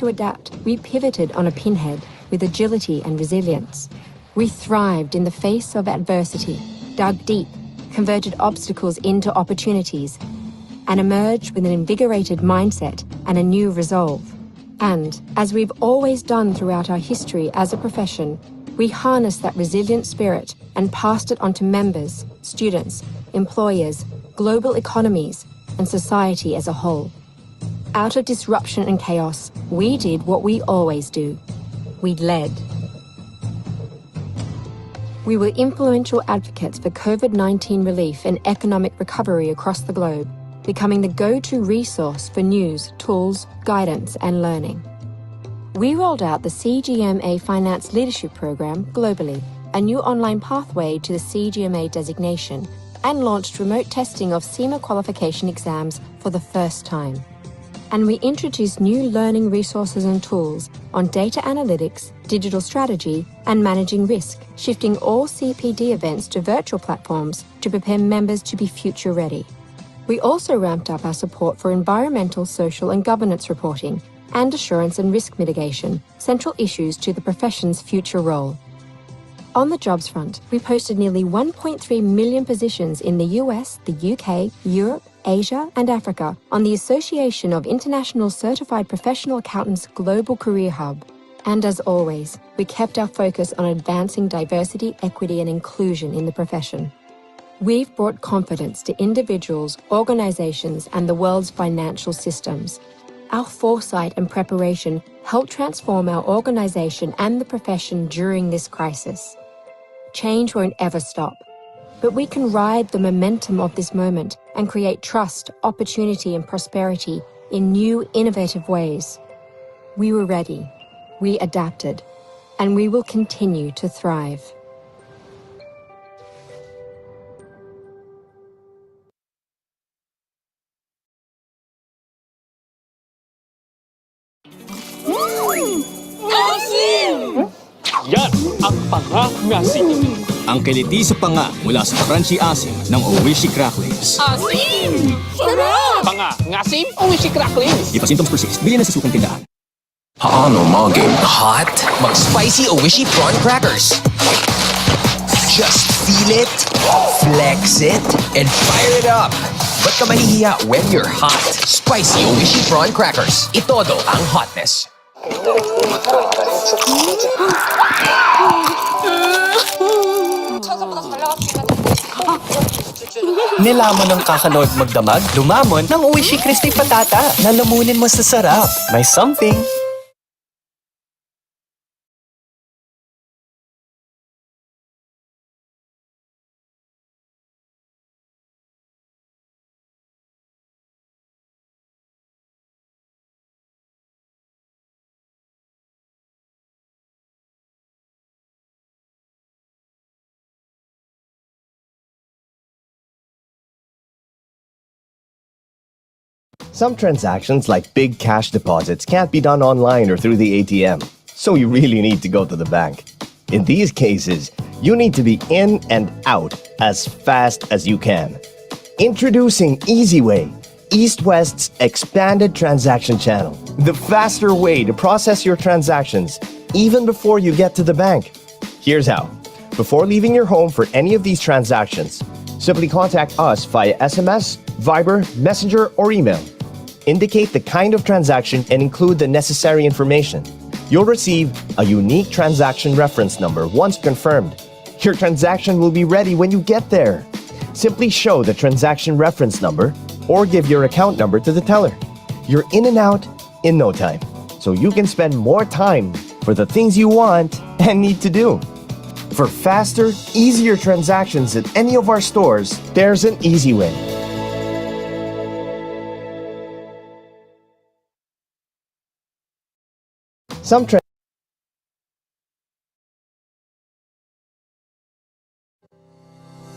to adapt, we pivoted on a pinhead with agility and resilience. We thrived in the face of adversity, dug deep, converted obstacles into opportunities, and emerged with an invigorated mindset and a new resolve. And, as we've always done throughout our history as a profession, we harnessed that resilient spirit and passed it on to members, students, employers, global economies, and society as a whole. Out of disruption and chaos, we did what we always do. We led. We were influential advocates for COVID-19 relief and economic recovery across the globe, becoming the go-to resource for news, tools, guidance, and learning. We rolled out the CGMA Finance Leadership Program globally, a new online pathway to the CGMA designation, and launched remote testing of CIMA qualification exams for the first time. And we introduced new learning resources and tools on data analytics, digital strategy, and managing risk, shifting all CPD events to virtual platforms to prepare members to be future ready. We also ramped up our support for environmental, social, and governance reporting and assurance and risk mitigation, central issues to the profession's future role. On the jobs front, we posted nearly 1.3 million positions in the US, the UK, Europe, Asia, and Africa on the Association of International Certified Professional Accountants Global Career Hub. And as always, we kept our focus on advancing diversity, equity, and inclusion in the profession. We've brought confidence to individuals, organizations, and the world's financial systems. Our foresight and preparation helped transform our organization and the profession during this crisis. Change won't ever stop, but we can ride the momentum of this moment and create trust, opportunity, and prosperity in new, innovative ways. We were ready, we adapted, and we will continue to thrive. Yan ang panga-ngasim. Ang kiliti sa panga mula sa crunchy asim ng Oishi Cracklings. Asim! Sarap! Panga-ngasim o Oishi Cracklings? If symptoms persist, bilhin na sa sukang tindahan. Paano maging hot? Mag-spicy Oishi prawn crackers. Just feel it, flex it, and fire it up. Ba't ka mahihiya when you're hot? Spicy Oishi prawn crackers. Itodo ang hotness. Nilaman ng kakanood magdamag, lumamon ng Oishi Crispy Patata. Lalamunin mo sa sarap. May something. Some transactions, like big cash deposits, can't be done online or through the ATM, so you really need to go to the bank. In these cases, you need to be in and out as fast as you can. Introducing EasyWay, East West's expanded transaction channel. The faster way to process your transactions, even before you get to the bank. Here's how. Before leaving your home for any of these transactions, simply contact us via SMS, Viber, Messenger, or email. Indicate the kind of transaction and include the necessary information. You'll receive a unique transaction reference number once confirmed. Your transaction will be ready when you get there. Simply show the transaction reference number or give your account number to the teller. You're in and out in no time, so you can spend more time for the things you want and need to do. For faster, easier transactions at any of our stores, there's an easy way.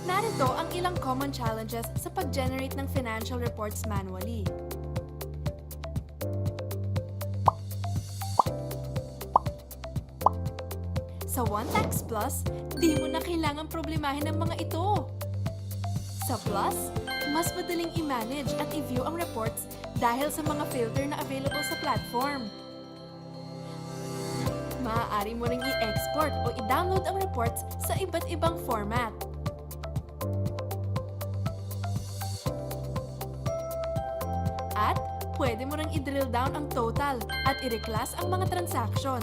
Narito ang ilang common challenges sa pag-generate ng financial reports manually. Sa OneTax Plus, di mo na kailangan problemahin ang mga ito. Sa Plus, mas madaling i-manage at i-view ang reports dahil sa mga filter na available sa platform. Maaari mo ring i-export o i-download ang reports sa iba't ibang format. At pwede mo ring i-drill down ang total at i-reclass ang mga transaction.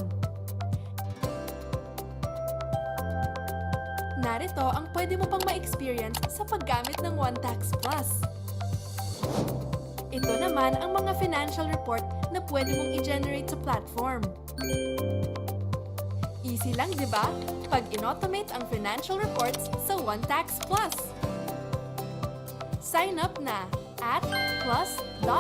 Narito ang pwede mo pang ma-experience sa paggamit ng OneTax Plus. Ito naman ang mga financial report na pwede mong i-generate sa platform. Easy lang, di ba? Pag in-automate ang financial reports sa OneTax Plus. Sign up na at plus.one.tax.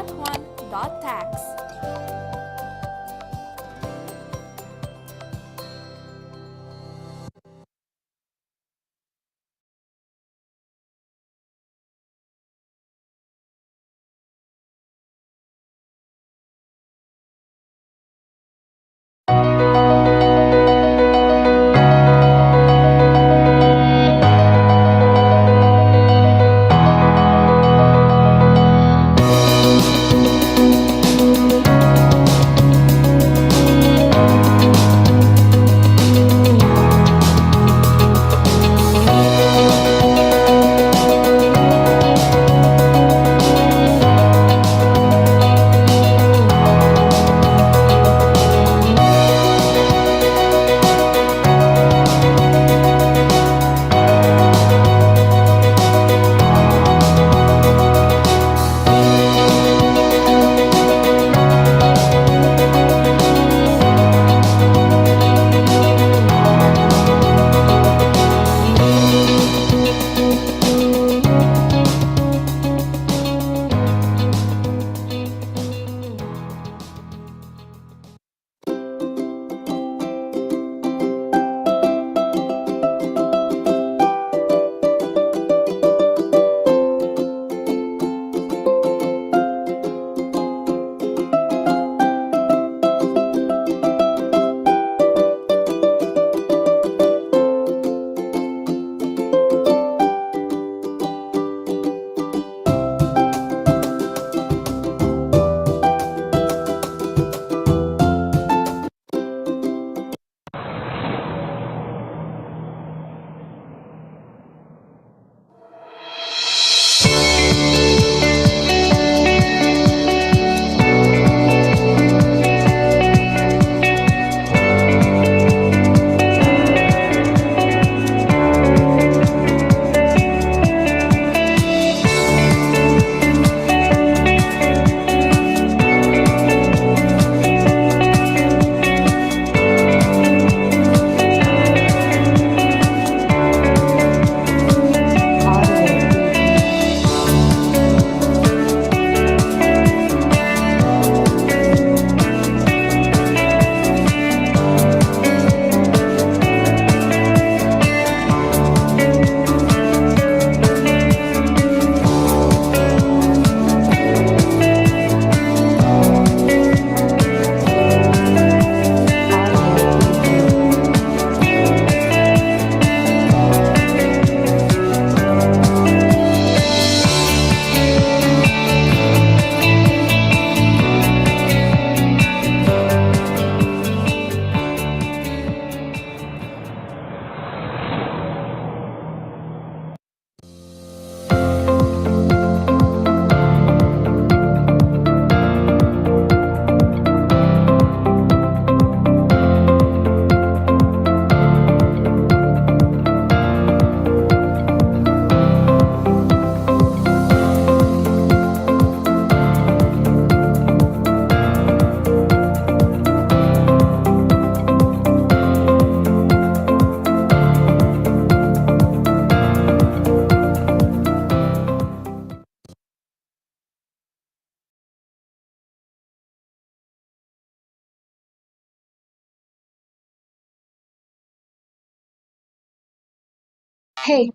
Hey,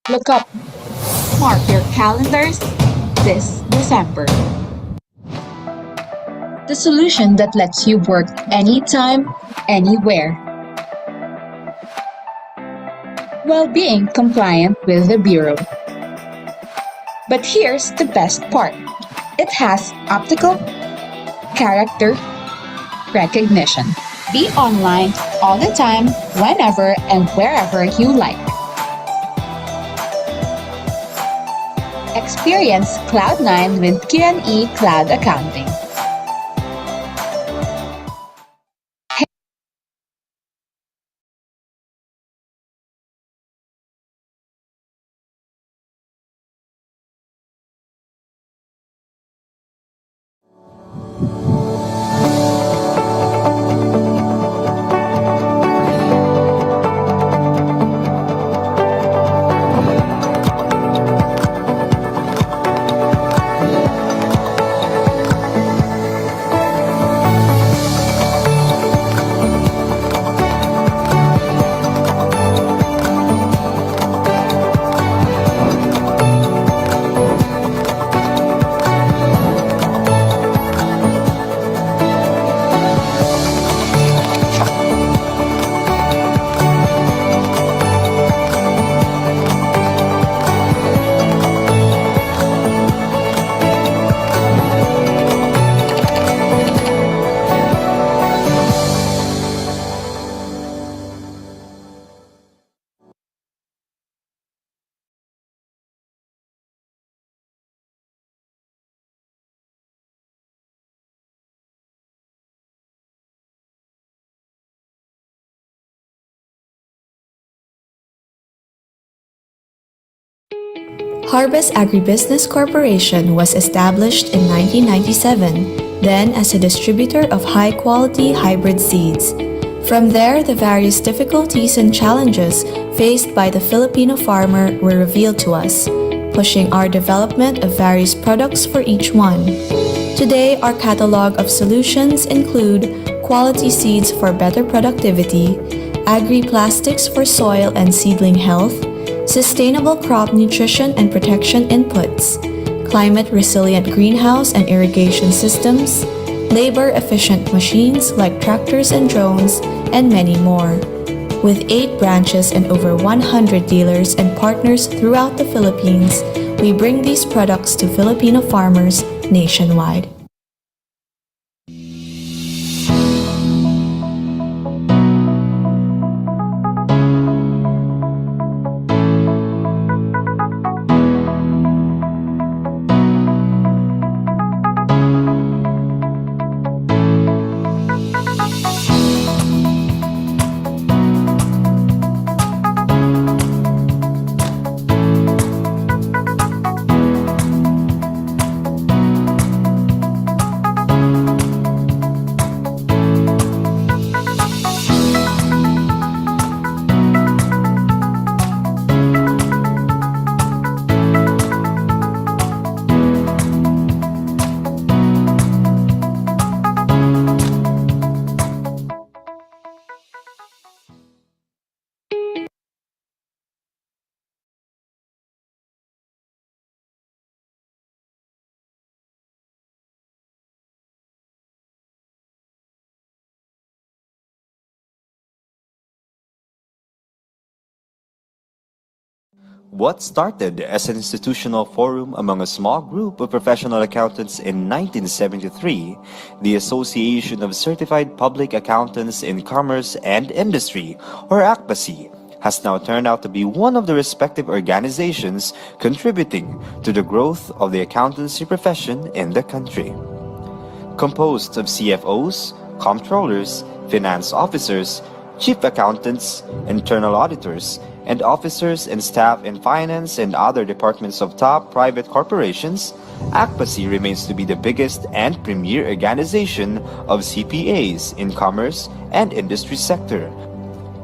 look up. Mark your calendars this December. The solution that lets you work anytime, anywhere, while being compliant with the Bureau. But here's the best part. It has optical character recognition. Be online all the time, whenever and wherever you like. Experience Cloud9 with Q&E Cloud Accounting. Harvest Agribusiness Corporation was established in 1997, then as a distributor of high-quality hybrid seeds. From there, the various difficulties and challenges faced by the Filipino farmer were revealed to us, pushing our development of various products for each one. Today, our catalog of solutions include quality seeds for better productivity, agri-plastics for soil and seedling health, sustainable crop nutrition and protection inputs, climate-resilient greenhouse and irrigation systems, labor-efficient machines like tractors and drones, and many more. With 8 branches and over 100 dealers and partners throughout the Philippines, we bring these products to Filipino farmers nationwide. What started as an institutional forum among a small group of professional accountants in 1973, the Association of Certified Public Accountants in Commerce and Industry, or ACPAC, has now turned out to be one of the respective organizations contributing to the growth of the accountancy profession in the country. Composed of CFOs, comptrollers, finance officers, chief accountants, internal auditors, and officers and staff in finance and other departments of top private corporations, ACPAC remains to be the biggest and premier organization of CPAs in commerce and industry sector,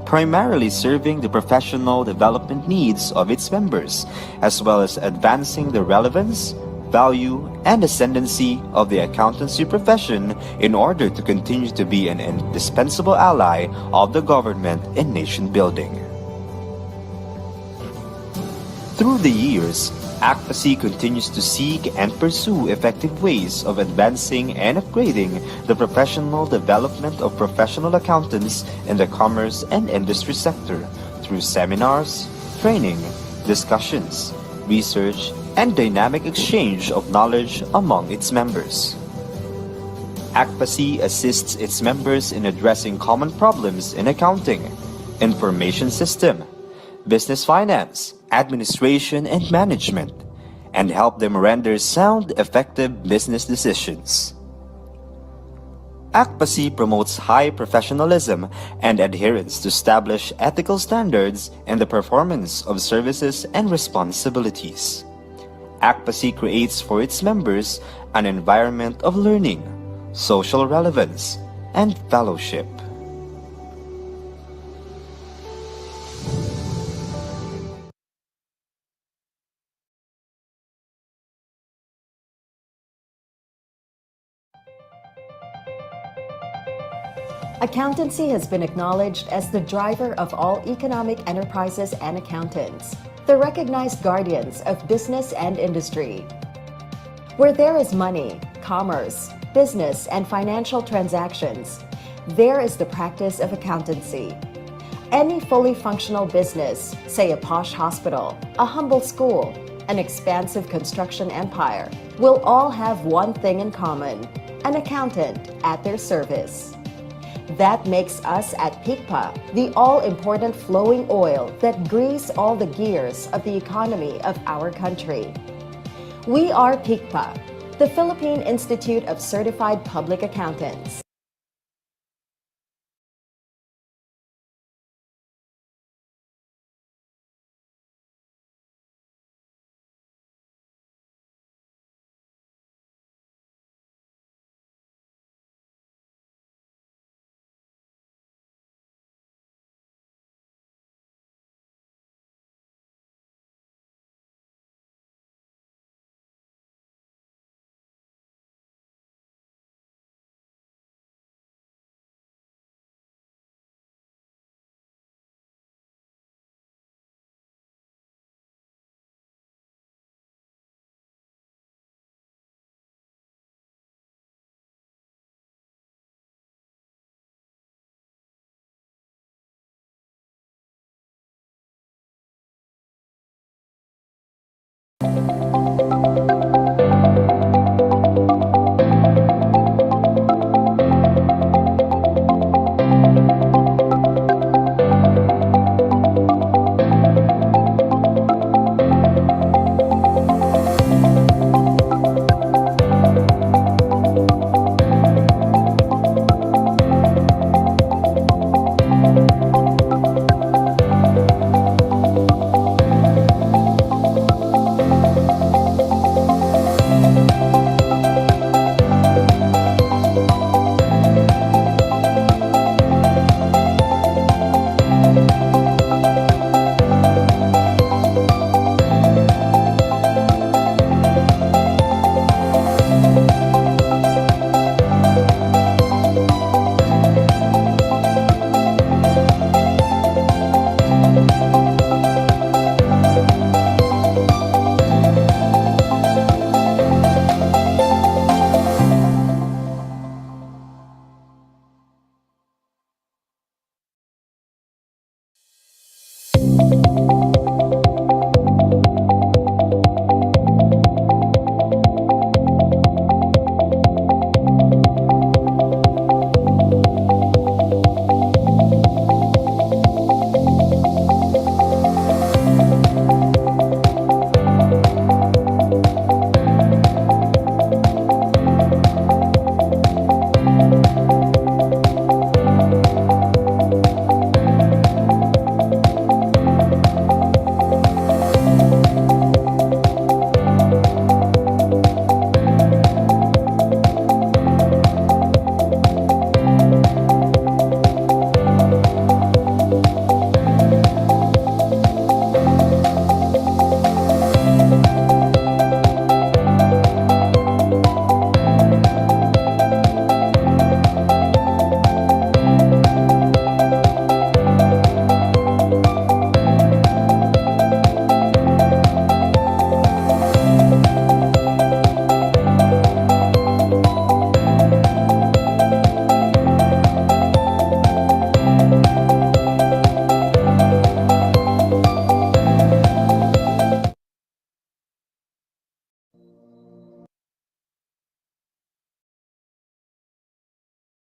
primarily serving the professional development needs of its members, as well as advancing the relevance, value, and ascendancy of the accountancy profession in order to continue to be an indispensable ally of the government in nation building. Through the years, ACPAC continues to seek and pursue effective ways of advancing and upgrading the professional development of professional accountants in the commerce and industry sector through seminars, training, discussions, research, and dynamic exchange of knowledge among its members. ACPAC assists its members in addressing common problems in accounting, information system, business finance, administration, and management, and help them render sound, effective business decisions. ACPAC promotes high professionalism and adherence to established ethical standards in the performance of services and responsibilities. ACPAC creates for its members an environment of learning, social relevance, and fellowship. Accountancy has been acknowledged as the driver of all economic enterprises and accountants, the recognized guardians of business and industry. Where there is money, commerce, business, and financial transactions, there is the practice of accountancy. Any fully functional business, say a posh hospital, a humble school, an expansive construction empire, will all have one thing in common: an accountant at their service. That makes us at PICPA the all-important flowing oil that grease all the gears of the economy of our country. We are PICPA, the Philippine Institute of Certified Public Accountants.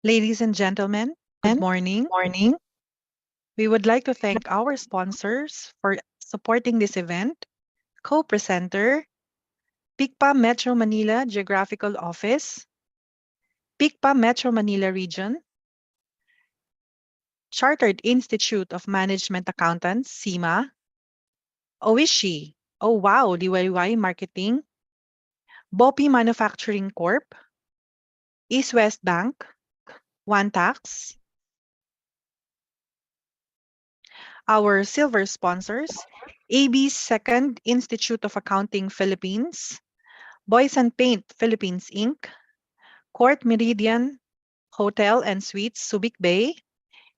Ladies and gentlemen, good morning. We would like to thank our sponsors for supporting this event. Co-presenter, PICPA Metro Manila Geographical Office, PICPA Metro Manila Region, Chartered Institute of Management Accountants, CIMA, Oishi, oh wow, Liwayway Marketing, Bopi Manufacturing Corp, East West Bank, One Tax, our silver sponsors, AB's Second Institute of Accounting Philippines, Boys and Paint Philippines Inc., Court Meridian Hotel and Suites Subic Bay,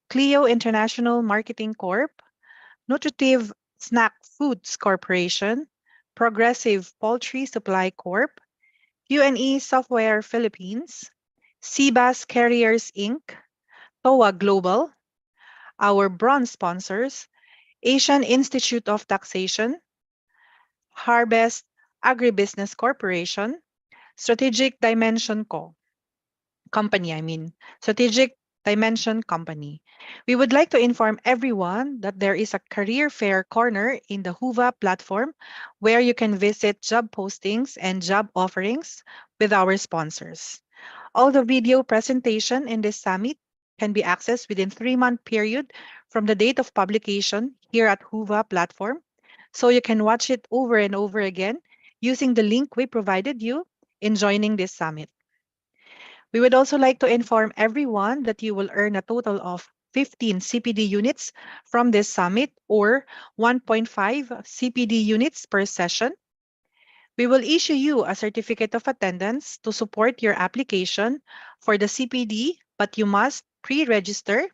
Clio International Marketing Corp., Nutritive Snack Foods Corporation, Progressive Poultry Supply Corp., UNE Software Philippines, Seabass Carriers Inc., TOA Global, our bronze sponsors, Asian Institute of Taxation, Harvest Agribusiness Corporation, Strategic Dimension Strategic Dimension Company. We would like to inform everyone that there is a career fair corner in the Huva platform where you can visit job postings and job offerings with our sponsors. All the video presentation in this summit can be accessed within 3-month period from the date of publication here at Huva platform. So you can watch it over and over again using the link we provided you in joining this summit. We would also like to inform everyone that you will earn a total of 15 CPD units from this summit or 1.5 CPD units per session. We will issue you a certificate of attendance to support your application for the CPD, but you must pre-register.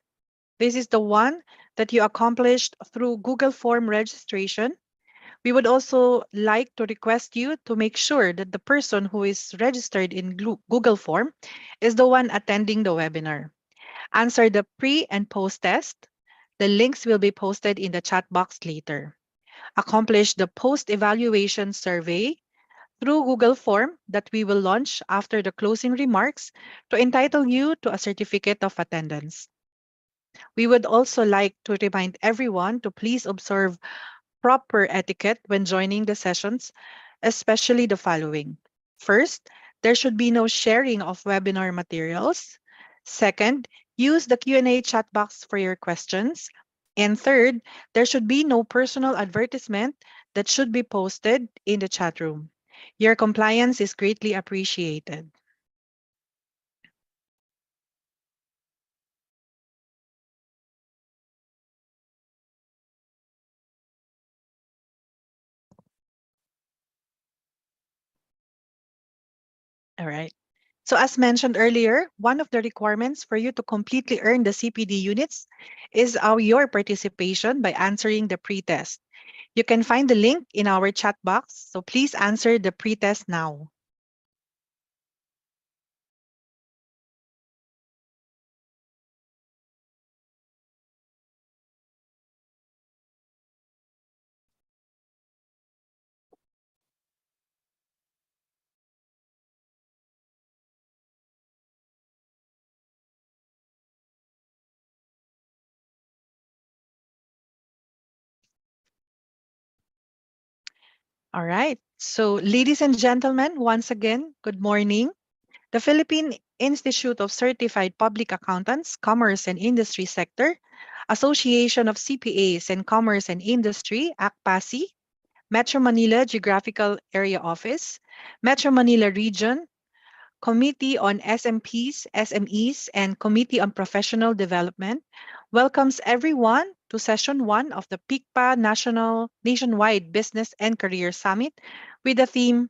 This is the one that you accomplished through Google Form registration. We would also like to request you to make sure that the person who is registered in Google Form is the one attending the webinar. Answer the pre and post test. The links will be posted in the chat box later. Accomplish the post-evaluation survey through Google Form that we will launch after the closing remarks to entitle you to a certificate of attendance. We would also like to remind everyone to please observe proper etiquette when joining the sessions, especially the following. First, there should be no sharing of webinar materials. Second, use the Q&A chat box for your questions. And third, there should be no personal advertisement that should be posted in the chat room. Your compliance is greatly appreciated. All right. So as mentioned earlier, one of the requirements for you to completely earn the CPD units is your participation by answering the pre-test. You can find the link in our chat box, so please answer the pre-test now. All right. So ladies and gentlemen, once again, good morning. The Philippine Institute of Certified Public Accountants, Commerce and Industry Sector, Association of CPAs and Commerce and Industry, ACPASI, Metro Manila Geographical Area Office, Metro Manila Region, Committee on SMPs, SMEs, and Committee on Professional Development welcomes everyone to Session 1 of the PICPA Nationwide Business and Career Summit with the theme,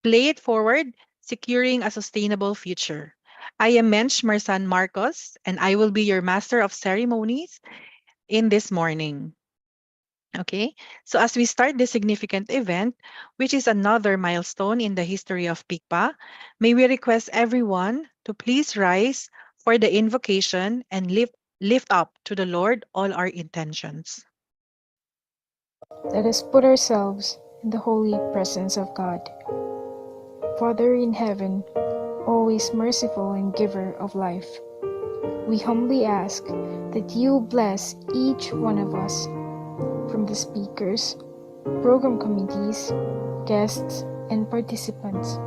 Play It Forward, Securing a Sustainable Future. I am Mensch Marsan Marcos, and I will be your Master of Ceremonies in this morning. Okay, so as we start this significant event, which is another milestone in the history of PICPA, may we request everyone to please rise for the invocation and lift up to the Lord all our intentions. Let us put ourselves in the holy presence of God. Father in heaven, always merciful and giver of life, We humbly ask that you bless each one of us, from the speakers, program committees, guests, and participants.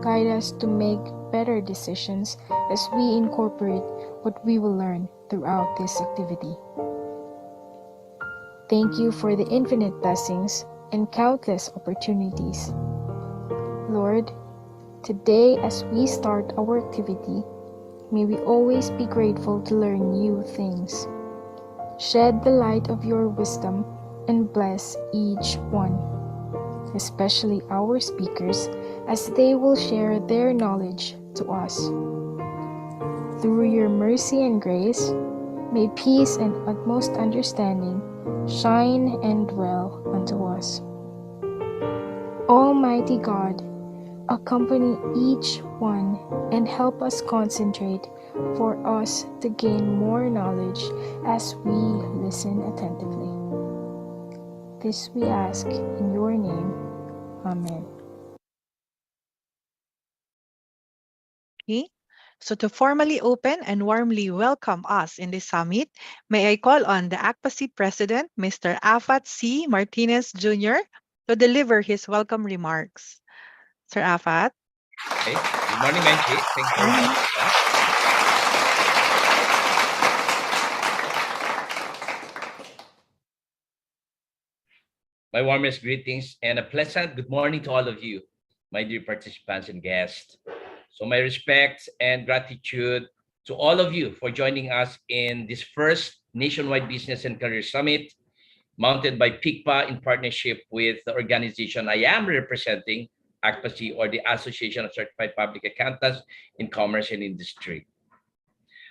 Guide us to make better decisions as we incorporate what we will learn throughout this activity. Thank you for the infinite blessings and countless opportunities. Lord, today as we start our activity, may we always be grateful to learn new things. Shed the light of your wisdom and bless each one, especially our speakers, as they will share their knowledge to us. Through your mercy and grace, may peace and utmost understanding shine and dwell unto us. Almighty God, accompany each one and help us concentrate for us to gain more knowledge as we listen attentively. This we ask in your name. Amen. Okay. So to formally open and warmly welcome us in this summit, may I call on the ACPAC President, Mr. Afat C. Martinez Jr., to deliver his welcome remarks. Sir Afat. Okay. Good morning, Menchi. Thank you very much for that. My warmest greetings and a pleasant good morning to all of you, my dear participants and guests. So my respects and gratitude to all of you for joining us in this first Nationwide Business and Career Summit, mounted by PICPA in partnership with the organization I am representing, ACPAC, or the Association of Certified Public Accountants in Commerce and Industry,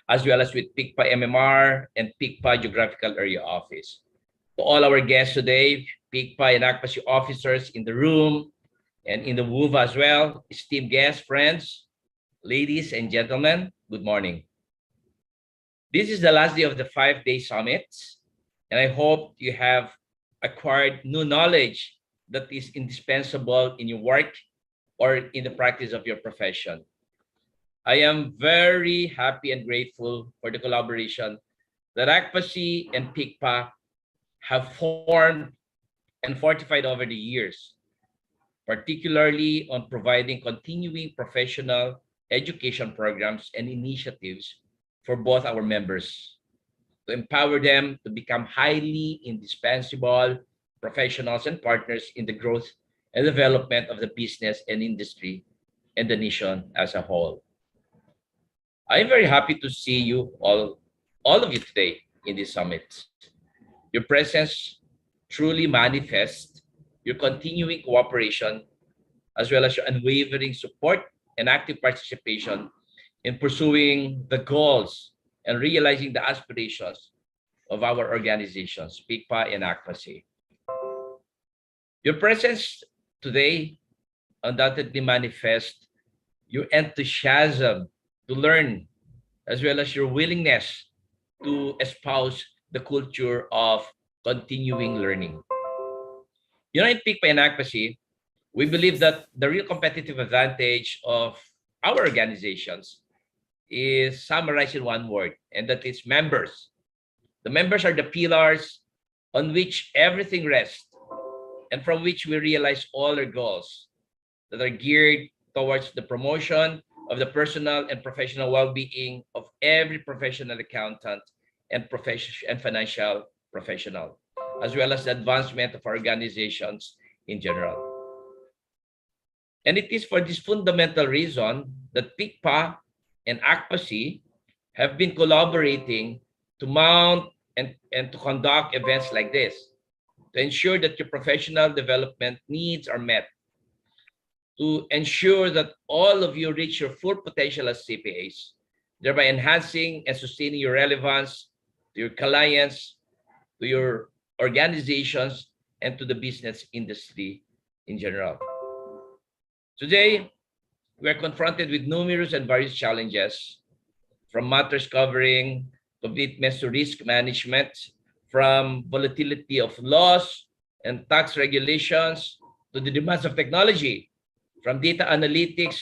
as well as with PICPA MMR and PICPA Geographical Area Office. To all our guests today, PICPA and ACPAC officers in the room and in the WUVA as well, esteemed guests, friends, ladies and gentlemen, good morning. This is the last day of the 5-day summit, and I hope you have acquired new knowledge that is indispensable in your work or in the practice of your profession. I am very happy and grateful for the collaboration that ACPAC and PICPA have formed and fortified over the years, particularly on providing continuing professional education programs and initiatives for both our members to empower them to become highly indispensable professionals and partners in the growth and development of the business and industry and the nation as a whole. I'm very happy to see you all of you today in this summit. Your presence truly manifests your continuing cooperation as well as your unwavering support and active participation in pursuing the goals and realizing the aspirations of our organizations, PICPA and ACPAC. Your presence today undoubtedly manifests your enthusiasm to learn, as well as your willingness to espouse the culture of continuing learning. You know, in PICPA and ACPAC, we believe that the real competitive advantage of our organizations is summarized in one word, and that is members. The members are the pillars on which everything rests and from which we realize all our goals that are geared towards the promotion of the personal and professional well-being of every professional accountant and financial professional, as well as the advancement of our organizations in general. And it is for this fundamental reason that PICPA and ACPAC have been collaborating to mount and to conduct events like this to ensure that your professional development needs are met, to ensure that all of you reach your full potential as CPAs, thereby enhancing and sustaining your relevance to your clients, to your organizations, and to the business industry in general. Today, we are confronted with numerous and various challenges, from matters covering commitments to risk management, from volatility of laws and tax regulations, to the demands of technology, from data analytics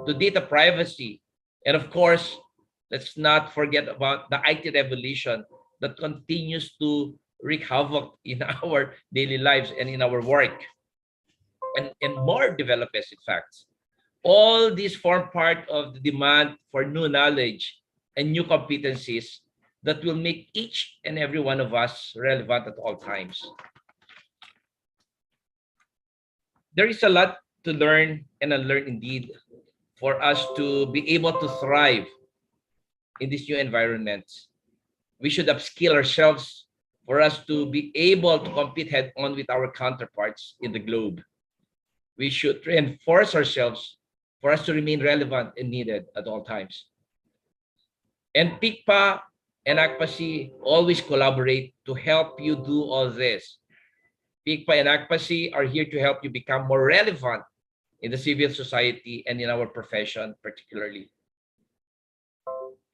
to data privacy, and of course, Let's not forget about the IT revolution that continues to wreak havoc in our daily lives and in our work, and more developments, in fact. All these form part of the demand for new knowledge and new competencies that will make each and every one of us relevant at all times. There is a lot to learn and unlearn indeed for us to be able to thrive in this new environment. We should upskill ourselves for us to be able to compete head on with our counterparts in the globe. We should reinforce ourselves for us to remain relevant and needed at all times. And PICPA and ACPAC always collaborate to help you do all this. PICPA and ACPAC are here to help you become more relevant in the civil society and in our profession particularly.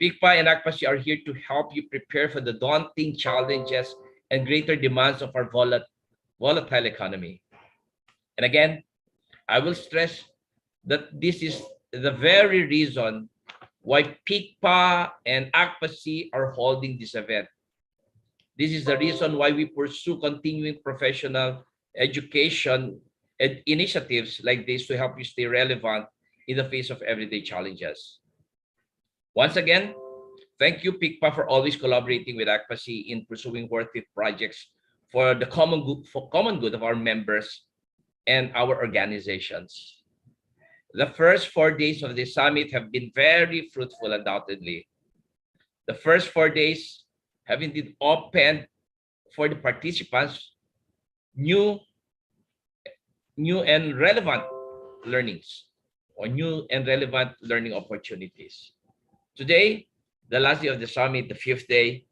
PICPA and ACPAC are here to help you prepare for the daunting challenges and greater demands of our volatile economy. And again, I will stress that this is the very reason why PICPA and ACPAC are holding this event. This is the reason why we pursue continuing professional education and initiatives like this to help you stay relevant in the face of everyday challenges. Once again, thank you, PICPA, for always collaborating with ACPAC in pursuing worthy projects for the common good of our members and our organizations. The first 4 days of the summit have been very fruitful, undoubtedly. The first 4 days have indeed opened for the participants new and relevant learnings or new and relevant learning opportunities. Today, the last day of the summit, the 5th day,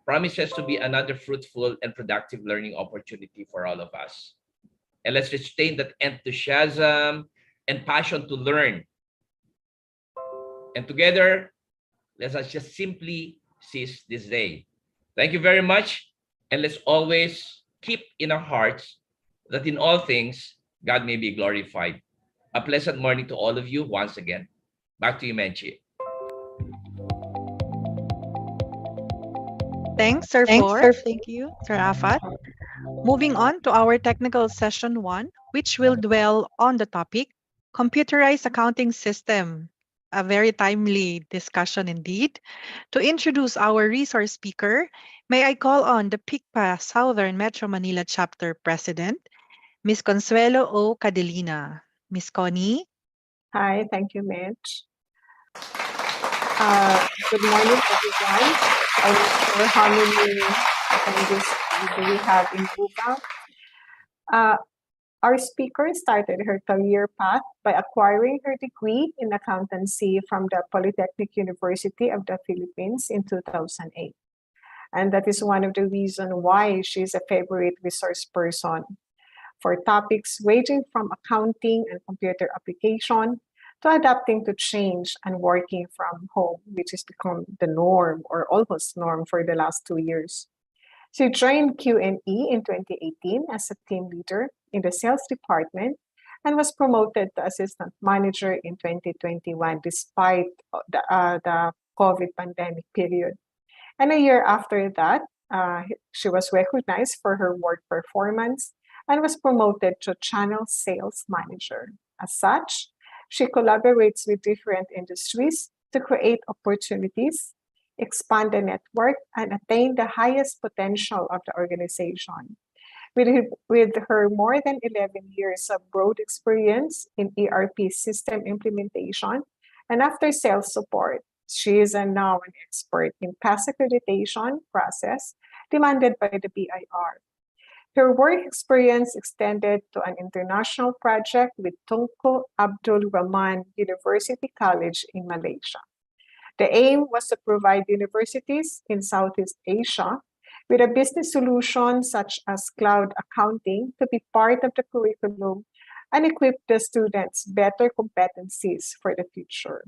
promises to be another fruitful and productive learning opportunity for all of us. And let's sustain that enthusiasm and passion to learn. And together, let us just simply seize this day. Thank you very much. And let's always keep in our hearts that in all things, God may be glorified. A pleasant morning to all of you once again. Back to you, Menchi. Thanks, Sir Flor. Thank you, Sir Afat. Moving on to our technical session 1, which will dwell on the topic, computerized accounting system. A very timely discussion indeed. To introduce our resource speaker, may I call on the PICPA Southern Metro Manila Chapter President, Ms. Consuelo O. Cadelina. Ms. Connie? Hi, thank you, Mitch. Good morning, everyone. I'm not sure how many attendees do we have in Buga. Our speaker started her career path by acquiring her degree in accountancy from the Polytechnic University of the Philippines in 2008. And that is one of the reasons why she's a favorite resource person for topics ranging from accounting and computer application to adapting to change and working from home, which has become the norm or almost norm for the last 2 years. She joined Q&E in 2018 as a team leader in the sales department and was promoted to assistant manager in 2021 despite the COVID pandemic period. And a year after that, she was recognized for her work performance and was promoted to channel sales manager. As such, she collaborates with different industries to create opportunities, expand the network, and attain the highest potential of the organization. With her more than 11 years of broad experience in ERP system implementation and after-sales support, she is now an expert in past accreditation process demanded by the BIR. Her work experience extended to an international project with Tunku Abdul Rahman University College in Malaysia. The aim was to provide universities in Southeast Asia with a business solution such as cloud accounting to be part of the curriculum and equip the students better competencies for the future.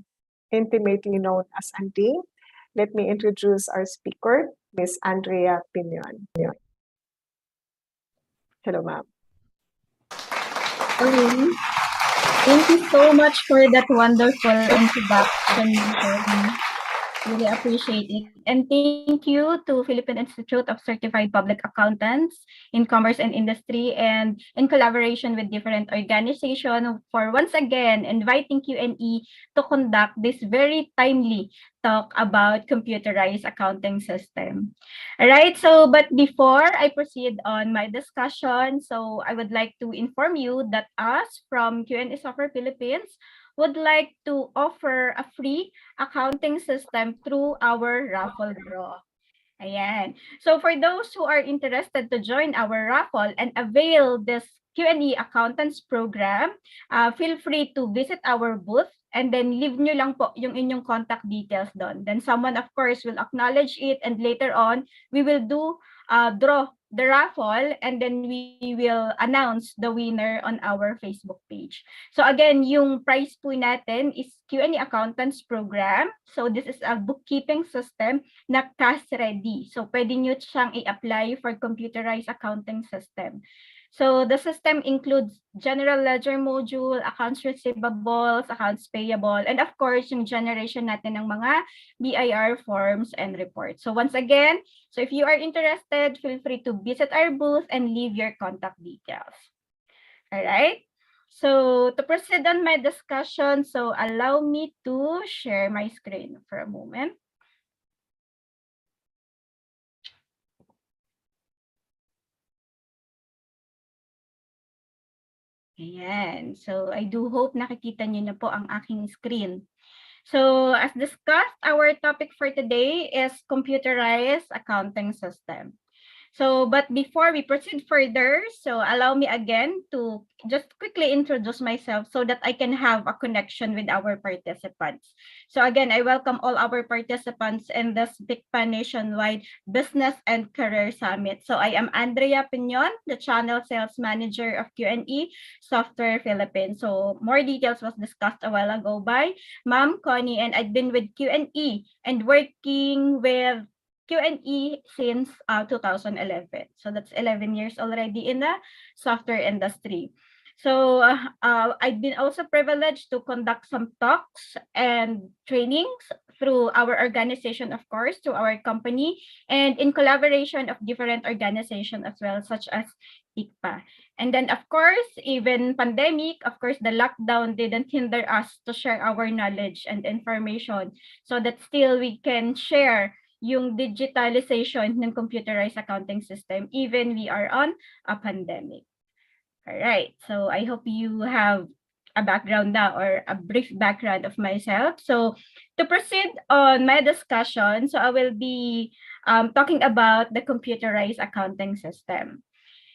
Intimately known as Anding, let me introduce our speaker, Ms. Andrea Pinon. Hello, ma'am. Okay. Thank you so much for that wonderful introduction, Shirley. Really appreciate it. And thank you to Philippine Institute of Certified Public Accountants in Commerce and Industry, and in collaboration with different organizations, for once again inviting QNE to conduct this very timely talk about computerized accounting system. All right, so but before I proceed on my discussion, so I would like to inform you that us from QNE Software Philippines would like to offer a free accounting system through our raffle draw. Ayan. So for those who are interested to join our raffle and avail this Q&A Accountants Program, feel free to visit our booth and then leave nyo lang po yung inyong contact details doon. Then someone, of course, will acknowledge it, and later on, we will do draw the raffle, and then we will announce the winner on our Facebook page. So again, yung prize po natin is Q&A Accountants Program. So this is a bookkeeping system na cash ready. So pwede nyo siyang i-apply for computerized accounting system. So the system includes general ledger module, accounts receivables, accounts payable, and of course, yung generation natin ng mga BIR forms and reports. So once again, so if you are interested, feel free to visit our booth and leave your contact details. All right. So to proceed on my discussion, so allow me to share my screen for a moment. Ayan. So, I do hope nakikita niyo na po ang aking screen. So, as discussed, our topic for today is computerized accounting system. So, but before we proceed further, so allow me again to just quickly introduce myself so that I can have a connection with our participants. So again, I welcome all our participants in this PICPA Nationwide Business and Career Summit. So I am Andrea Piñon, the Channel Sales Manager of QNE Software Philippines. So more details was discussed a while ago by Ma'am Connie, and I've been with QNE and working with QNE since 2011. So that's 11 years already in the software industry. So I've been also privileged to conduct some talks and trainings through our organization, of course, to our company, and in collaboration of different organizations as well, such as PICPA. And then, of course, even pandemic, of course, the lockdown didn't hinder us to share our knowledge and information so that still we can share yung digitalization ng computerized accounting system, even we are on a pandemic. All right, so I hope you have a background now, or a brief background of myself. So to proceed on my discussion, so I will be talking about the computerized accounting system.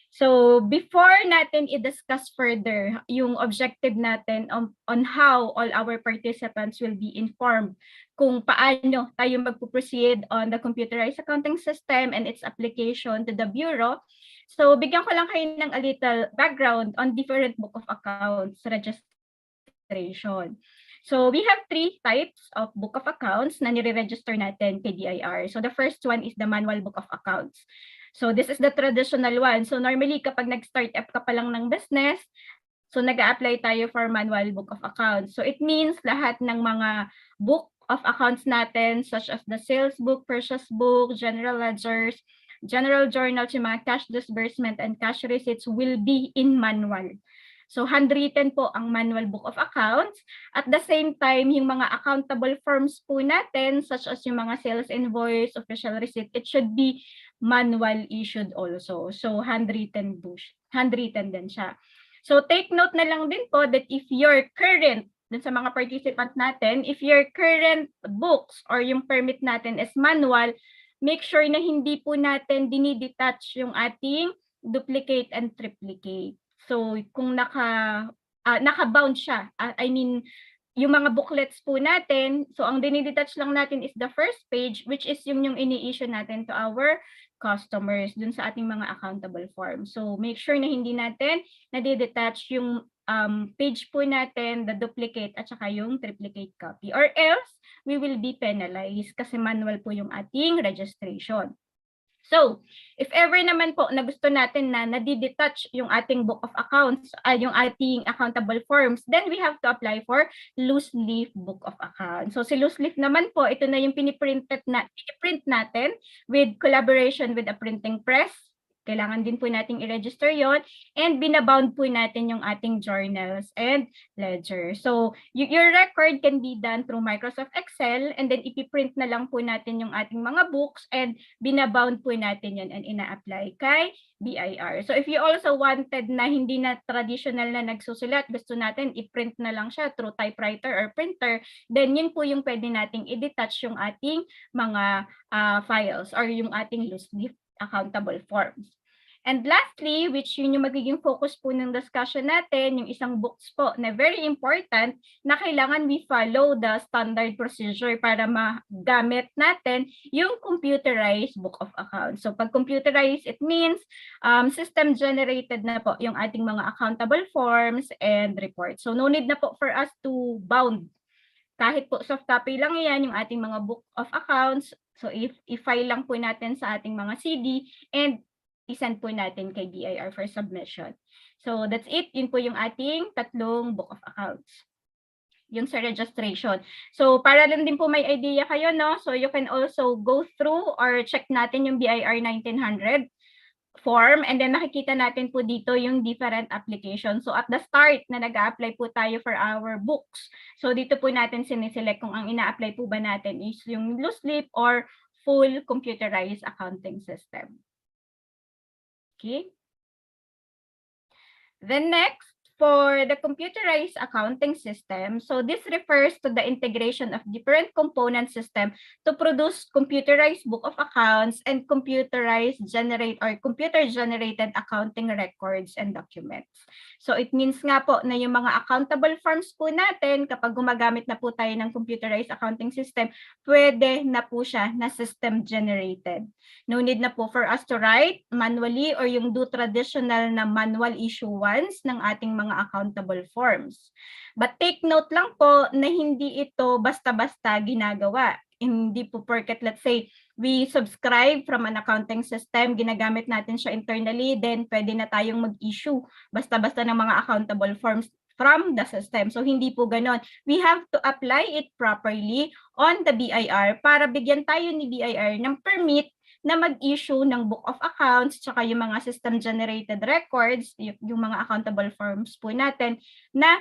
So before natin i-discuss further yung objective natin on how all our participants will be informed kung paano tayo magpo-proceed on the computerized accounting system and its application to the Bureau. So bigyan ko lang kayo ng a little background on different book of accounts registration. So we have 3 types of book of accounts na nire-register natin kay DIR. So the first one is the manual book of accounts. So this is the traditional one. So normally kapag nag-start up ka pa lang ng business, so nag-a-apply tayo for manual book of accounts. So it means lahat ng mga book of accounts natin, such as the sales book, purchase book, general ledgers, general journals, yung mga cash disbursement and cash receipts will be in manual. So handwritten po ang manual book of accounts. At the same time, yung mga accountable forms po natin, such as yung mga sales invoice, official receipt, it should be manual issued also. So handwritten din siya. So take note na lang din po that if your current, dun sa mga participants natin, if your current books or yung permit natin is manual, make sure na hindi po natin dinidetach yung ating duplicate and triplicate. So kung naka-bound siya, I mean, yung mga booklets po natin, so ang dinidetach lang natin is the first page, which is yung ini-issue natin to our customers dun sa ating mga accountable forms. So make sure na hindi natin nadidetach yung page po natin, the duplicate at saka yung triplicate copy. Or else, we will be penalized kasi manual po yung ating registration. So, if ever naman po na gusto natin na nadi-detach yung ating book of accounts, yung ating accountable forms, then we have to apply for loose leaf book of accounts. So, si loose leaf naman po, ito na yung piniprint natin with collaboration with a printing press. Kailangan din po nating i-register yon, and binabound po natin yung ating journals and ledger. So, your record can be done through Microsoft Excel, and then ipiprint na lang po natin yung ating mga books, and binabound po natin yan and ina-apply kay BIR. So, if you also wanted na hindi na traditional na nagsusulat, gusto natin i-print na lang siya through typewriter or printer, then yun po yung pwede nating i-detach yung ating mga files or yung ating loose leaf accountable forms. And lastly, which yun yung magiging focus po ng discussion natin, yung isang books po na very important na kailangan we follow the standard procedure para magamit natin yung computerized book of accounts. So pag computerized, it means system generated na po yung ating mga accountable forms and reports. So no need na po for us to bound. Kahit po soft copy lang yan, yung ating mga book of accounts. So i-file lang po natin sa ating mga CD and i-send po natin kay BIR for submission. So that's it. Yun po yung ating tatlong book of accounts. Yun sa registration. So para lang din po may idea kayo, no? So you can also go through or check natin yung BIR 1900 form, and then nakikita natin po dito yung different applications. So at the start na nag-a-apply po tayo for our books. So dito po natin siniselect kung ang ina-apply po ba natin is yung loose leaf or full computerized accounting system. Okay. Then next, for the computerized accounting system, so this refers to the integration of different component system to produce computerized book of accounts and computer-generated accounting records and documents. So it means nga po na yung mga accountable forms po natin, kapag gumagamit na po tayo ng computerized accounting system, pwede na po siya na system generated. No need na po for us to write manually or yung do traditional na manual issuance ng ating mga accountable forms. But take note lang po na hindi ito basta-basta ginagawa. Hindi po porket, let's say, we subscribe from an accounting system, ginagamit natin siya internally, then pwede na tayong mag-issue basta-basta ng mga accountable forms from the system. So hindi po ganon. We have to apply it properly on the BIR para bigyan tayo ni BIR ng permit na mag-issue ng book of accounts, tsaka yung mga system-generated records, yung mga accountable forms po natin na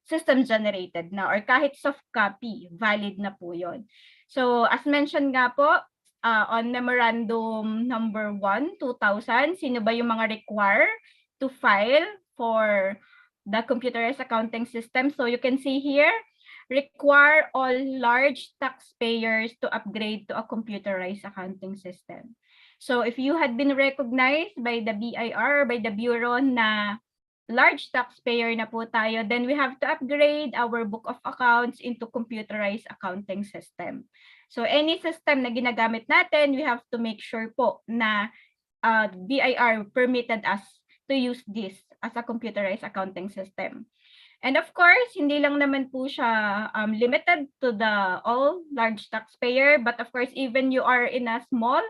system-generated na or kahit soft copy, valid na po yun. So as mentioned nga po, on Memorandum Number 1, 2000, sino ba yung mga require to file for the computerized accounting system? So you can see here, require all large taxpayers to upgrade to a computerized accounting system. So if you had been recognized by the BIR, by the Bureau na large taxpayer na po tayo, then we have to upgrade our book of accounts into computerized accounting system. So any system na ginagamit natin, we have to make sure po na BIR permitted us to use this as a computerized accounting system. And of course, hindi lang naman po siya limited to the all large taxpayer, but of course, even you are in a small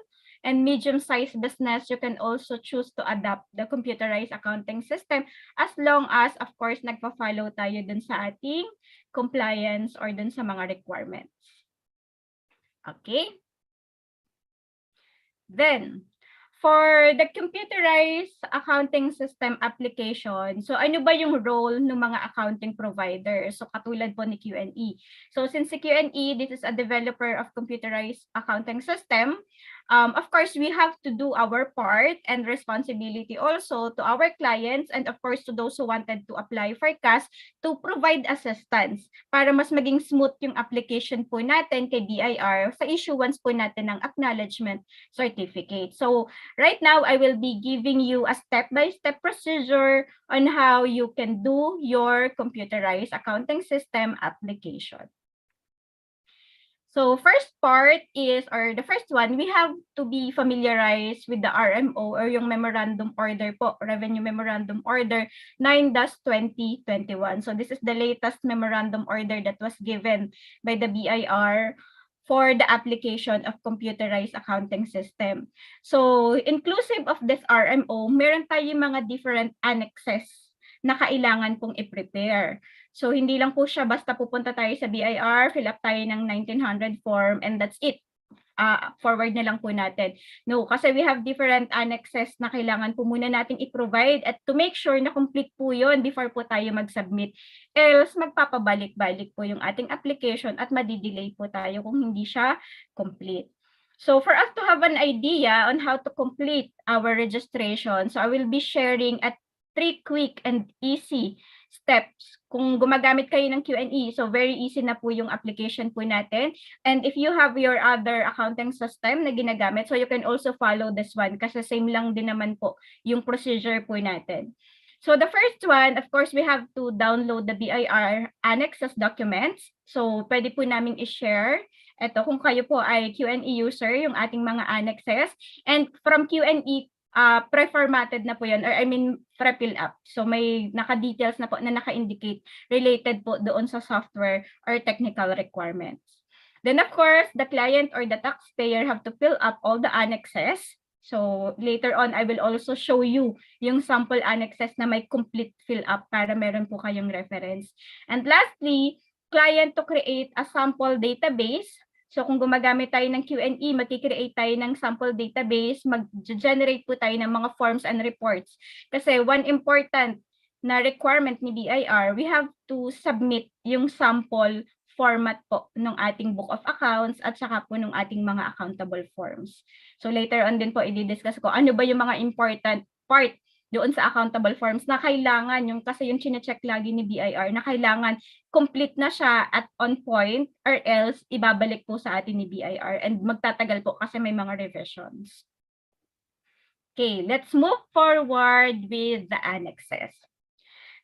and medium-sized business, you can also choose to adopt the computerized accounting system as long as, of course, nagpa-follow tayo dun sa ating compliance or dun sa mga requirements. Okay? Then, for the computerized accounting system application, so ano ba yung role ng mga accounting providers? So katulad po ni Q&E. So since si Q&E, this is a developer of computerized accounting system, of course, we have to do our part and responsibility also to our clients and of course to those who wanted to apply for CAS to provide assistance para mas maging smooth yung application po natin kay BIR sa issuance po natin ng acknowledgement certificate. So right now, I will be giving you a step-by-step procedure on how you can do your computerized accounting system application. So first part is, or the first one, we have to be familiarized with the RMO or yung Memorandum Order po, Revenue Memorandum Order 9-2021. So this is the latest Memorandum Order that was given by the BIR for the application of computerized accounting system. So inclusive of this RMO, meron tayong mga different annexes na kailangan pong i-prepare. So hindi lang po siya basta pupunta tayo sa BIR, fill up tayo ng 1900 form, and that's it. Forward na lang po natin. No, kasi we have different annexes na kailangan po muna natin i-provide at to make sure na complete po yun before po tayo mag-submit. Else, magpapabalik-balik po yung ating application at madidelay po tayo kung hindi siya complete. So for us to have an idea on how to complete our registration, so I will be sharing at 3 quick and easy steps. Kung gumagamit kayo ng Q&E, so very easy na po yung application po natin. And if you have your other accounting system na ginagamit, so you can also follow this one kasi same lang din naman po yung procedure po natin. So the first one, of course, we have to download the BIR annexes documents. So pwede po namin i-share. Ito, kung kayo po ay Q&E user, yung ating mga annexes. And from Q&E, pre-formatted na po yun, or I mean, pre-fill up. So may naka-details na po na naka-indicate related po doon sa software or technical requirements. Then of course, the client or the taxpayer have to fill up all the annexes. So later on, I will also show you yung sample annexes na may complete fill up para meron po kayong reference. And lastly, client to create a sample database. So kung gumagamit tayo ng Q&E, mag-create tayo ng sample database, mag-generate po tayo ng mga forms and reports. Kasi one important na requirement ni BIR, we have to submit yung sample format po ng ating book of accounts at saka po ng ating mga accountable forms. So later on din po i-discuss ko ano ba yung mga important part doon sa accountable forms na kailangan, yung kasi yung chine-check lagi ni BIR na kailangan complete na siya at on point or else ibabalik po sa atin ni BIR and magtatagal po kasi may mga revisions. Okay, let's move forward with the annexes.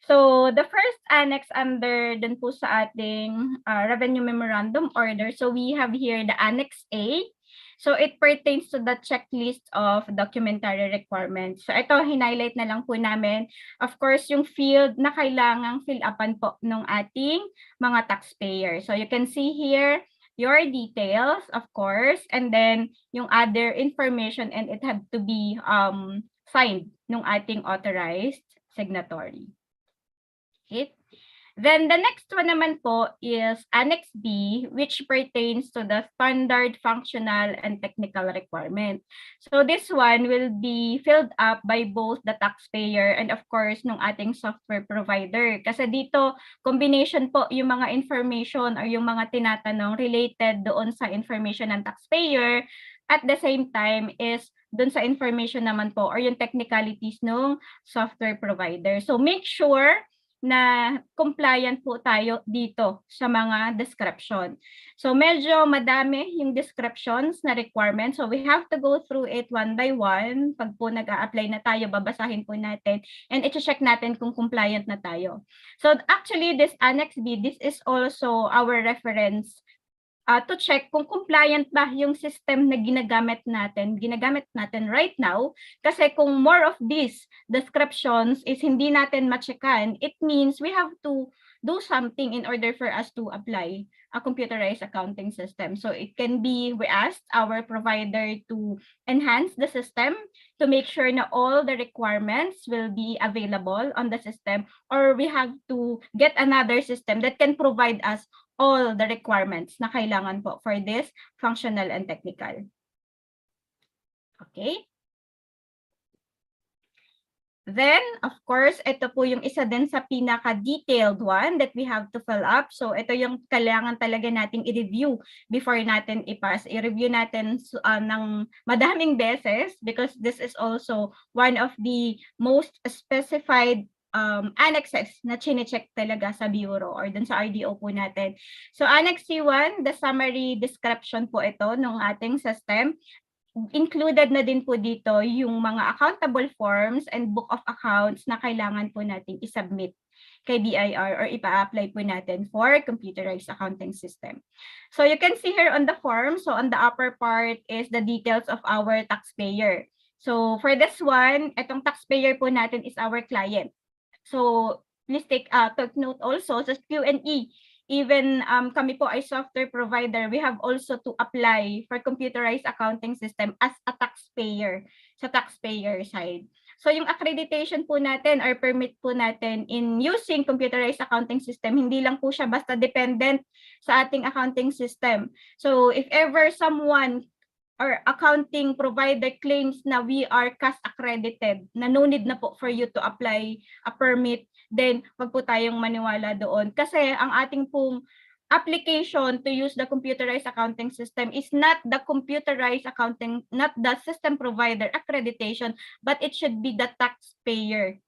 So the first annex under dun po sa ating revenue memorandum order. So we have here the Annex A. So it pertains to the checklist of documentary requirements. So ito, highlight na lang po namin. Of course, yung field na kailangang fill upan po ng ating mga taxpayer. So you can see here your details, of course, and then yung other information, and it had to be signed ng ating authorized signatory. Okay. Then the next one naman po is Annex B, which pertains to the standard functional and technical requirement. So this one will be filled up by both the taxpayer and of course nung ating software provider. Kasi dito, combination po yung mga information or yung mga tinatanong related doon sa information ng taxpayer at the same time is doon sa information naman po or yung technicalities ng software provider. So make sure na compliant po tayo dito sa mga description. So medyo madami yung descriptions na requirements. So we have to go through it one by one. Pag po nag-a-apply na tayo, babasahin po natin and i-check natin kung compliant na tayo. So actually this Annex B, this is also our reference to check kung compliant ba yung system na ginagamit natin right now. Kasi kung more of these descriptions is hindi natin ma-checkan, it means we have to do something in order for us to apply a computerized accounting system. So it can be, we asked our provider to enhance the system to make sure na all the requirements will be available on the system, or we have to get another system that can provide us all the requirements na kailangan po for this functional and technical. Okay. Then, of course, ito po yung isa din sa pinaka-detailed one that we have to fill up. So, ito yung kailangan talaga nating i-review before natin i-pass. I-review natin ng madaming beses because this is also one of the most specified annexes na chine-check talaga sa bureau or dun sa RDO po natin. So Annex C1, the summary description po ito ng ating system. Included na din po dito yung mga accountable forms and book of accounts na kailangan po nating isubmit kay BIR or ipa-apply po natin for computerized accounting system. So you can see here on the form, so on the upper part is the details of our taxpayer. So for this one, itong taxpayer po natin is our client. So please take note also sa Q&E. even kami po ay software provider, we have also to apply for computerized accounting system as a taxpayer sa taxpayer side. So yung accreditation po natin or permit po natin in using computerized accounting system, hindi lang po siya basta dependent sa ating accounting system. So if ever someone or accounting provider claims na we are CAS accredited, na no need na po for you to apply a permit, then wag po tayong maniwala doon. Kasi ang ating pong application to use the computerized accounting system is not the computerized accounting, not the system provider accreditation, but it should be the taxpayer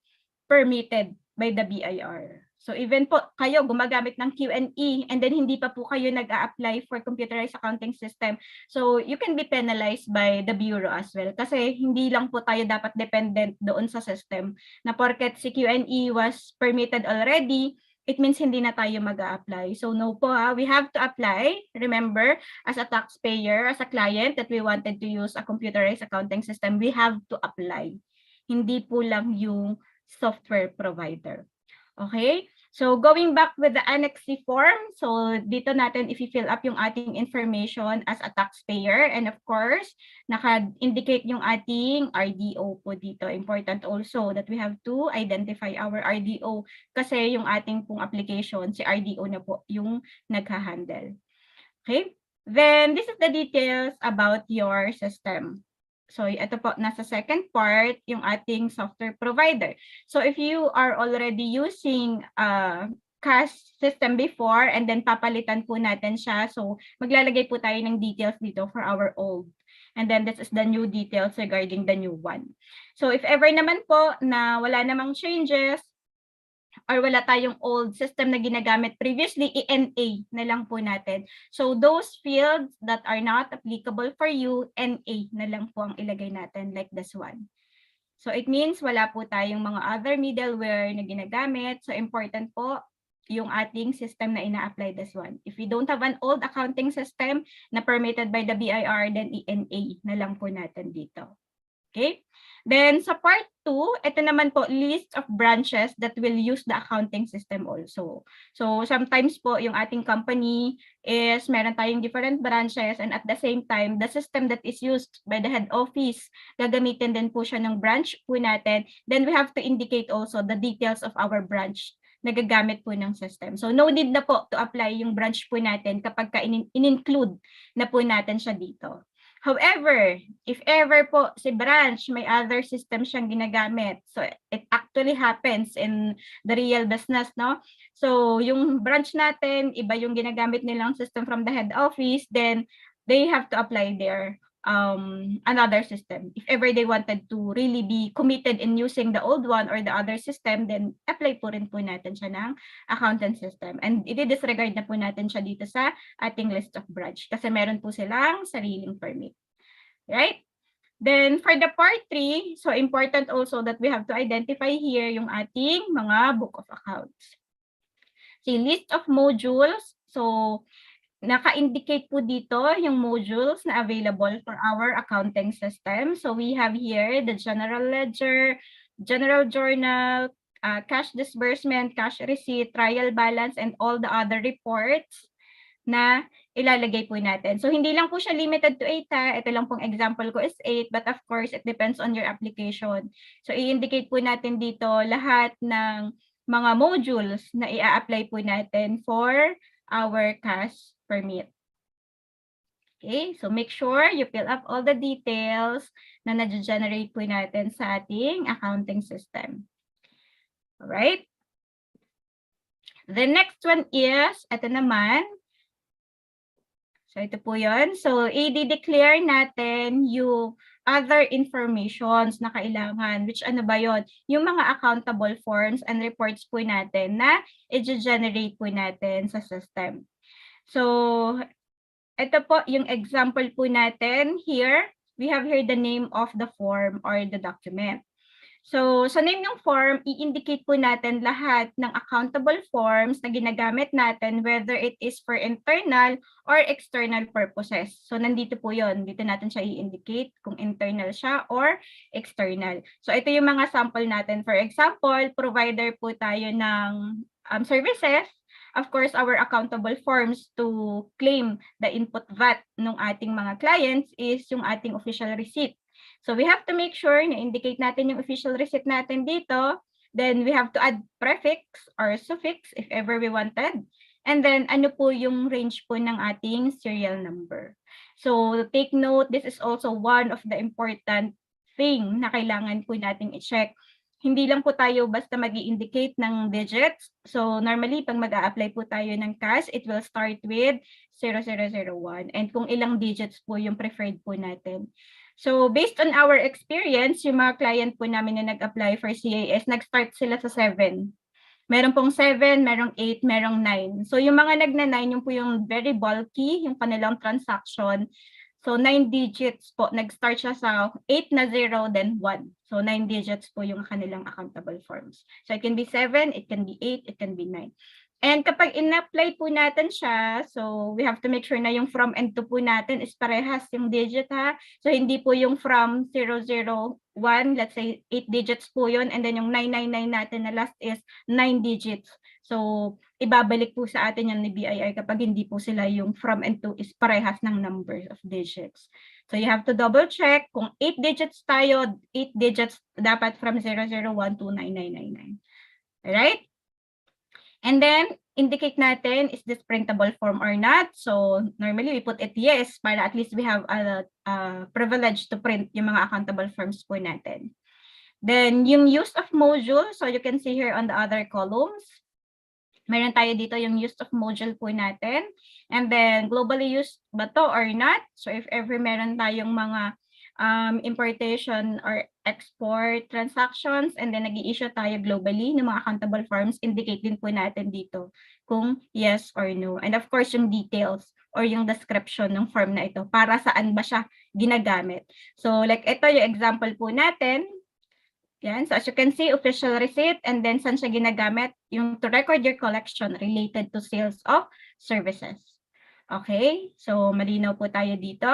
permitted by the BIR. So even po kayo gumagamit ng Q&E and then hindi pa po kayo nag-a-apply for computerized accounting system, so you can be penalized by the Bureau as well. Kasi hindi lang po tayo dapat dependent doon sa system na porket si Q&E was permitted already, it means hindi na tayo mag-a-apply. So no po we have to apply. Remember, as a taxpayer, as a client that we wanted to use a computerized accounting system, we have to apply. Hindi po lang yung software provider. Okay? So going back with the Annex C form, so dito natin i-fill up yung ating information as a taxpayer, and of course, naka-indicate yung ating RDO po dito. Important also that we have to identify our RDO kasi yung ating pong application, si RDO na po yung nagha-handle. Okay? Then this is the details about your system. So ito po, nasa second part, yung ating software provider. So if you are already using cash system before and then papalitan po natin siya, so maglalagay po tayo ng details dito for our old. And then this is the new details regarding the new one. So if ever naman po na wala namang changes, or wala tayong old system na ginagamit previously, i-NA na lang po natin. So those fields that are not applicable for you, NA na lang po ang ilagay natin like this one. So it means wala po tayong mga other middleware na ginagamit. So important po yung ating system na ina-apply this one. If we don't have an old accounting system na permitted by the BIR, then i-NA na lang po natin dito. Okay? Then sa part 2, ito naman po list of branches that will use the accounting system also. So sometimes po yung ating company is meron tayong different branches and at the same time the system that is used by the head office, gagamitin din po siya ng branch po natin. Then we have to indicate also the details of our branch na gagamit po ng system. So no need na po to apply yung branch po natin kapag in-include na po natin siya dito. However, if ever po si branch may other system siyang ginagamit, so it actually happens in the real business, no? So yung branch natin, iba yung ginagamit nilang system from the head office, then they have to apply their another system. If ever they wanted to really be committed in using the old one or the other system, then apply po rin po natin siya ng accountant system. And i-disregard na po natin siya dito sa ating list of branch kasi meron po silang sariling permit. Right? Then for the part 3, so important also that we have to identify here yung ating mga book of accounts. So list of modules, so naka-indicate po dito yung modules na available for our accounting system. So we have here the general ledger, general journal, cash disbursement, cash receipt, trial balance, and all the other reports na ilalagay po natin. So hindi lang po siya limited to 8 Ito lang pong example ko is 8, but of course it depends on your application. So i-indicate po natin dito lahat ng mga modules na i-apply po natin for our cash permit. Okay, so make sure you fill up all the details na na-generate po natin sa ating accounting system. Alright? The next one is, ito naman. So ito po yun. So i-declare natin yung other informations na kailangan, which ano ba yun? Yung mga accountable forms and reports po natin na i-generate po natin sa system. So ito po yung example po natin here. We have here the name of the form or the document. So sa name ng form, i-indicate po natin lahat ng accountable forms na ginagamit natin, whether it is for internal or external purposes. So nandito po yon. Dito natin siya i-indicate kung internal siya or external. So ito yung mga sample natin. For example, provider po tayo ng services. of course, our accountable forms to claim the input VAT ng ating mga clients is yung ating official receipt. So we have to make sure na indicate natin yung official receipt natin dito. Then we have to add prefix or suffix if ever we wanted. And then ano po yung range po ng ating serial number. So take note, this is also one of the important thing na kailangan po nating i-check. Hindi lang po tayo basta mag-i-indicate ng digits. So normally, pag mag-a-apply po tayo ng cash, it will start with 0001. And kung ilang digits po yung preferred po natin. So based on our experience, yung mga client po namin na nag-apply for CAS, nag-start sila sa 7. Meron pong 7, merong 8, merong 9. So yung mga nagna-9, yung po yung very bulky, yung kanilang transaction. So 9 digits po, nag-start siya sa 8 na 0, then 1. So 9 digits po yung kanilang accountable forms. So it can be 7, it can be 8, it can be 9. And kapag in-apply po natin siya, so we have to make sure na yung from and to po natin is parehas yung digit ha. So hindi po yung from 001, let's say 8 digits po yun, and then yung 999 natin na last is 9 digits. So ibabalik po sa atin yung ni BIR kapag hindi po sila yung from and to is parehas ng numbers of digits. So you have to double check kung 8 digits tayo, 8 digits dapat from 001 to 9999. Alright? And then, indicate natin, is this printable form or not? So, normally, we put it yes, para at least we have a privilege to print yung mga accountable forms po natin. Then, yung use of module, so you can see here on the other columns, meron tayo dito yung use of module po natin. And then, globally used ba to or not? So, if ever meron tayong mga importation or export transactions, and then nag-i-issue tayo globally ng mga accountable forms, indicate din po natin dito kung yes or no. And of course, yung details or yung description ng form na ito, para saan ba siya ginagamit. So like ito yung example po natin. Yan. So as you can see, official receipt, and then saan siya ginagamit? Yung to record your collection related to sales of services. Okay, so malinaw po tayo dito.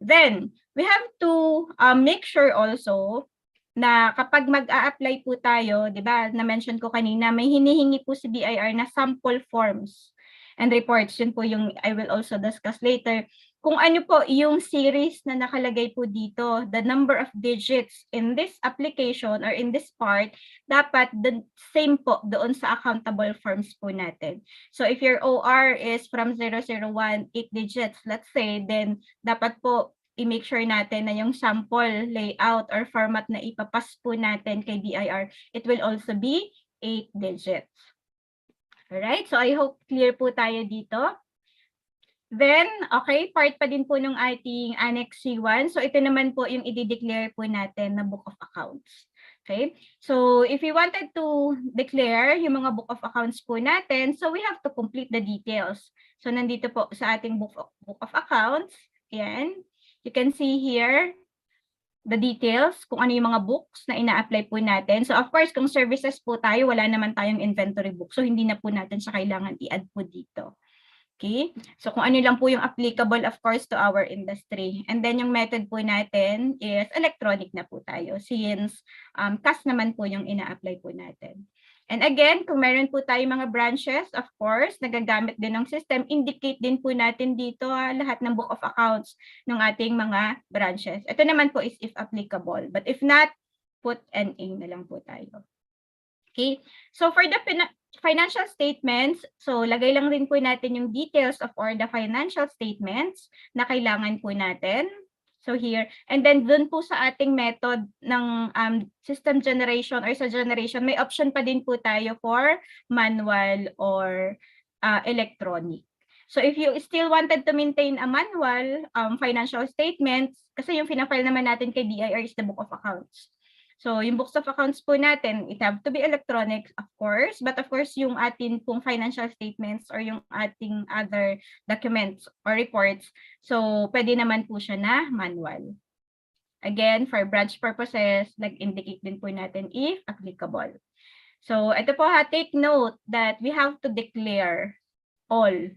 Then, we have to make sure also na kapag mag-a-apply po tayo, di ba, na-mention ko kanina, may hinihingi po si BIR na sample forms and reports. Yun po yung I will also discuss later. Kung ano po yung series na nakalagay po dito, the number of digits in this application or in this part, dapat the same po doon sa accountable forms po natin. So if your OR is from 001, 8 digits, let's say, then dapat po i-make sure natin na yung sample layout or format na ipapas po natin kay BIR, it will also be 8 digits. Alright, so I hope clear po tayo dito. Then, okay, part pa din po ng ating Annex C1. So, ito naman po yung i-declare po natin na Book of Accounts. Okay, so if we wanted to declare yung mga Book of Accounts po natin, so we have to complete the details. So, nandito po sa ating Book of Accounts. Ayan. You can see here the details, kung ano yung mga books na ina-apply po natin. So, of course, kung services po tayo, wala naman tayong inventory book. So, hindi na po natin siya kailangan i-add po dito. Okay, so kung ano lang po yung applicable, of course, to our industry. And then yung method po natin is electronic na po tayo since cash naman po yung ina-apply po natin. And again, kung meron po tayo mga branches, of course, nagagamit din ng system, indicate din po natin dito lahat ng book of accounts ng ating mga branches. Ito naman po is if applicable. But if not, put NA na lang po tayo. Okay, so for the financial statements, so lagay lang rin po natin yung details of all the financial statements na kailangan po natin. So here, and then dun po sa ating method ng system generation or sa generation, may option pa din po tayo for manual or electronic. So if you still wanted to maintain a manual financial statements, kasi yung fina-file naman natin kay BIR is the book of accounts. So, yung books of accounts po natin, it have to be electronic, of course. But of course, yung atin pong financial statements or yung ating other documents or reports, so pwede naman po siya na manual. Again, for branch purposes, nag-indicate din po natin if applicable. So, ito po ha, take note that we have to declare all.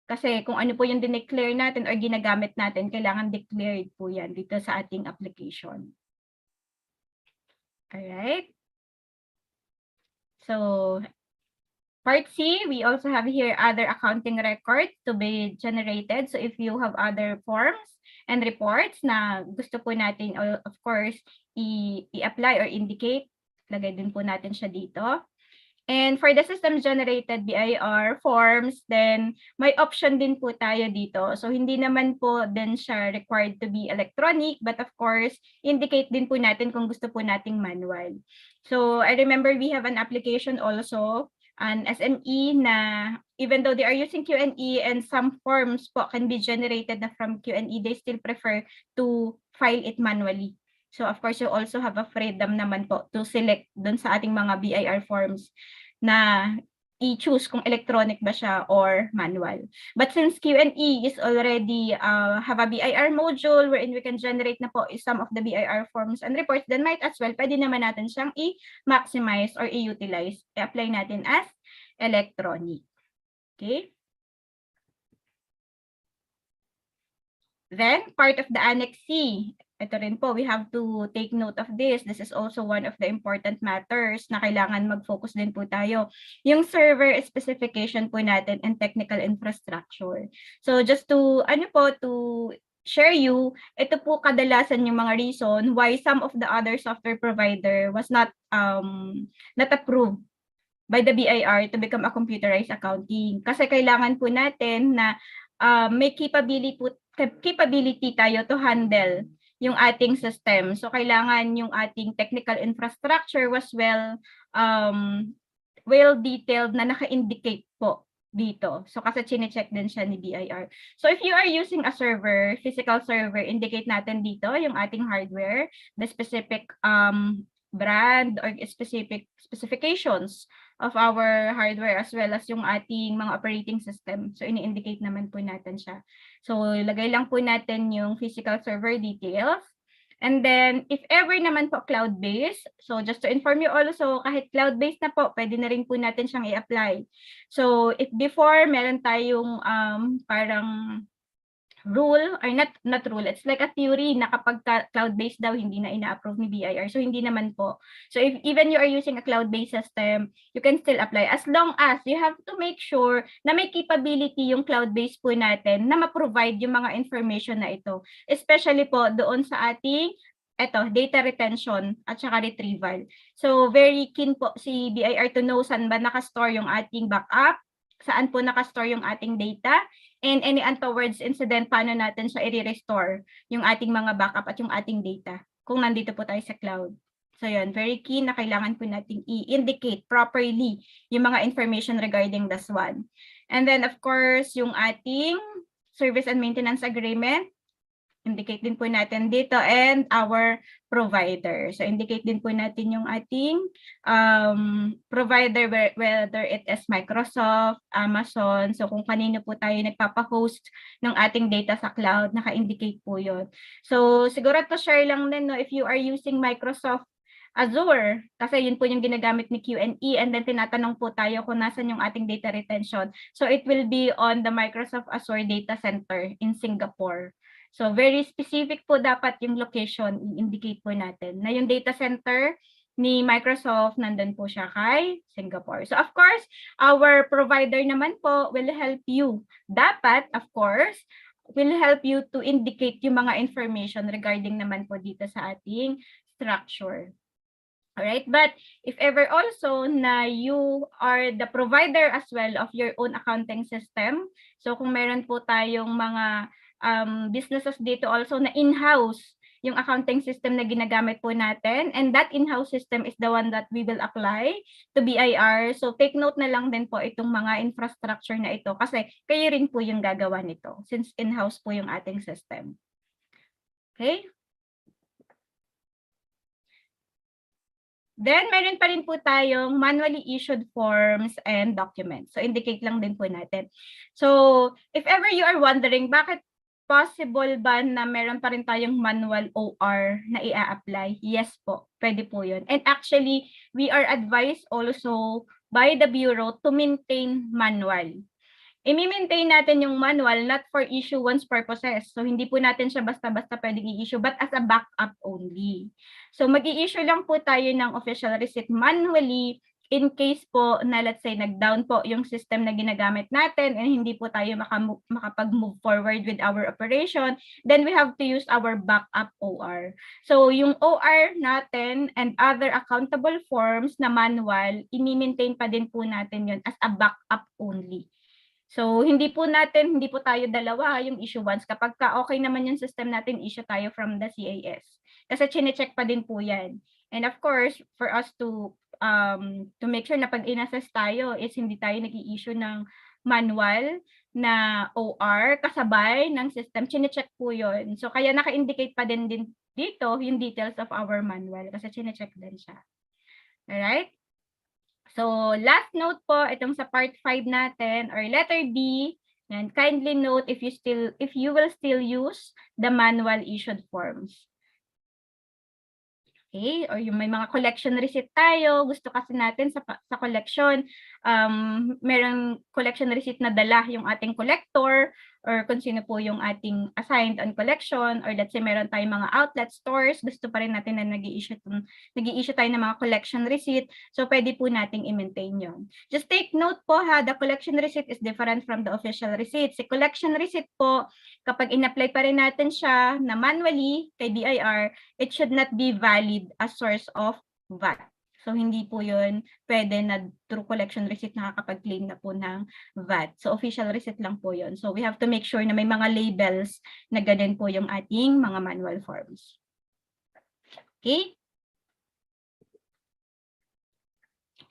Kasi kung ano po yung dineclare natin or ginagamit natin, kailangan declared po yan dito sa ating application. Alright. So, Part C, we also have here other accounting records to be generated. So if you have other forms and reports na gusto po natin, of course, i-apply or indicate, lagay din po natin siya dito. And for the system-generated BIR forms, then may option din po tayo dito. So hindi naman po din siya required to be electronic, but of course, indicate din po natin kung gusto po nating manual. So I remember we have an application also, an SME na even though they are using Q&E and some forms po can be generated na from Q&E, they still prefer to file it manually. So of course, you also have a freedom naman po to select dun sa ating mga BIR forms na i-choose kung electronic ba siya or manual. But since Q&E is already have a BIR module wherein we can generate na po some of the BIR forms and reports, then might as well, pwede naman natin siyang i-maximize or i-utilize. I-apply natin as electronic. Okay? Then, part of the Annex C. Ito rin po, we have to take note of this. This is also one of the important matters na kailangan mag-focus din po tayo. Yung server specification po natin and technical infrastructure. So just to, to share you, ito po kadalasan yung mga reason why some of the other software provider was not approved by the BIR to become a computerized accounting. Kasi kailangan po natin na may capability tayo to handle yung ating system. So kailangan yung ating technical infrastructure was well detailed na naka-indicate po dito. So kasi chine-check din siya ni BIR. So if you are using a server, physical server, indicate natin dito yung ating hardware, the specific brand or specific specifications of our hardware as well as yung ating mga operating system. So ini-indicate naman po natin siya. So ilagay lang po natin yung physical server details. And then if ever naman po cloud-based, so just to inform you also, kahit cloud-based na po, pwede na rin po natin siyang i-apply. So if before meron tayong parang rule or not rule, it's like a theory na kapag cloud-based daw hindi na ina-approve ni BIR. So hindi naman po. So if even you are using a cloud-based system, you can still apply as long as you have to make sure na may capability yung cloud-based po natin na ma-provide yung mga information na ito. Especially po doon sa ating data retention at saka retrieval. So very keen po si BIR to know saan ba nakastore yung ating backup, saan po nakastore yung ating data, and any untoward incident, paano natin siya i-restore yung ating mga backup at yung ating data kung nandito po tayo sa cloud. So yun, very key na kailangan po natin i-indicate properly yung mga information regarding this one. And then of course, yung ating service and maintenance agreement, indicate din po natin dito, and our provider. So indicate din po natin yung ating provider, whether it is Microsoft, Amazon, so kung kanino po tayo nagpapa-host ng ating data sa cloud, naka-indicate po yun. So siguro to share lang din, no, if you are using Microsoft Azure, kasi yun po yung ginagamit ni Q&E, and then tinatanong po tayo kung nasan yung ating data retention. So it will be on the Microsoft Azure Data Center in Singapore. So very specific po dapat yung location, i-indicate po natin na yung data center ni Microsoft, nandun po siya kay Singapore. So of course, our provider naman po will help you. Dapat, of course, will help you to indicate yung mga information regarding naman po dito sa ating structure. Alright, but if ever also na you are the provider as well of your own accounting system, so kung meron po tayong mga businesses dito also na in-house yung accounting system na ginagamit po natin, and that in-house system is the one that we will apply to BIR. So take note na lang din po itong mga infrastructure na ito kasi kayo rin po yung gagawa nito since in-house po yung ating system. Okay? Then, meron pa rin po tayong manually issued forms and documents. So, indicate lang din po natin. So, if ever you are wondering, bakit possible ba na meron pa rin tayong manual OR na i-apply? Yes po, pwede po yun. And actually, we are advised also by the Bureau to maintain manual. I-maintain natin yung manual not for issuance purposes. So, hindi po natin siya basta-basta pwedeng i-issue, but as a backup only. So, mag-i-issue lang po tayo ng official receipt manually in case po na let's say nag-down po yung system na ginagamit natin and hindi po tayo makapag-move forward with our operation, then we have to use our backup OR. So yung OR natin and other accountable forms na manual, i-maintain pa din po natin yun as a backup only. So hindi po tayo dalawa yung issuance. Kapag okay naman yung system natin, issue tayo from the CAS. Kasi chine-check pa din po yan. And of course, for us to make sure na pag in-assess tayo is hindi tayo nag-i-issue ng manual na OR kasabay ng system, chine-check po yun. So kaya naka-indicate pa din dito yung details of our manual kasi chine-check din siya. Alright? So last note po, itong sa part 5 natin or letter B, and kindly note if you will still use the manual issued forms. Okay, or yung may mga collection receipt tayo, gusto kasi natin sa collection, merong collection receipt na dala yung ating collector or kung sino po yung ating assigned on collection, or let's say meron tayong mga outlet stores, gusto pa rin natin na nag-i-issue tayo ng mga collection receipt, so pwede po nating i-maintain yun. Just take note po ha, the collection receipt is different from the official receipt. Si collection receipt po, kapag in-apply pa rin natin siya na manually kay BIR, it should not be valid as source of VAT. So, hindi po yun pwede na through collection receipt nakakapag-claim na po ng VAT. So, official receipt lang po yun. So, we have to make sure na may mga labels na ganun po yung ating mga manual forms. Okay?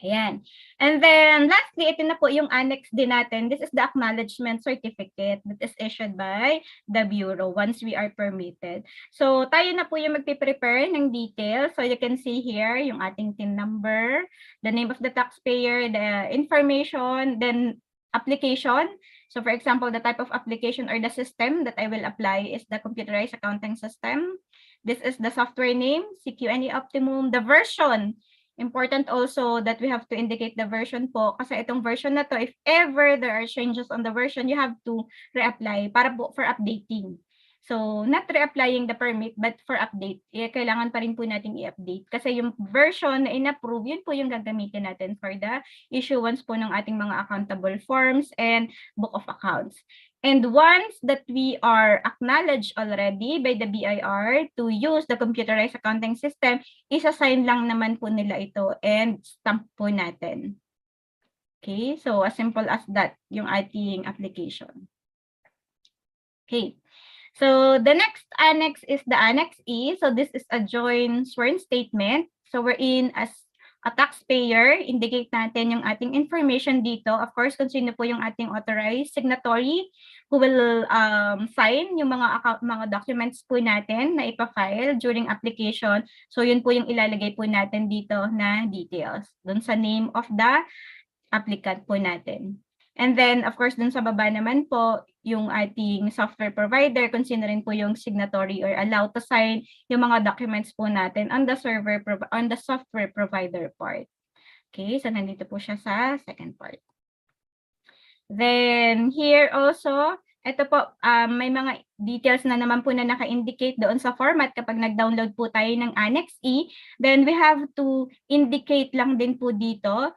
Ayan. And then, lastly, ito na po yung annex din natin. This is the acknowledgement certificate that is issued by the Bureau once we are permitted. So, tayo na po yung magpiprepare ng details. So, you can see here yung ating TIN number, the name of the taxpayer, the information, then application. So, for example, the type of application or the system that I will apply is the computerized accounting system. This is the software name, CQNE Optimum, the version. Important also that we have to indicate the version po kasi itong version na to, if ever there are changes on the version, you have to reapply para po for updating. So, not reapplying the permit but for update. Kailangan pa rin po nating i-update kasi yung version na in-approve, yun po yung gagamitin natin for the issuance po ng ating mga accountable forms and book of accounts. And once that we are acknowledged already by the BIR to use the computerized accounting system, isa-sign lang naman po nila ito and stamp po natin. Okay, so as simple as that, yung ating application. Okay, so the next annex is the Annex E. So this is a joint sworn statement. So we're in as a taxpayer, indicate natin yung ating information dito. Of course, kung sino po yung ating authorized signatory who will sign yung mga documents po natin na ipa-file during application. So, yun po yung ilalagay po natin dito na details. Dun sa name of the applicant po natin. And then, of course, dun sa baba naman po, yung ating software provider, kung sino rin po yung signatory or allowed to sign yung mga documents po natin on the software provider part. Okay, so nandito po siya sa second part. Then, here also, ito po, may mga details na naman po na naka-indicate doon sa format kapag nag-download po tayo ng Annex E. Then, we have to indicate lang din po dito.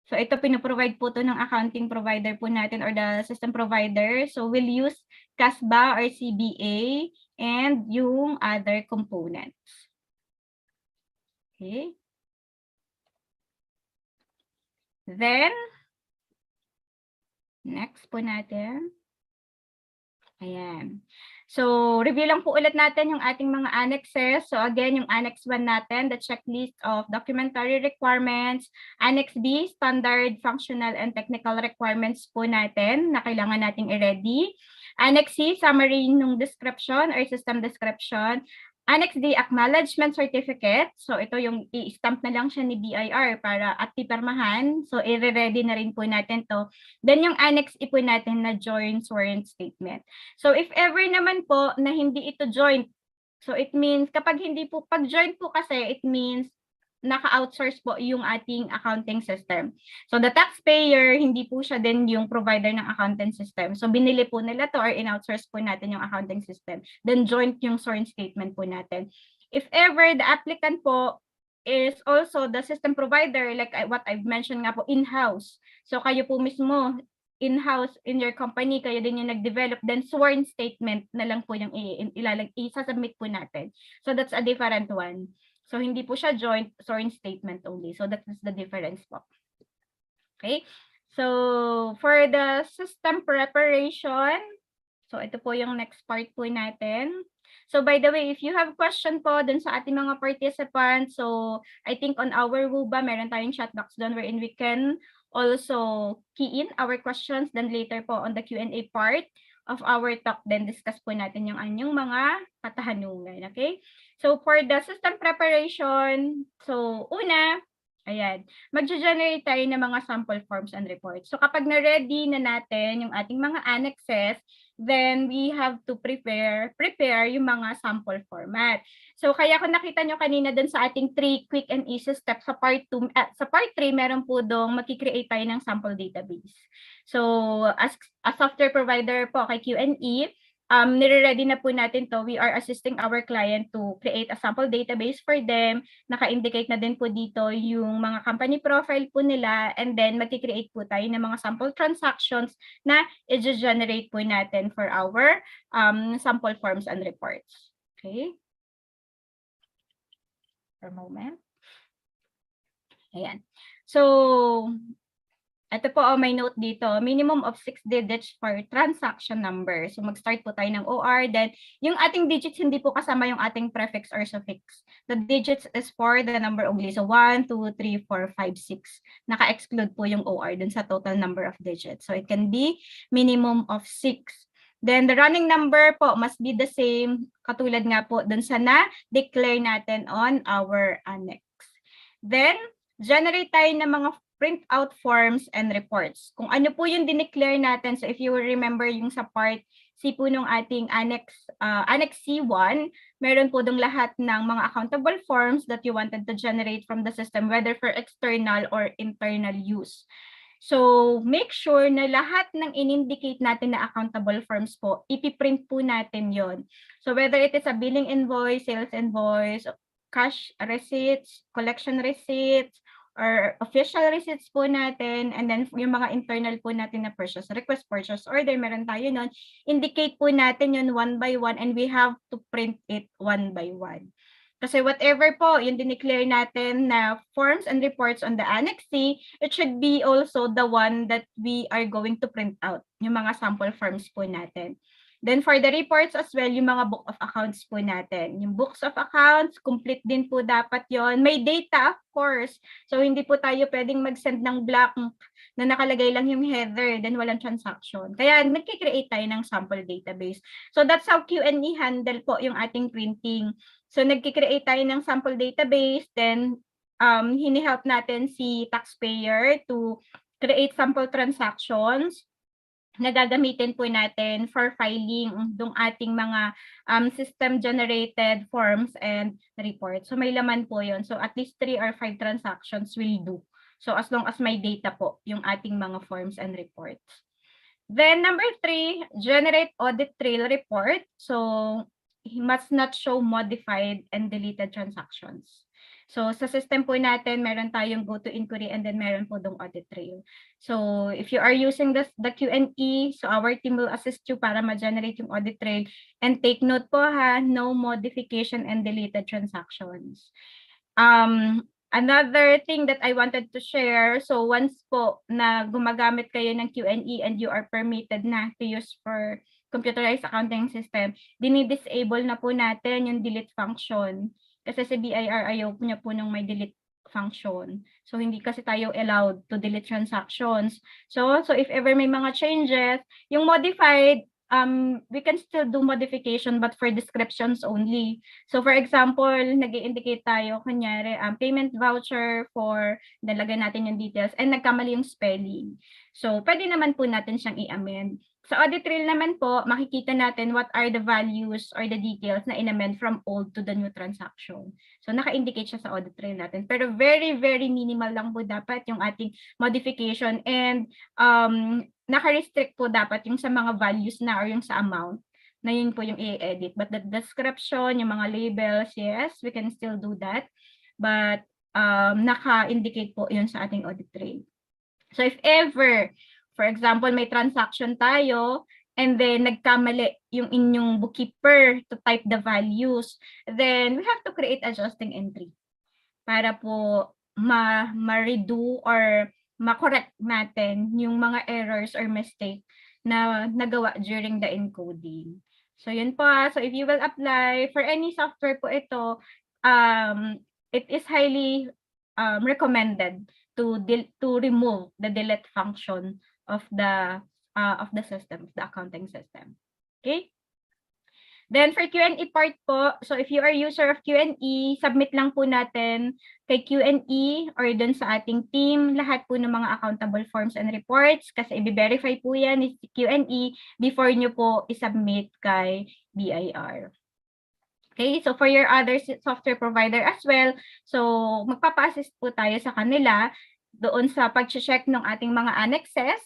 So, ito pinoprovide po to ng accounting provider po natin or the system provider. So, we'll use CASBA or CBA and yung other components. Okay. Then, next po natin. Ayan. So, review lang po ulit natin yung ating mga annexes. So, again, yung Annex 1 natin, the checklist of documentary requirements. Annex B, standard, functional, and technical requirements po natin na kailangan nating i-ready. Annex C, summary ng description or system description. Annex D, acknowledgement certificate. So, ito yung i-stamp na lang siya ni BIR para at pipirmahan. So, i-ready na rin po natin to. Then, yung Annex E po natin na joint sworn statement. So, if ever naman po na hindi ito joint, so it means, kapag hindi po, pag joint po kasi, it means naka-outsource po yung ating accounting system. So, the taxpayer, hindi po siya din yung provider ng accounting system. So, binili po nila to or in-outsource po natin yung accounting system. Then, joint yung sworn statement po natin. If ever the applicant po is also the system provider, like what I've mentioned nga po, in-house. So kayo po mismo, in-house in your company, kayo din yung nag-develop, then sworn statement na lang po yung isasubmit po natin. So that's a different one. So hindi po siya joint, sworn statement only. So that is the difference po. Okay? So for the system preparation, so ito po yung next part po natin. So by the way, if you have question po dun sa ating mga participants, so I think on our WUBA, meron tayong chat box dun wherein we can also key in our questions. Then later po on the Q&A part of our talk, then discuss po natin yung anyong mga katanungan. Okay? So for the system preparation, so una, ayan, mag-generate tayo ng mga sample forms and reports. So kapag na-ready na natin yung ating mga annexes, then we have to prepare yung mga sample format. So kaya kung nakita nyo kanina dun sa ating 3 quick and easy steps sa part 2, sa part 3 meron po dong makikreate tayo ng sample database. So as a software provider po kay Q&E, nire-ready na po natin to. We are assisting our client to create a sample database for them. Naka-indicate na din po dito yung mga company profile po nila, and then magki-create po tayo ng mga sample transactions na i-generate po natin for our sample forms and reports. Okay? For a moment. Ayan. So, ito po, may note dito, minimum of 6 digits for transaction number. So mag-start po tayo ng OR. Then yung ating digits, hindi po kasama yung ating prefix or suffix. The digits is for the number only. So 1, 2, 3, 4, 5, 6. Naka-exclude po yung OR dun sa total number of digits. So it can be minimum of 6. Then the running number po must be the same, katulad nga po dun sa na-declare natin on our annex. Then, generate tayo ng mga print out forms and reports. Kung ano po yung dineclare natin, so if you will remember yung sa part C po nung ating Annex C1, meron po dong lahat ng mga accountable forms that you wanted to generate from the system, whether for external or internal use. So make sure na lahat ng in-indicate natin na accountable forms po, ipiprint po natin yon. So whether it is a billing invoice, sales invoice, cash receipts, collection receipts, or official receipts po natin, and then yung mga internal po natin na purchase request, purchase order, meron tayo nun, indicate po natin yun one by one, and we have to print it one by one. Kasi whatever po yung dineclare natin na forms and reports on the Annex C, it should be also the one that we are going to print out, yung mga sample forms po natin. Then for the reports as well, yung mga book of accounts po natin. Yung books of accounts, complete din po dapat yon. May data, of course. So hindi po tayo pwedeng mag-send ng blank na nakalagay lang yung header, then walang transaction. Kaya nagkikreate tayo ng sample database. So that's how Q&E handle po yung ating printing. So nagkikreate tayo ng sample database, then hini-help natin si taxpayer to create sample transactions na gagamitin po natin for filing ng ating mga system-generated forms and reports. So may laman po yun. So at least 3 or 5 transactions will do. So as long as may data po yung ating mga forms and reports. Then number 3, generate audit trail report. So he must not show modified and deleted transactions. So sa system po natin, meron tayong go to inquiry and then meron po dong audit trail. So if you are using the Q&E, so our team will assist you para ma-generate yung audit trail. And take note po ha, no modification and deleted transactions. Another thing that I wanted to share, so once po na gumagamit kayo ng Q&E and you are permitted na to use for computerized accounting system, dinidisable na po natin yung delete function. Kasi sa BIR, ayaw niya po nung may delete function. So, hindi kasi tayo allowed to delete transactions. So if ever may mga changes, yung modified, we can still do modification but for descriptions only. So, for example, nag-i-indicate tayo, kunyari, payment voucher for, nalagay natin yung details, and nagkamali yung spelling. So, pwede naman po natin siyang i-amend. Sa audit trail naman po, makikita natin what are the values or the details na in-amend from old to the new transaction. So, naka-indicate siya sa audit trail natin. Pero very, very minimal lang po dapat yung ating modification, and naka-restrict po dapat yung sa mga values na or yung sa amount na yun po yung i-edit. But the description, yung mga labels, yes, we can still do that. But naka-indicate po yun sa ating audit trail. So if ever, for example, may transaction tayo, and then nagkamali yung inyong bookkeeper to type the values, then we have to create adjusting entry para po ma-redo or ma-correct natin yung mga errors or mistake na nagawa during the encoding. So yun po. So if you will apply for any software po ito, it is highly recommended to remove the delete function of the system, of the accounting system. Okay? Then for Q&A part po, so if you are user of Q&A, submit lang po natin kay Q&A or dun sa ating team lahat po ng mga accountable forms and reports kasi i-verify po yan ni Q&A before nyo po i-submit kay BIR. Okay, so for your other software provider as well, so magpapa-assist po tayo sa kanila doon sa pag-check ng ating mga annexes.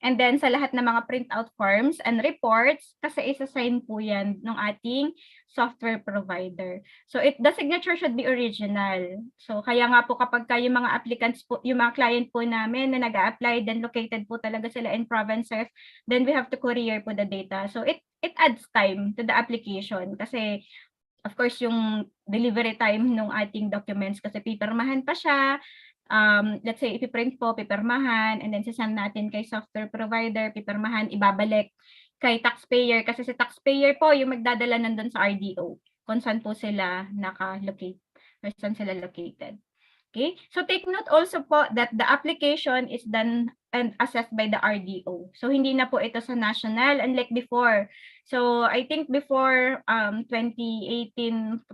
And then sa lahat ng mga printout forms and reports, kasi isa-sign po yan ng ating software provider. So the signature should be original. So kaya nga po kapag yung mga applicants po, yung mga client po namin na nag-a-apply, then located po talaga sila in provinces, then we have to courier po the data. So it adds time to the application kasi of course yung delivery time ng ating documents kasi pipirmahan pa siya. Let's say, ipiprint po, pipirmahan, and then sasend natin kay software provider, pipirmahan, ibabalik kay taxpayer. Kasi si taxpayer po yung magdadala nandun sa RDO kung saan po sila naka-locate, or saan sila located. Okay? So take note also po that the application is done and assessed by the RDO. So hindi na po ito sa national, unlike before. So I think before 2018,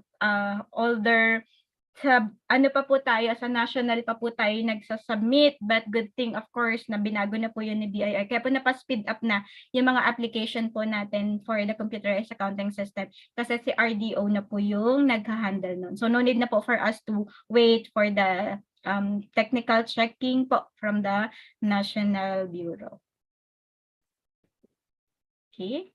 older, sa ano pa po tayo, sa national pa po tayo nagsasubmit, but good thing of course na binago na po yun ni BIR. Kaya po napa-speed up na yung mga application po natin for the computerized accounting system kasi si RDO na po yung nagha-handle nun. So no need na po for us to wait for the technical checking po from the National Bureau. Okay.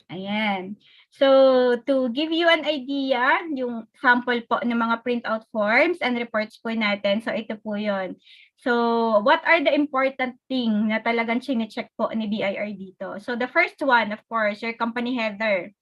Ayan. So, to give you an idea, yung sample po ng mga printout forms and reports po natin. So, ito po yun. So, what are the important thing na talagang chine-check po ni BIR dito? So, the first one, of course, your company header.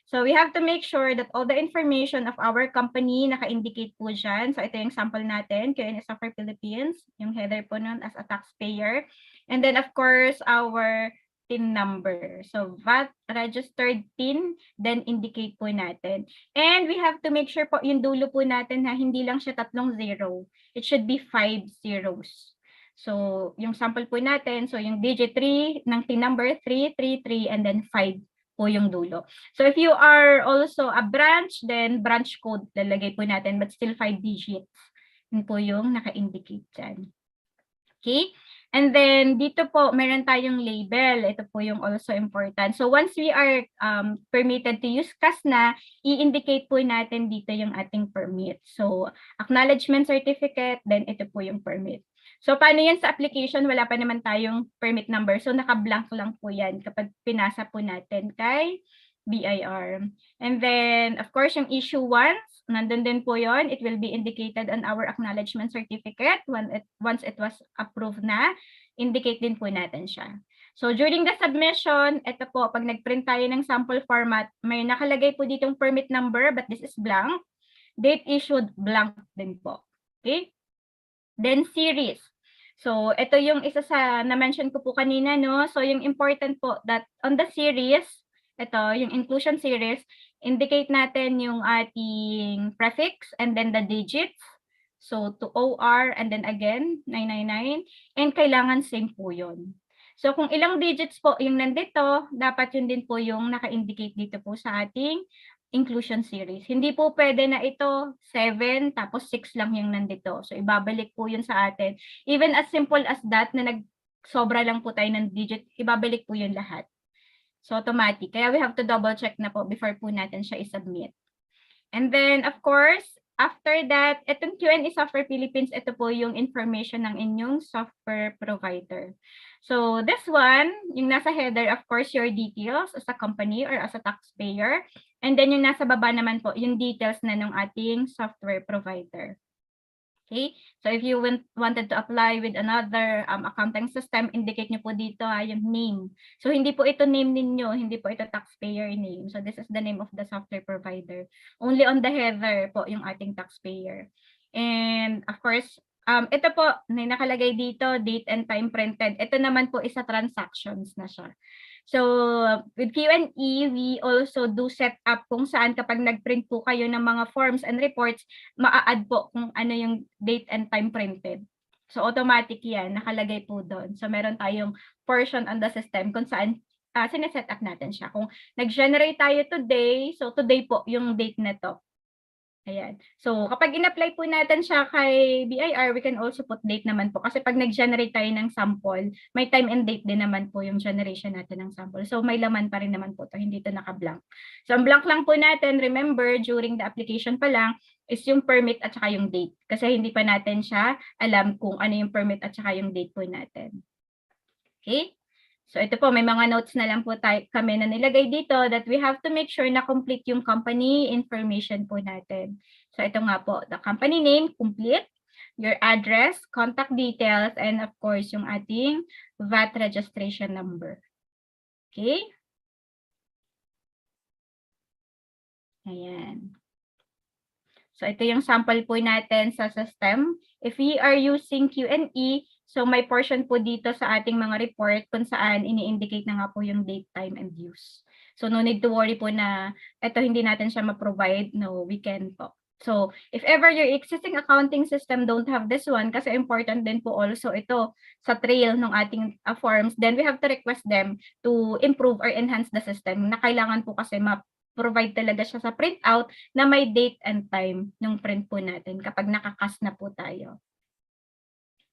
So, we have to make sure that all the information of our company naka-indicate po dyan. So, ito yung sample natin, QNS Software Philippines, yung header po nun as a taxpayer. And then, of course, our PIN number. So, VAT registered PIN, then indicate po natin. And we have to make sure po yung dulo po natin na hindi lang siya 3 zero. It should be 5 zeros. So, yung sample po natin, so yung digit 3 ng PIN number, 333, and then 5 po yung dulo. So, if you are also a branch, then branch code lalagay po natin, but still 5 digits. Yun po yung naka-indicate dyan. Okay? And then, dito po, meron tayong label. Ito po yung also important. So, once we are permitted to use CAS na, i-indicate po natin dito yung ating permit. So, acknowledgement certificate, then ito po yung permit. So, paano yan sa application? Wala pa naman tayong permit number. So, naka-blank lang po yan kapag pinasa po natin kay BIR. And then, of course, yung issue 1, nandun din po yon. It will be indicated on our acknowledgement certificate once it was approved na. Indicate din po natin siya. So, during the submission, ito po, pag nag-print tayo ng sample format, may nakalagay po ditong permit number, but this is blank. Date issued, blank din po. Okay? Then, series. So, ito yung isa sa na-mention ko po kanina, no? So, yung important po that on the series, ito, yung inclusion series, indicate natin yung ating prefix and then the digits. So, to OR and then again, 999. And kailangan same po yun. So, kung ilang digits po yung nandito, dapat yun din po yung naka-indicate dito po sa ating inclusion series. Hindi po pwede na ito 7 tapos 6 lang yung nandito. So, ibabalik po yun sa atin. Even as simple as that na nag-sobra lang po tayo ng digit, ibabalik po yun lahat. So, automatic. Kaya we have to double check na po before po natin siya i-submit. And then, of course, after that, itong QNE Software Philippines, ito po yung information ng inyong software provider. So, this one, yung nasa header, of course, your details as a company or as a taxpayer. And then yung nasa baba naman po, yung details na ng ating software provider. Okay, so if you wanted to apply with another accounting system, indicate nyo po dito yung name. So hindi po ito name ninyo, hindi po ito taxpayer name. So this is the name of the software provider. Only on the header po yung ating taxpayer. And of course, ito po, may nakalagay dito, date and time printed. Ito naman po isa transactions na siya. So, with Q&E, we also do set up kung saan kapag nag-print po kayo ng mga forms and reports, maa-add po kung ano yung date and time printed. So, automatic yan, nakalagay po doon. So, meron tayong portion on the system kung saan sineset up natin siya. Kung nag-generate tayo today, so today po yung date na to. Ayan. So, kapag in-apply po natin siya kay BIR, we can also put date naman po. Kasi pag nag-generate tayo ng sample, may time and date din naman po yung generation natin ng sample. So, may laman pa rin naman po to. Hindi ito naka-blank. So, ang blank lang po natin, remember, during the application pa lang, is yung permit at saka yung date. Kasi hindi pa natin siya alam kung ano yung permit at saka yung date po natin. Okay? So ito po, may mga notes na lang po kami na nilagay dito that we have to make sure na complete yung company information po natin. So ito nga po, the company name, complete, your address, contact details, and of course, yung ating VAT registration number. Okay? Ayan. So ito yung sample po natin sa system. If we are using Q&E, so may portion po dito sa ating mga report kung saan ini-indicate na nga po yung date, time, and use. So no need to worry po na ito hindi natin siya ma-provide. No, we can po. So if ever your existing accounting system don't have this one, kasi important din po also ito sa trail ng ating forms, then we have to request them to improve or enhance the system. Na kailangan po kasi provide talaga siya sa printout na may date and time ng print po natin kapag nakakas na po tayo.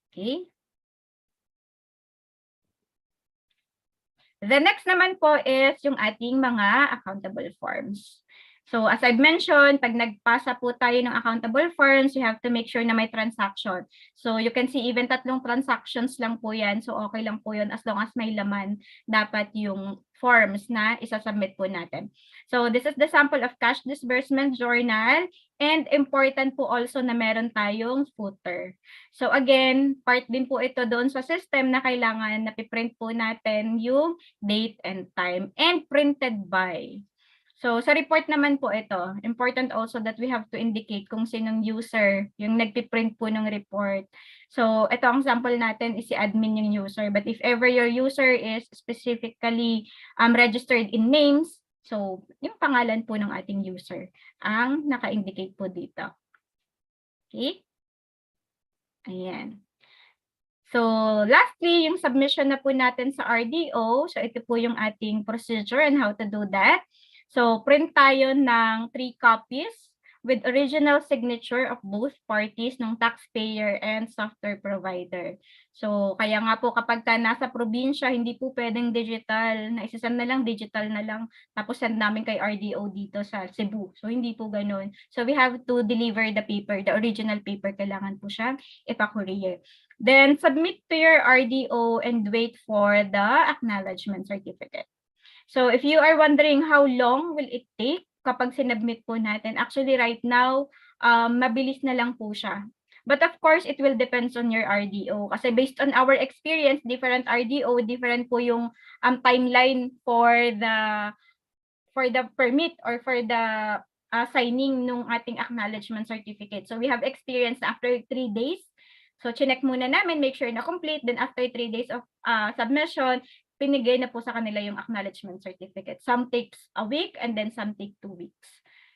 Okay? The next naman po is yung ating mga accountable forms. So as I've mentioned, pag nagpasa po tayo ng accountable forms, you have to make sure na may transaction. So you can see even 3 transactions lang po yan. So okay lang po yun as long as may laman dapat yung forms na isasubmit po natin. So this is the sample of cash disbursement journal, and important po also na meron tayong footer. So again, part din po ito doon sa system na kailangan na piprint po natin yung date and time and printed by. So sa report naman po ito, important also that we have to indicate kung sinong user yung nagpiprint po ng report. So ito ang sample natin is si admin yung user. But if ever your user is specifically registered in names, so yung pangalan po ng ating user ang naka-indicate po dito. Okay? Ayan. So lastly, yung submission na po natin sa RDO. So ito po yung ating procedure and how to do that. So, print tayo ng 3 copies with original signature of both parties ng taxpayer and software provider. So, kaya nga po kapag nasa probinsya, hindi po pwedeng digital. Naisasend na lang, digital na lang. Tapos send namin kay RDO dito sa Cebu. So, hindi po ganun. So, we have to deliver the paper, the original paper. Kailangan po siya ipa-courier. Then, submit to your RDO and wait for the acknowledgement certificate. So if you are wondering how long will it take kapag sinubmit po natin, actually right now, mabilis na lang po siya. But of course, it will depend on your RDO. Kasi based on our experience, different RDO, different po yung timeline for the permit or for the signing nung ating acknowledgement certificate. So we have experience after 3 days. So chinek muna namin, make sure na complete. Then after 3 days of submission, pinigay na po sa kanila yung acknowledgement certificate. Some takes a week and then some take 2 weeks.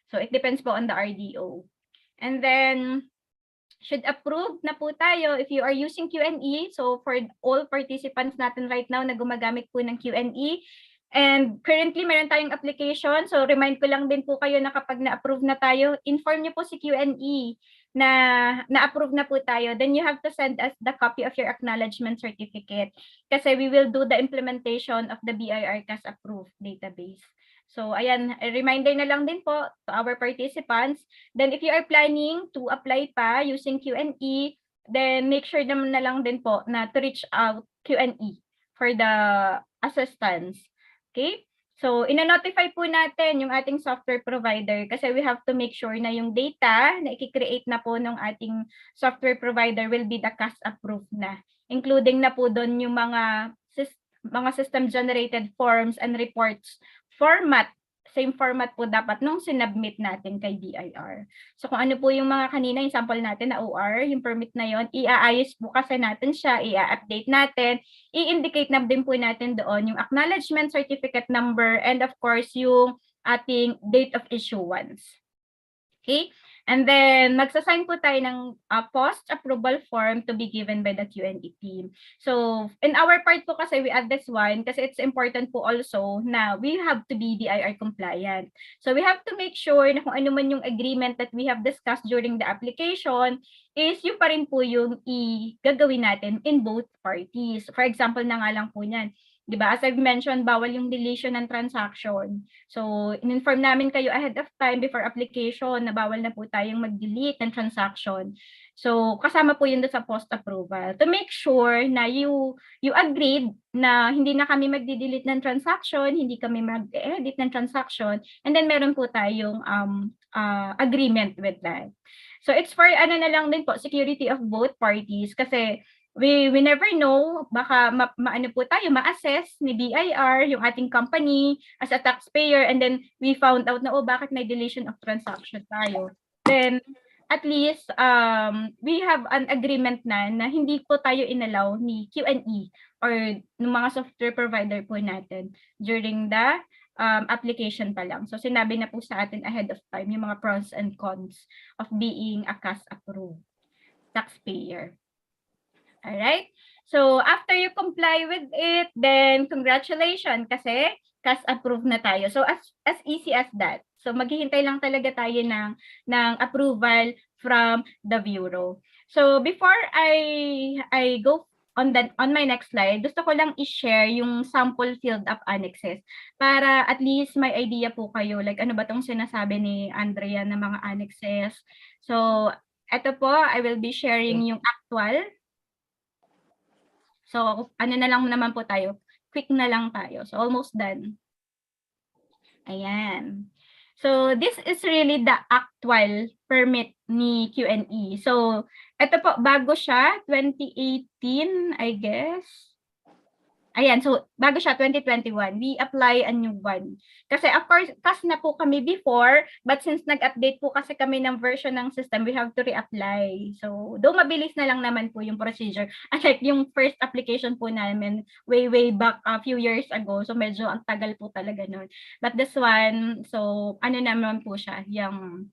So it depends po on the RDO. And then, should approve na po tayo if you are using Q&E. So for all participants natin right now na gumagamit po ng Q&E, and currently meron tayong application. So remind ko lang din po kayo na kapag na-approve na tayo, inform niyo po si Q&E na na-approve na po tayo. Then you have to send us the copy of your acknowledgement certificate kasi we will do the implementation of the BIR CAS approved database. So ayan, a reminder na lang din po to our participants. Then if you are planning to apply pa using Q&E, then make sure naman na lang din po na to reach out Q&E for the assistance. Okay? So, ina-notify po natin yung ating software provider kasi we have to make sure na yung data na i-create na po ng ating software provider will be the CAS approved na. Including na po doon yung mga system generated forms and reports format. Same format po dapat nung sinubmit natin kay BIR. So kung ano po yung mga kanina, yung sample natin na OR, yung permit na yon, iaayos po kasi natin siya, i-update natin, i-indicate na din po natin doon yung acknowledgement certificate number and of course yung ating date of issuance. Okay? And then, magsasign po tayo ng post-approval form to be given by the Q&A team. So, in our part po kasi, we add this one kasi it's important po also na we have to be BIR compliant. So, we have to make sure na kung ano man yung agreement that we have discussed during the application is yung pa rin po yung gagawin natin in both parties. For example na nga lang po niyan. Diba? As I've mentioned, bawal yung deletion ng transaction. So, in-inform namin kayo ahead of time before application na bawal na po tayong mag-delete ng transaction. So, kasama po yun sa post-approval. To make sure na you agreed na hindi na kami mag-delete ng transaction, hindi kami mag-edit ng transaction, and then meron po tayong agreement with that. So, it's for ano na lang din po, security of both parties kasi we never know, baka maano po tayo, ma-assess ni BIR, yung ating company as a taxpayer, and then we found out na, oh, bakit may deletion of transaction tayo. Then, at least, we have an agreement na hindi po tayo inallow ni Q&E or ng mga software provider po natin during the application pa lang. So, sinabi na po sa atin ahead of time yung mga pros and cons of being a CAS-approved taxpayer. Alright? So, after you comply with it, then congratulations kasi CAS approved na tayo. So, as easy as that. So, maghihintay lang talaga tayo ng approval from the Bureau. So, before I go on my next slide, gusto ko lang i-share yung sample filled up annexes para at least may idea po kayo like ano ba tong sinasabi ni Andrea na mga annexes. So, ito po, I will be sharing yung actual. So, ano na lang naman po tayo, quick na lang tayo. So, almost done. Ayan. So, this is really the actual permit ni Q&E. So, ito po, bago siya, 2018, I guess. Ayan, so bago siya 2021, we apply a new one. Kasi of course, CAS na po kami before, but since nag-update po kasi kami ng version ng system, we have to reapply. So, though mabilis na lang naman po yung procedure. Unlike yung first application po namin way back a few years ago. So, medyo ang tagal po talaga nun. But this one, so ano naman po siya, yung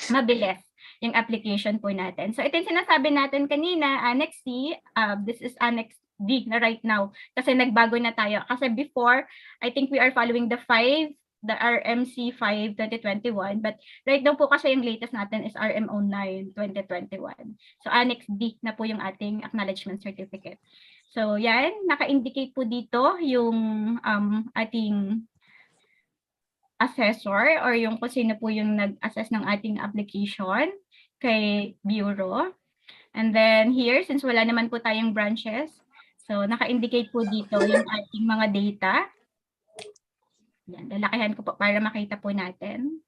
mabilis yung application po natin. So, ito yung sinasabi natin kanina, Annex C, this is Annex D na right now kasi nagbago na tayo. Kasi before, I think we are following the RMC 5 2021, but right now po kasi yung latest natin is RMO 9 2021. So Annex D na po yung ating acknowledgement certificate. So yan, naka-indicate po dito yung ating assessor or yung kung sino po yung nag-assess ng ating application kay Bureau. And then here, since wala naman po tayong branches, so, naka-indicate po dito yung ating mga data. Yan, lalakihan ko po para makita po natin.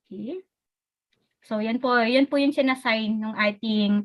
Okay. So, yan po yung sinasign ng ating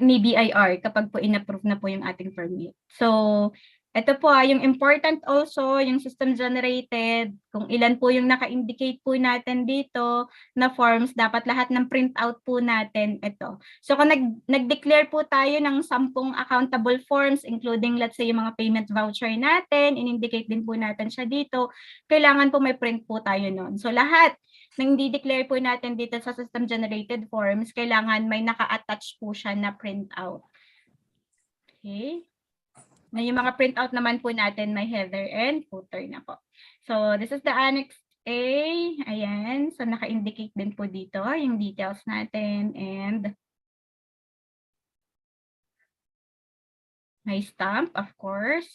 ni BIR kapag po in-approve na po yung ating permit. So, ito po yung important also, yung system generated, kung ilan po yung naka-indicate po natin dito na forms, dapat lahat ng printout po natin ito. So kung nag-declare po tayo ng 10 accountable forms, including let's say yung mga payment voucher natin, in-indicate din po natin siya dito, kailangan po may print po tayo nun. So lahat nang di-declare po natin dito sa system generated forms, kailangan may naka-attach po siya na printout. Okay. Na yung mga printout naman po natin may header and footer na po. So, this is the Annex A. Ayan. So, naka-indicate din po dito yung details natin and may stamp, of course.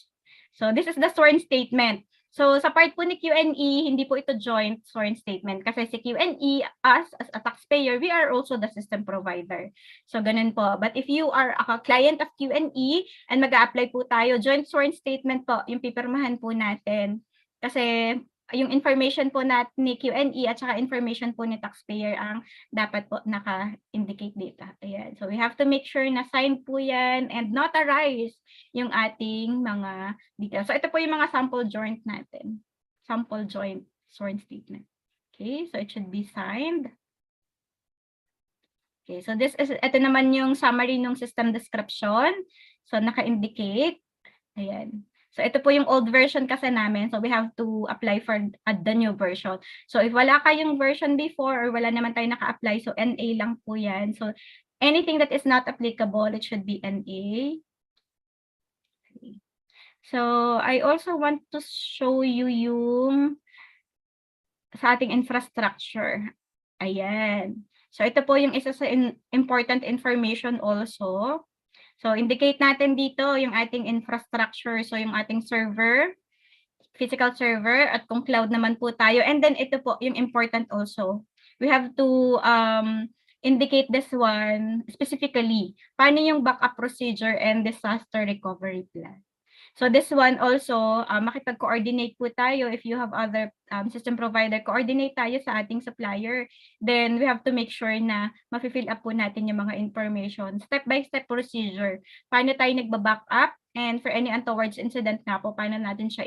So, this is the sworn statement. So sa part po ni Q&E, hindi po ito joint sworn statement kasi si Q&E, us as a taxpayer, we are also the system provider. So ganun po. But if you are a client of Q&E and mag-a-apply po tayo, joint sworn statement po, yung pipirmahan po natin. Kasi yung information po natin ni Q&E at saka information po ni taxpayer ang dapat po naka-indicate dito. Ayan. So we have to make sure na signed po yan and notarize yung ating mga details. So ito po yung mga sample joint natin. Sample joint sworn statement. Okay, so it should be signed. Okay, so ito naman yung summary ng system description. So naka-indicate. Ayan. So ito po yung old version kasi namin. So we have to apply for the new version. So if wala kayong version before or wala naman tayo naka-apply, so NA lang po yan. So anything that is not applicable, it should be NA. Okay. So I also want to show you yung sa ating infrastructure. Ayan. So ito po yung isa sa important information also. So, indicate natin dito yung ating infrastructure. So, yung ating server, physical server, at kung cloud naman po tayo. And then, ito po, yung important also. We have to indicate this one specifically. Paano yung backup procedure and disaster recovery plan? So this one also, makipag-coordinate po tayo if you have other system provider, coordinate tayo sa ating supplier. Then we have to make sure na ma-fill up po natin yung mga information. Step-by-step procedure. Paano tayo nagba-backup and for any untoward incident na po, paano natin siya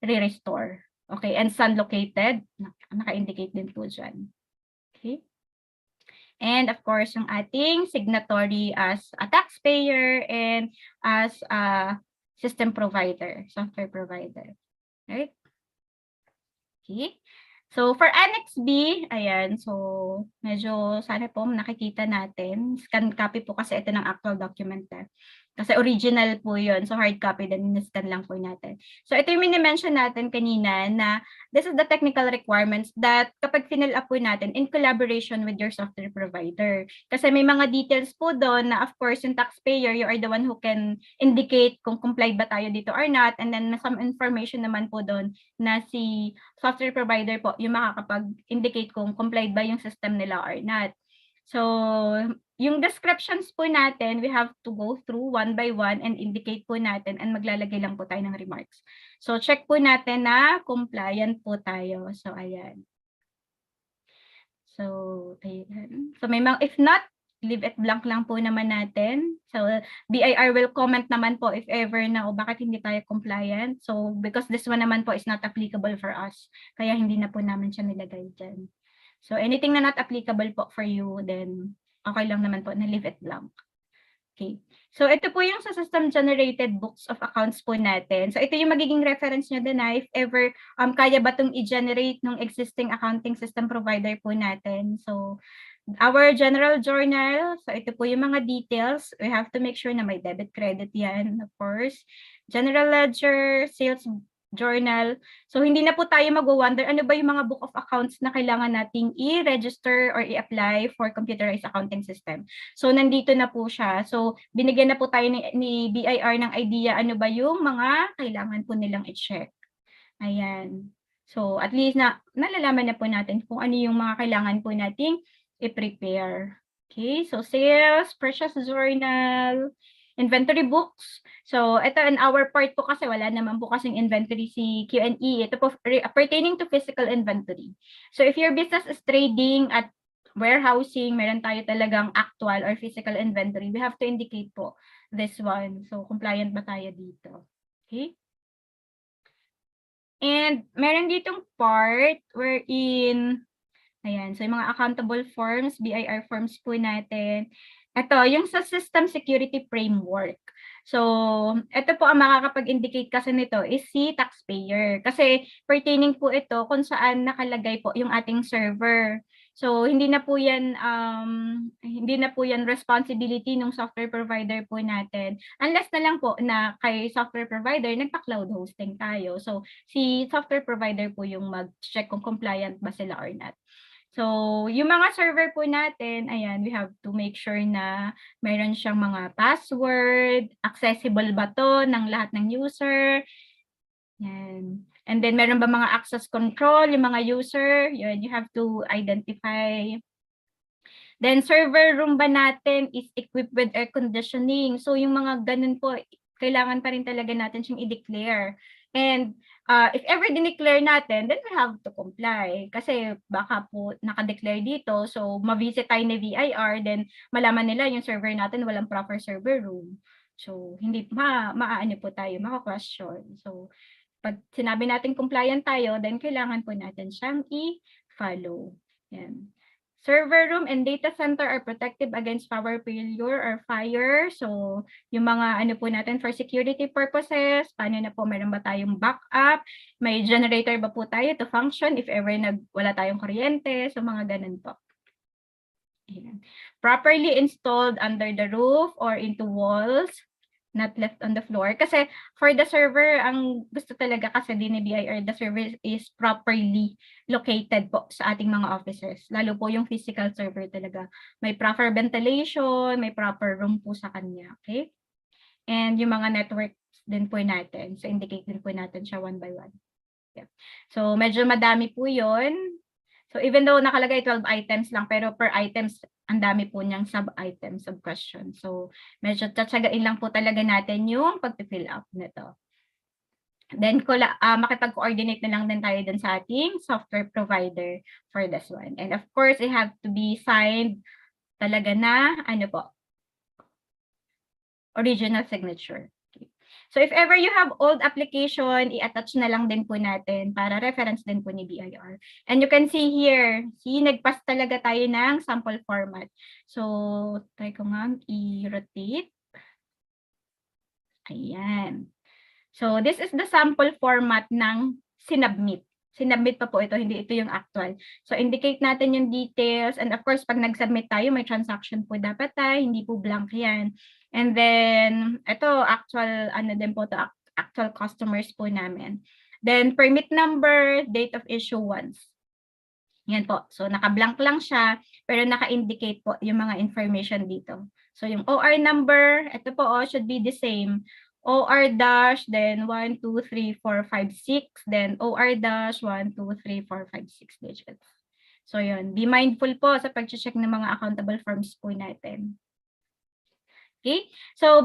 i-restore. Okay, and saan located, naka-indicate din po dyan. Okay. And of course, yung ating signatory as a taxpayer and as a system provider, software provider. Right? Okay. So, for Annex B, ayan, so medyo sana po nakikita natin. Scan copy po kasi ito ng actual document. Kasi original po yun. So, hard copy, then scan lang po natin. So, ito yung mini-mention natin kanina na this is the technical requirements that kapag final up po natin in collaboration with your software provider. Kasi may mga details po doon na of course, yung taxpayer, you are the one who can indicate kung complied ba tayo dito or not. And then, some information naman po doon na si software provider po yung makakapag-indicate kung complied ba yung system nila or not. So, yung descriptions po natin, we have to go through one by one and indicate po natin and maglalagay lang po tayo ng remarks. So, check po natin na compliant po tayo. So, ayan. So, ayan. So, may mga, if not, leave it blank lang po naman natin. So, BIR will comment naman po if ever na o bakit hindi tayo compliant. So, because this one naman po is not applicable for us. Kaya hindi na po namin siya nilagay dyan. So, anything na not applicable po for you, then okay lang naman po na leave it blank. Okay. So, ito po yung sa system-generated books of accounts po natin. So, ito yung magiging reference nyo din na if ever kaya ba itong i-generate ng existing accounting system provider po natin. So, our general journal, so ito po yung mga details. We have to make sure na may debit credit yan, of course. General ledger, sales journal. So, hindi na po tayo mag-wonder ano ba yung mga book of accounts na kailangan nating i-register or i-apply for computerized accounting system. So, nandito na po siya. So, binigyan na po tayo ni BIR ng idea ano ba yung mga kailangan po nilang i-check. Ayan. So, at least nalalaman na po natin kung ano yung mga kailangan po nating i-prepare. Okay, so sales, purchase journal, inventory books. So, ito in our part po kasi wala naman po kasing inventory si Q&E. Ito po pertaining to physical inventory. So, if your business is trading at warehousing, meron tayo talagang actual or physical inventory, we have to indicate po this one. So, compliant ba tayo dito? Okay? And meron ditong part wherein, ayan, so yung mga accountable forms, BIR forms po natin. Ito, yung sa System Security Framework. So, ito po ang makakapag-indicate kasi nito is si taxpayer. Kasi pertaining po ito kung saan nakalagay po yung ating server. So, hindi na po yan responsibility ng software provider po natin. Unless na lang po na kay software provider, nagpa-cloud hosting tayo. So, si software provider po yung mag-check kung compliant ba sila or not. So, yung mga server po natin, ayan, we have to make sure na mayroon siyang mga password, accessible ba to ng lahat ng user. Yan. And then meron ba mga access control, yung mga user, yun, you have to identify. Then server room ba natin is equipped with air conditioning? So yung mga ganun po, kailangan pa rin talaga natin siyang i-declare. And if ever dineclare natin, then we have to comply. Kasi baka po naka-declare dito, so ma-visit tayo ni VIR, then malaman nila yung server natin walang proper server room. So hindi maaano po tayo, maka-question. So pag sinabi natin compliant tayo, then kailangan po natin siyang i-follow. Yan. Server room and data center are protected against power failure or fire. So, yung mga ano po natin for security purposes, paano na po, meron ba tayong backup? May generator ba po tayo to function if ever wala tayong kuryente? So, mga ganun po. Ayan. Properly installed under the roof or into walls, not left on the floor. Kasi for the server, ang gusto talaga kasi din ni BIR, the server is properly located po sa ating mga offices. Lalo po yung physical server talaga. May proper ventilation, may proper room po sa kanya. Okay? And yung mga networks din po natin. So indicate din po natin siya one by one. Yeah. So medyo madami po yun. So even though nakalagay 12 items lang, pero per items, ang dami po niyang sub-items, sub-question. So medyo tatsagain lang po talaga natin yung pag-fill up nito. Then makipag-coordinate na lang din tayo dun sa ating software provider for this one. And of course, it have to be signed talaga na, ano po, original signature. So if ever you have old application, i-attach na lang din po natin para reference din po ni BIR. And you can see here, nag-pass talaga tayo ng sample format. So try ko nga i-rotate. Ayan. So this is the sample format ng sinubmit. Sinubmit pa po ito, hindi ito yung actual. So indicate natin yung details. And of course, pag nag-submit tayo, may transaction po dapat tayo, hindi po blank yan. And then, ito, actual, din po to, actual customers po namin. Then, permit number, date of issuance. Yan po. So, naka-blank lang siya, pero naka-indicate po yung mga information dito. So, yung OR number, ito po, should be the same. OR dash, then 1, 2, 3, 4, 5, 6, then OR dash, 1, 2, 3, 4, 5, 6 digits. So, yun. Be mindful po sa pag-check ng mga accountable forms po natin. Okay, so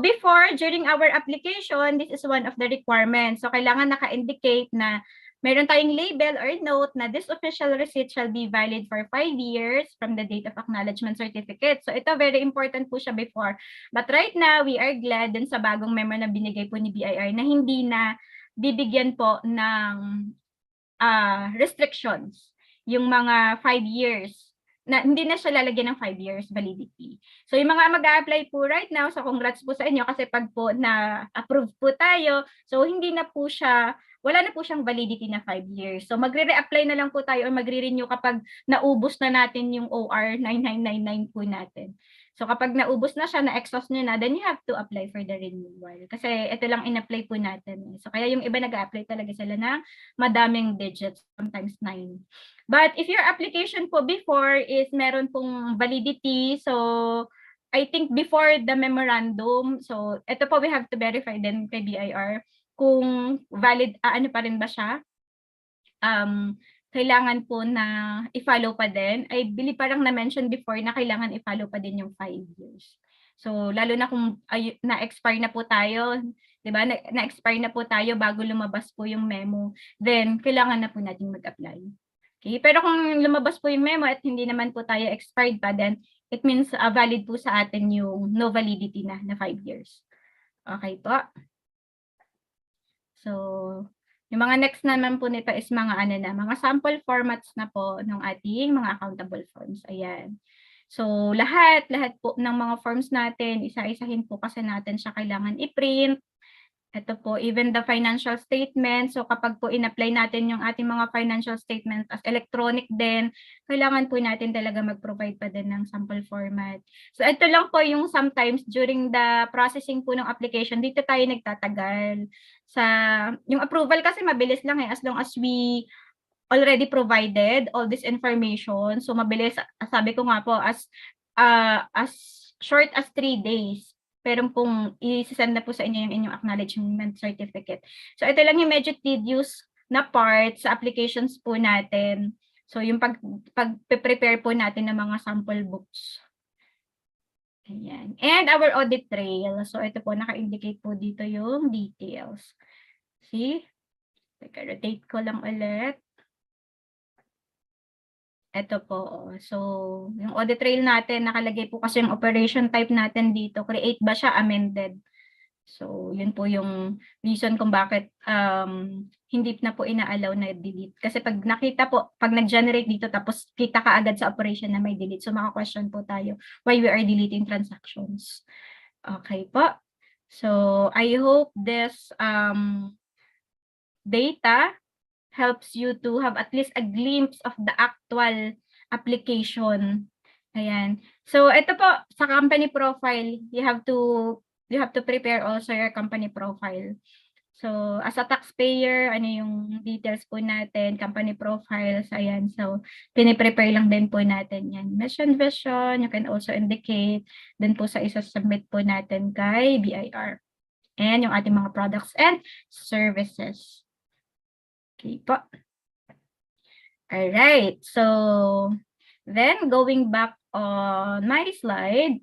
during our application, this is one of the requirements. So kailangan naka-indicate na meron tayong label or note na this official receipt shall be valid for 5 years from the date of acknowledgement certificate. So ito very important po siya before. But right now, we are glad din sa bagong memo na binigay po ni BIR na hindi na bibigyan po ng restrictions yung mga 5 years. Hindi na siya lalagyan ng 5 years validity. So yung mga mag-a-apply po right now, so congrats po sa inyo kasi pag po na-approve po tayo, so hindi na po siya, wala na po siyang validity na 5 years. So magre-reapply na lang po tayo or magre-renew kapag naubos na natin yung OR 9999 po natin. So kapag naubos na siya, na-exhaust nyo na, then you have to apply for the renewal. Kasi ito lang in-apply po natin. So kaya yung iba nag-a-apply talaga sila ng madaming digits, sometimes 9. But if your application po before is meron pong validity, so I think before the memorandum, so ito po we have to verify din kay BIR kung valid, ano pa rin ba siya? Kailangan po na i-follow pa din. I believe parang na-mention before na kailangan i-follow pa din yung 5 years. So lalo na kung na-expire na po tayo, 'di ba? Na-expire na po tayo bago lumabas po yung memo, then kailangan na po nating mag-apply. Okay, pero kung lumabas po yung memo at hindi naman po tayo expired pa, then it means valid po sa atin yung no validity na 5 years. Okay po. So, yung mga next naman po nito is mga mga sample formats na po ng ating mga accountable forms. Ayan. So, lahat po ng mga forms natin, isa-isahin po kasi natin siya kailangan i-print. Ito po, even the financial statement. So kapag po in-apply natin yung ating mga financial statements as electronic din, kailangan po natin talaga mag-provide pa din ng sample format. So ito lang po yung sometimes during the processing po ng application, dito tayo nagtatagal. Yung approval kasi mabilis lang as long as we already provided all this information. So mabilis, sabi ko nga po, as short as 3 days. Pero kung i-send na po sa inyo yung inyong acknowledgement certificate. So ito lang yung medyo tedious na part sa applications po natin. So yung pag-prepare po natin ng mga sample books. Ayan. And our audit trail. So ito po, naka-indicate po dito yung details. See? Teka, rotate ko lang ulit. Ito po. So, yung audit trail natin, nakalagay po kasi yung operation type natin dito. Create ba siya? Amended. So, yun po yung reason kung bakit hindi na po ina-allow na delete. Kasi pag nakita po, pag nag-generate dito, tapos kita ka agad sa operation na may delete. So, maka-question po tayo why we are deleting transactions. Okay po. So, I hope this data helps you to have at least a glimpse of the actual application. Ayan. So ito po sa company profile, you have to prepare also your company profile. So as a taxpayer, ano yung details po natin, company profiles, ayan. So pini-prepare lang din po natin yan. Mission vision, you can also indicate din po sa isa-submit po natin kay BIR. And yung ating mga products and services. Okay po. All right. So then going back on my slide.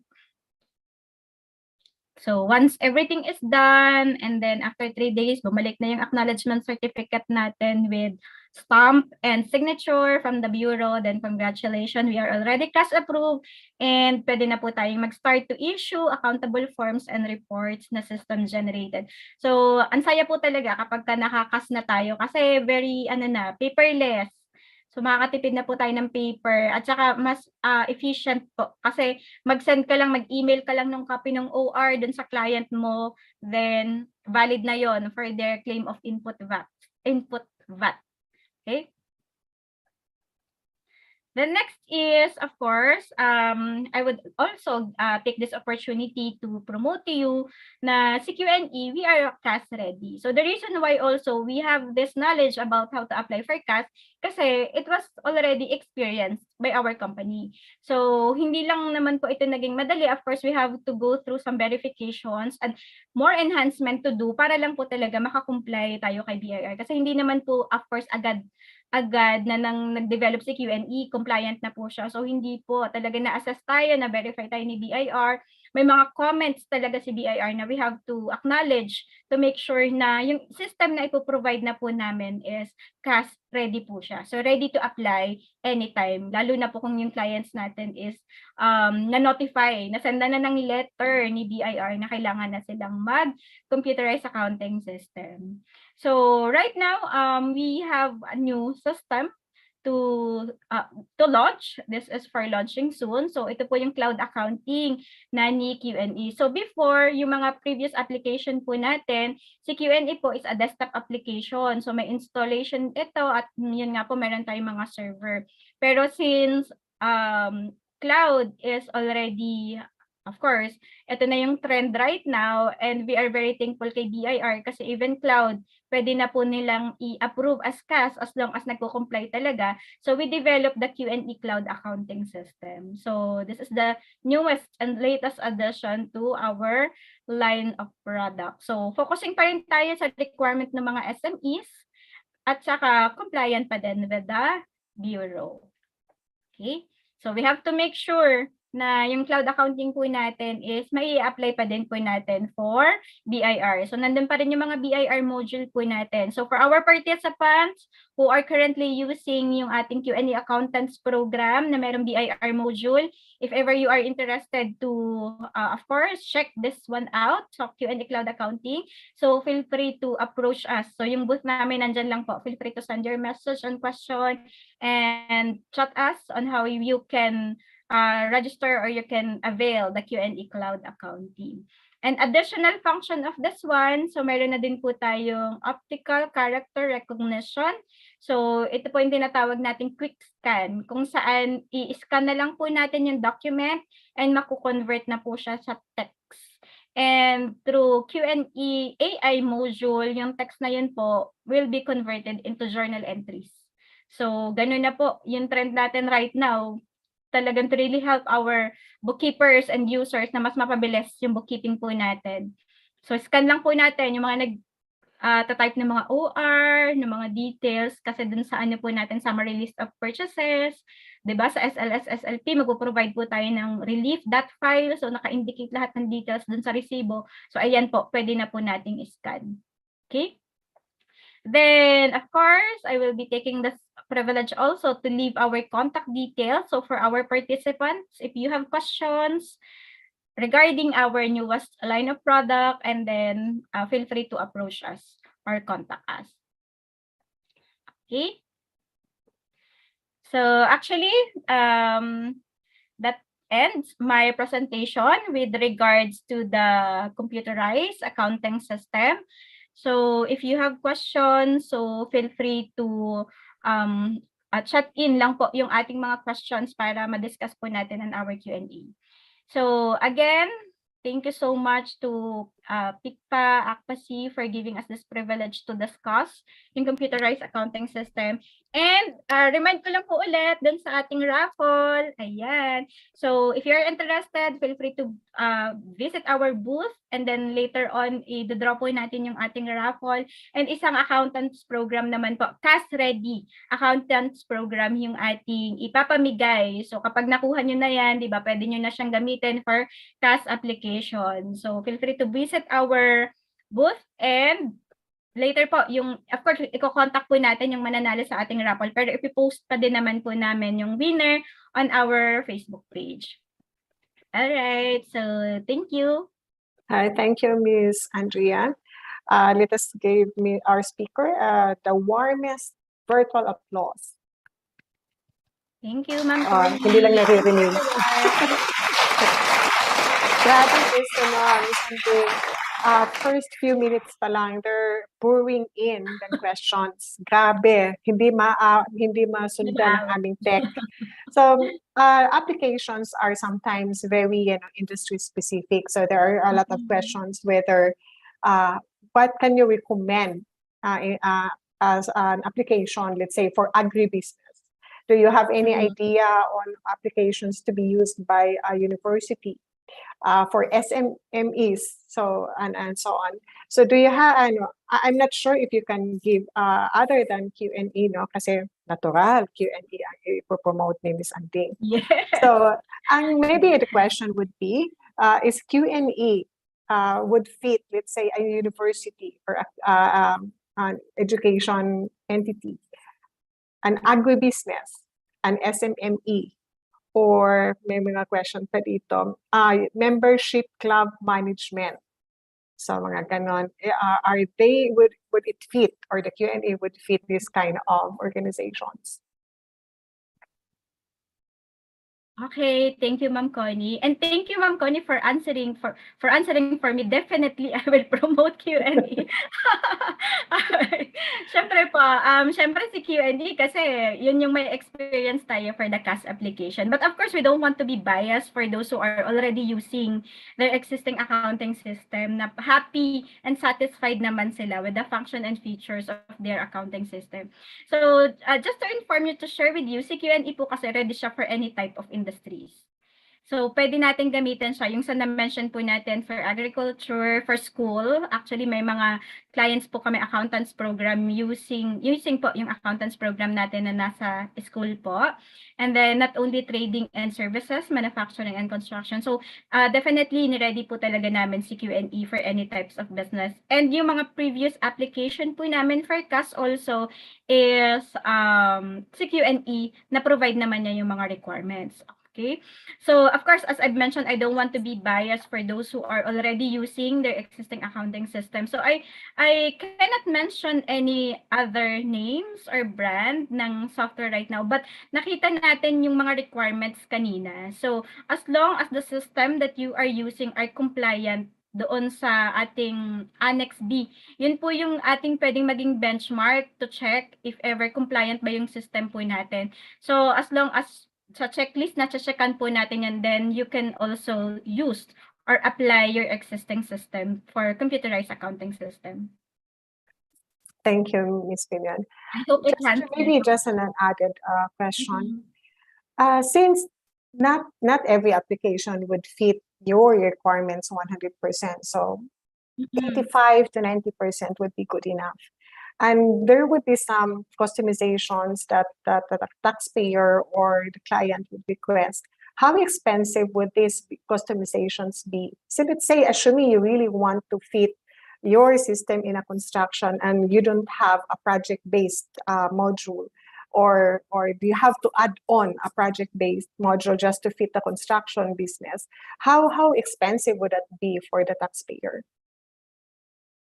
So once everything is done and then after 3 days, bumalik na yung acknowledgement certificate natin with stamp and signature from the bureau. Then congratulations, we are already cash approved and pwede na po tayong mag-start to issue accountable forms and reports na system generated. So ang saya po talaga kapag nakakas na tayo kasi very paperless. So makakatipid na po tayo ng paper at saka mas efficient po kasi mag-send ka lang, mag-email ka lang ng copy ng OR dun sa client mo, then valid na yon for their claim of input VAT. Okay? The next is, of course, I would also take this opportunity to promote to you na si Q&E, we are CAS ready. So the reason why also we have this knowledge about how to apply for CAS kasi it was already experienced by our company. So hindi lang naman po ito naging madali. Of course, we have to go through some verifications and more enhancement to do para lang po talaga makakomply tayo kay BIR. Kasi hindi naman po, of course, agad na nang nag-develop si Q&E, compliant na po siya. So hindi po talaga na-assess tayo, na-verify tayo ni BIR. May mga comments talaga si BIR na we have to acknowledge to make sure na yung system na ipoprovide na po namin is CAS ready po siya. So ready to apply anytime. Lalo na po kung yung clients natin is na-notify, nasenda na ng letter ni BIR na kailangan na silang mag-computerized accounting system. So right now, we have a new system to launch. This is for launching soon. So ito po yung cloud accounting na ni Q&E. So before, yung mga previous application po natin, si Q&E po is a desktop application. So may installation ito at yun nga po meron tayong mga server. Pero since cloud is already, of course, ito na yung trend right now and we are very thankful kay BIR kasi even cloud, pwede na po nilang i-approve as CAS as long as nagko-comply talaga. So we developed the Q&E cloud accounting system. So this is the newest and latest addition to our line of products. So focusing pa rin tayo sa requirement ng mga SMEs at saka compliant pa din with the Bureau. Okay? So we have to make sure na yung cloud accounting po natin is may i-apply pa din po natin for BIR. So nandun pa rin yung mga BIR module po natin. So for our participants who are currently using yung ating Q&A accountants program na mayroong BIR module, if ever you are interested to, of course, check this one out, so Q&A cloud accounting, so feel free to approach us. So yung booth namin nandyan lang po. Feel free to send your message and question and chat us on how you can register or you can avail the Q&A cloud accounting. And additional function of this one, so meron na din po tayong optical character recognition. So ito po yung tinatawag nating quick scan, kung saan i-scan na lang po natin yung document and maku-convert na po siya sa text. And through Q&A AI module, yung text na yun po will be converted into journal entries. So ganun na po yung trend natin right now. Talagang to really help our bookkeepers and users na mas mapabilis yung bookkeeping po natin. So scan lang po natin yung mga ta-type ng mga OR, ng mga details, kasi dun sa ano po natin, summary list of purchases, 'di ba? Sa SLS, SLP, magpo-provide po tayo ng relief that file. So, naka-indicate lahat ng details dun sa resibo. So, ayan po, pwede na po nating i-scan. Okay? Then, of course, I will be taking this privilege also to leave our contact details. So, for our participants, if you have questions regarding our newest line of product, and then feel free to approach us or contact us. Okay? So actually, that ends my presentation with regards to the computerized accounting system. So if you have questions, so feel free to chat in lang po yung ating mga questions para ma-discuss po natin in our Q&A. So again, thank you so much to PICPA, ACPAC for giving us this privilege to discuss yung computerized accounting system. And remind ko lang po ulit dun sa ating raffle. Ayan. So if you're interested, feel free to visit our booth, and then later on, i-draw po natin yung ating raffle. And isang accountants program naman po, Cash Ready accountants program yung ating ipapamigay. So kapag nakuha nyo na yan, di ba, pwede nyo na siyang gamitin for cash application. So feel free to visit our booth, and later po, of course, i-contact po natin yung mananalo sa ating raffle, pero ipipost pa din naman po namin yung winner on our Facebook page. Alright, so thank you. Thank you, Ms. Andrea. Let us give our speaker the warmest virtual applause. Thank you, Ma'am. Hindi lang naririnig. Grabe is Ms. Andrea. First few minutes pa lang, they're pouring in the questions. Grabe, hindi masundan ang aming tech. So applications are sometimes very industry specific. So there are a lot of questions whether what can you recommend as an application, let's say for agribusiness. Do you have any idea on applications to be used by a university? For SMEs, so and so on. So do you have, I'm not sure if you can give other than Q&A, no? Kasi natural, Q&A ang i-promote ni Ms. Anding. Yes. So maybe the question would be, is Q&A would fit, let's say, a university or an education entity, an agribusiness, an SMME, or may mga question pa dito, membership club management. So mga ganon, would it fit, or the Q&A would fit this kind of organizations? Okay, thank you, Ma'am Connie. And thank you, Ma'am Connie, for answering for me. Definitely, I will promote Q&A. Siyempre po, siyempre si Q&A kasi yun yung may experience tayo for the CAS application. But of course, we don't want to be biased for those who are already using their existing accounting system, na happy and satisfied naman sila with the function and features of their accounting system. So, just to inform you, to share with you, si Q&A po kasi ready siya for any type of industries. So, pwede natin gamitin siya. Yung sa na-mention po natin for agriculture, for school. Actually, may mga clients po kami accountants program using po yung accountants program natin na nasa school po. And then, not only trading and services, manufacturing and construction. So, definitely, ni-ready po talaga namin si Q&A for any types of business. And yung mga previous application po namin for CAS also is si Q&A na provide naman niya yung mga requirements. Okay, so of course, as I've mentioned, I don't want to be biased for those who are already using their existing accounting system. So I cannot mention any other names or brand ng software right now, but nakita natin yung mga requirements kanina. So as long as the system that you are using are compliant doon sa ating Annex B, yun po yung ating pwedeng maging benchmark to check if ever compliant ba yung system po natin. So as long as sa checklist na checkan po natin yan, then you can also use or apply your existing system for computerized accounting system. Thank you, Ms. Pinion. I hope it answers. Maybe just an added question. Since not every application would fit your requirements 100%, so Mhm. 85 to 90% would be good enough. And there would be some customizations that the taxpayer or the client would request. How expensive would these customizations be? So let's say, assuming you really want to fit your system in a construction and you don't have a project-based module, or do you have to add on a project-based module just to fit the construction business? How expensive would that be for the taxpayer?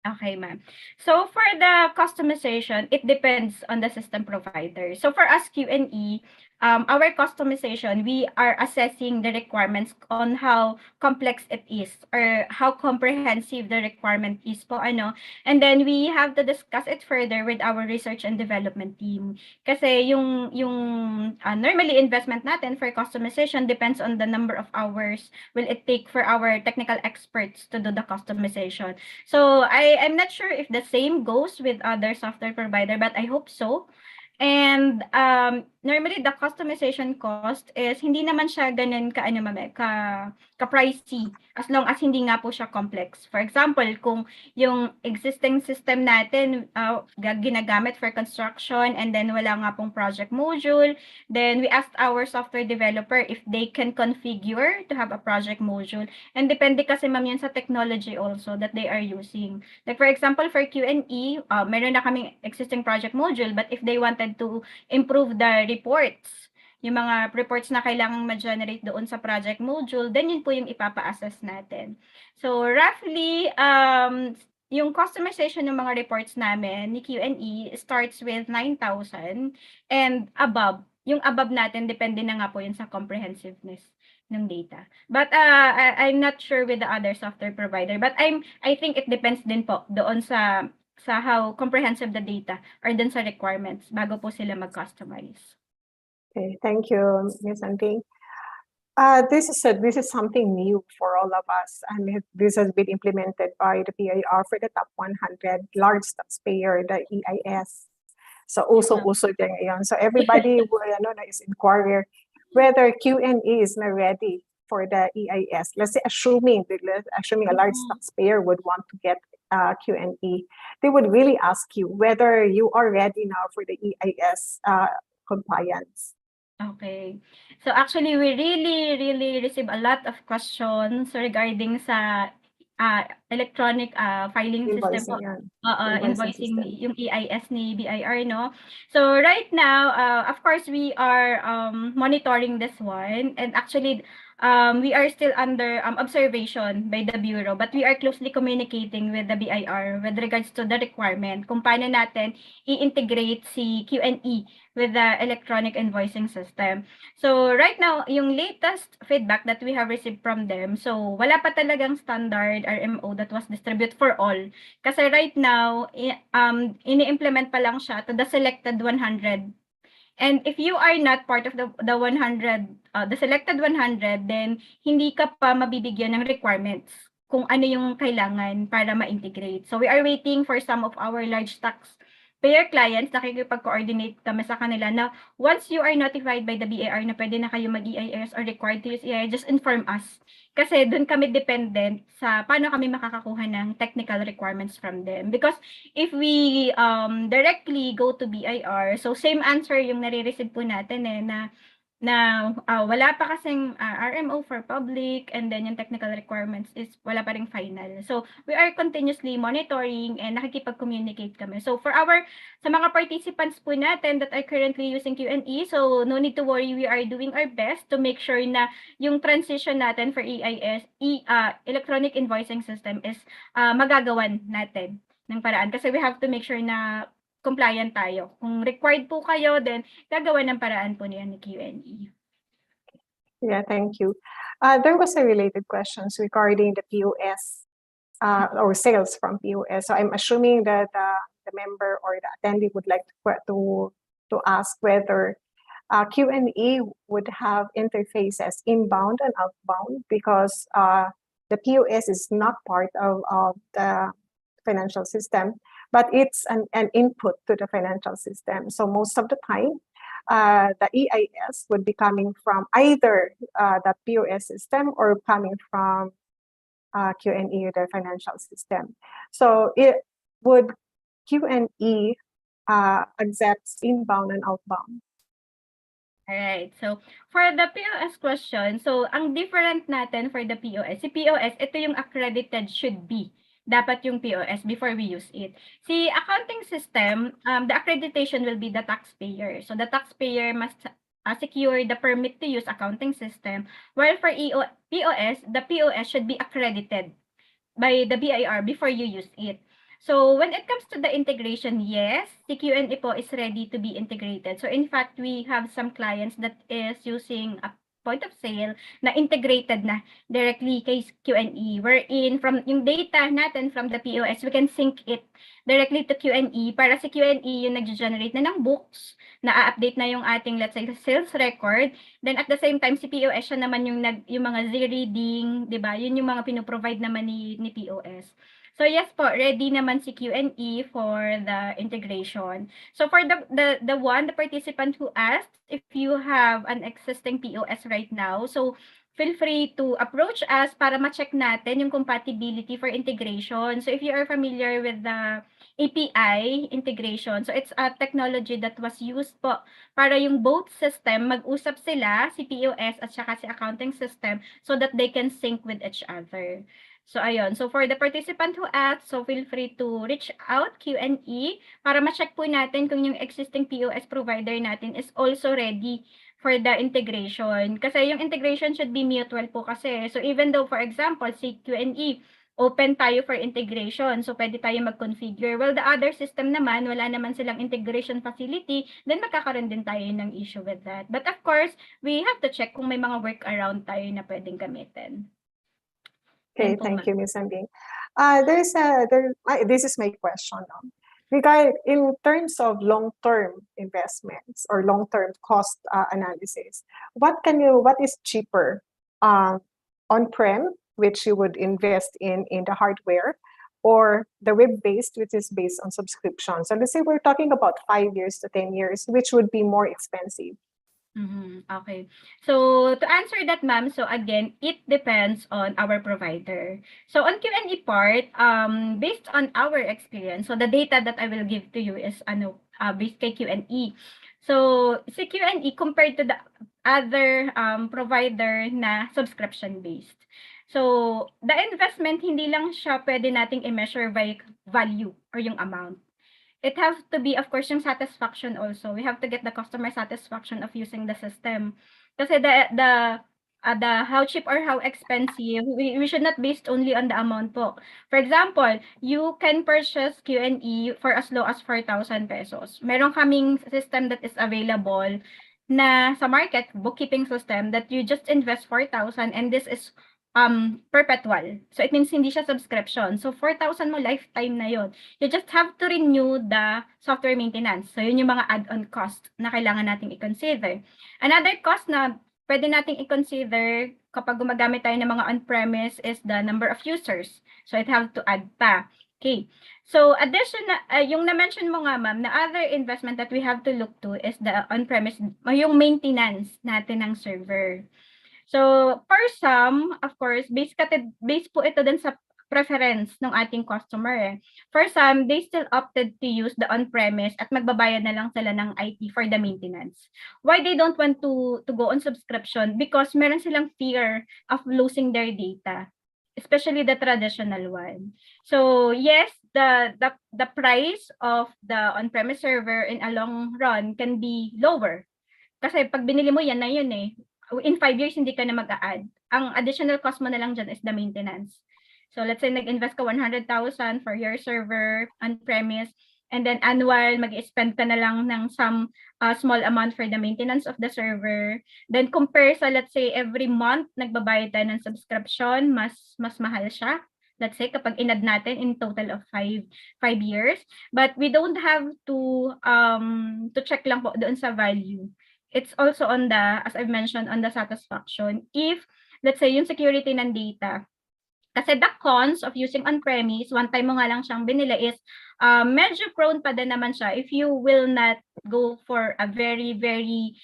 Okay, ma'am. So for the customization, it depends on the system provider. So for us Q&E, our customization, we are assessing the requirements on how complex it is or how comprehensive the requirement is po ano. And then we have to discuss it further with our research and development team. Kasi yung normally investment natin for customization depends on the number of hours will it take for our technical experts to do the customization. So I'm not sure if the same goes with other software provider, but I hope so. And normally the customization cost is hindi naman siya ganun ka ano ma'am ka pricey as long as hindi nga po siya complex. For example, kung yung existing system natin ginagamit for construction and then wala nga pong project module, then we asked our software developer if they can configure to have a project module. And depende kasi ma'am yun sa technology also that they are using. Like for example, for Q&E, meron na kaming existing project module, but if they wanted to improve the reports, yung mga reports na kailangang ma-generate doon sa project module, then yun po yung ipapa-assess natin. So roughly, yung customization ng mga reports namin ni Q&E starts with 9,000 and above. Yung above natin, depende na nga po yun sa comprehensiveness ng data. But I'm not sure with the other software provider, but I think it depends din po doon sa how comprehensive the data or dun sa requirements bago po sila mag-customize. Okay, thank you, Ms. Anting. This is something new for all of us, and this has been implemented by the PIR for the top 100 large taxpayer, the EIS. So uso din ngayon. So everybody is inquiring whether Q&E is not ready for the EIS. Let's say assuming a large taxpayer would want to get Q&E, they would really ask you whether you are ready now for the EIS compliance. Okay. So actually, we really receive a lot of questions regarding sa electronic filing system po. Invoicing yung EIS ni BIR, no? So right now, of course, we are monitoring this one, and actually, we are still under observation by the Bureau, but we are closely communicating with the BIR with regards to the requirement kung paano natin i-integrate si Q&E with the electronic invoicing system. So right now, yung latest feedback that we have received from them, so wala pa talagang standard RMO that was distributed for all. Kasi right now, ini-implement pa lang siya to the selected 100. And if you are not part of the 100, the selected 100, then hindi ka pa mabibigyan ng requirements kung ano yung kailangan para ma-integrate. So we are waiting for some of our large taxpayer clients, nakikipag-coordinate kami sa kanila na once you are notified by the BIR na pwede na kayo mag-EIS or required to use EIS, just inform us. Kasi doon kami dependent sa paano kami makakakuha ng technical requirements from them. Because if we directly go to BIR, so same answer yung nare-receive po natin na wala pa kasing RMO for public, and then yung technical requirements is wala pa ring final. So we are continuously monitoring and nakikipag-communicate kami. So sa mga participants po natin that are currently using Q&E, so no need to worry, we are doing our best to make sure na yung transition natin for EIS, electronic invoicing system is magagawan natin ng paraan. Kasi we have to make sure na compliant tayo. Kung required po kayo, then gagawa ng paraan po niya ni Q&E. Yeah, thank you. There was a related questions regarding the POS or sales from POS. So I'm assuming that the member or the attendee would like to ask whether Q&E would have interfaces inbound and outbound, because the POS is not part of the financial system, but it's an input to the financial system. So most of the time, the EIS would be coming from either the POS system or coming from Q&E, their financial system. So it would Q&E accepts inbound and outbound. Alright, so for the POS question, so ang different natin for the POS, si POS, ito yung accredited should be. Dapat yung POS before we use it. Si accounting system, the accreditation will be the taxpayer. So the taxpayer must secure the permit to use accounting system, while for POS, the POS should be accredited by the BIR before you use it. So when it comes to the integration, yes, the Q&A po is ready to be integrated. So in fact, we have some clients that is using a point of sale na integrated na directly kay Q&E, wherein from yung data natin from the POS, we can sync it directly to Q&E para si Q&E yung nag-generate na ng books, na-update na yung ating, let's say, sales record. Then at the same time, si POS siya naman yung mga Z-reading, di ba? Yun yung mga pinoprovide naman ni POS. So yes po, ready naman si Q&E for the integration. So for the participant who asked if you have an existing POS right now, so feel free to approach us para ma-check natin yung compatibility for integration. So if you are familiar with the API integration, so it's a technology that was used po para yung both system mag-usap sila, si POS at saka si accounting system, so that they can sync with each other. So ayun, so for the participant who asked, so feel free to reach out Q&E para ma-check po natin kung yung existing POS provider natin is also ready for the integration. Kasi yung integration should be mutual po kasi. So even though for example, si Q&E, open tayo for integration. So pwede tayo mag-configure. Well, the other system naman, wala naman silang integration facility, then magkakaroon din tayo ng issue with that. But of course, we have to check kung may mga workaround tayo na pwedeng gamitin. Okay, thank you, Ms. Ambing. This is my question. In terms of long-term investments or long-term cost analysis, what is cheaper, on-prem, which you would invest in the hardware, or the web-based, which is based on subscription? So let's say we're talking about 5 years to 10 years, which would be more expensive? Okay. So to answer that, ma'am, so again, it depends on our provider. So on Q&A part, based on our experience, so the data that I will give to you is based kay Q&A. So si Q&A compared to the other provider na subscription-based. So the investment, hindi lang siya pwede nating i-measure by value or yung amount. It has to be, of course, yung satisfaction also. We have to get the customer satisfaction of using the system. Kasi the how cheap or how expensive, we should not based only on the amount po. For example, you can purchase Q&E for as low as 4,000 pesos. Meron kaming system that is available na sa market, bookkeeping system, that you just invest 4,000 and this is perpetual. So it means hindi siya subscription. So 4,000 mo lifetime na yon. You just have to renew the software maintenance. So yun yung mga add-on cost na kailangan nating i-consider. Another cost na pwede nating i-consider kapag gumagamit tayo ng mga on-premise is the number of users. So it have to add pa. Okay. So additional, yung na-mention mo nga ma'am, na other investment that we have to look to is the on-premise, yung maintenance natin ng server. So, for some, of course, based po ito din sa preference ng ating customer. For some, they still opted to use the on-premise at magbabayad na lang sila ng IT for the maintenance. Why they don't want to go on subscription? Because meron silang fear of losing their data, especially the traditional one. So, yes, the price of the on-premise server in a long run can be lower. Kasi pag binili mo yan na yun in 5 years, hindi ka na mag-a-add. Ang additional cost mo na lang dyan is the maintenance. So let's say nag-invest ka 100,000 for your server on-premise, and then annual, mag-spend ka na lang ng some small amount for the maintenance of the server. Then compare sa, let's say, every month, nagbabayad tayo ng subscription, mas mahal siya. Let's say, kapag in-add natin in total of 5 years. But we don't have to check lang po doon sa value. It's also on the, as I've mentioned, on the satisfaction. If, let's say, yung security ng data, kasi the cons of using on-premise, one time mo nga lang siyang binili is medyo prone pa din naman siya if you will not go for a very, very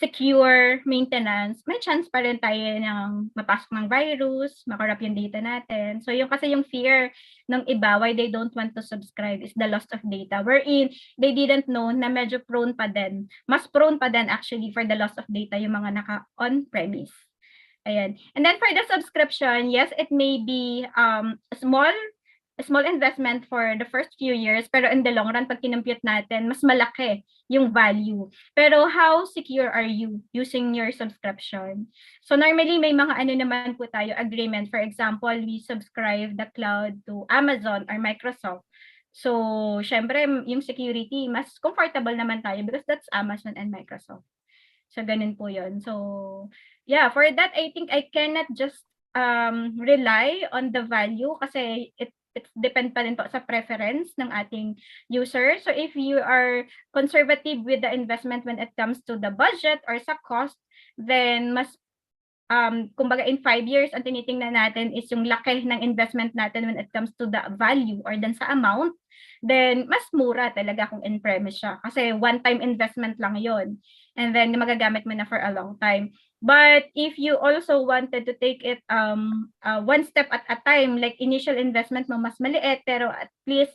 secure maintenance, may chance pa rin tayo ng mapasok ng virus, makorrupt yung data natin. So yung kasi yung fear ng iba why they don't want to subscribe is the loss of data, wherein they didn't know na medyo prone pa din, mas prone pa din actually for the loss of data yung mga naka on-premise. Ayan. And then for the subscription, yes, it may be a small investment for the first few years, pero in the long run, pag kinumpute natin, mas malaki yung value. Pero how secure are you using your subscription? So normally, may mga ano naman po tayo, agreement. For example, we subscribe the cloud to Amazon or Microsoft. So, syempre, yung security, mas comfortable naman tayo because that's Amazon and Microsoft. So, ganun po yun. So, yeah, for that, I think I cannot just rely on the value kasi it depend pa rin po sa preference ng ating user. So if you are conservative with the investment when it comes to the budget or sa cost, then mas kumbaga in 5 years, ang tinitingnan natin is yung laki ng investment natin when it comes to the value or then sa amount, then mas mura talaga kung in-premise siya. Kasi one-time investment lang yon. And then magagamit mo na for a long time. But if you also wanted to take it one step at a time, like initial investment mo mas maliit, pero at least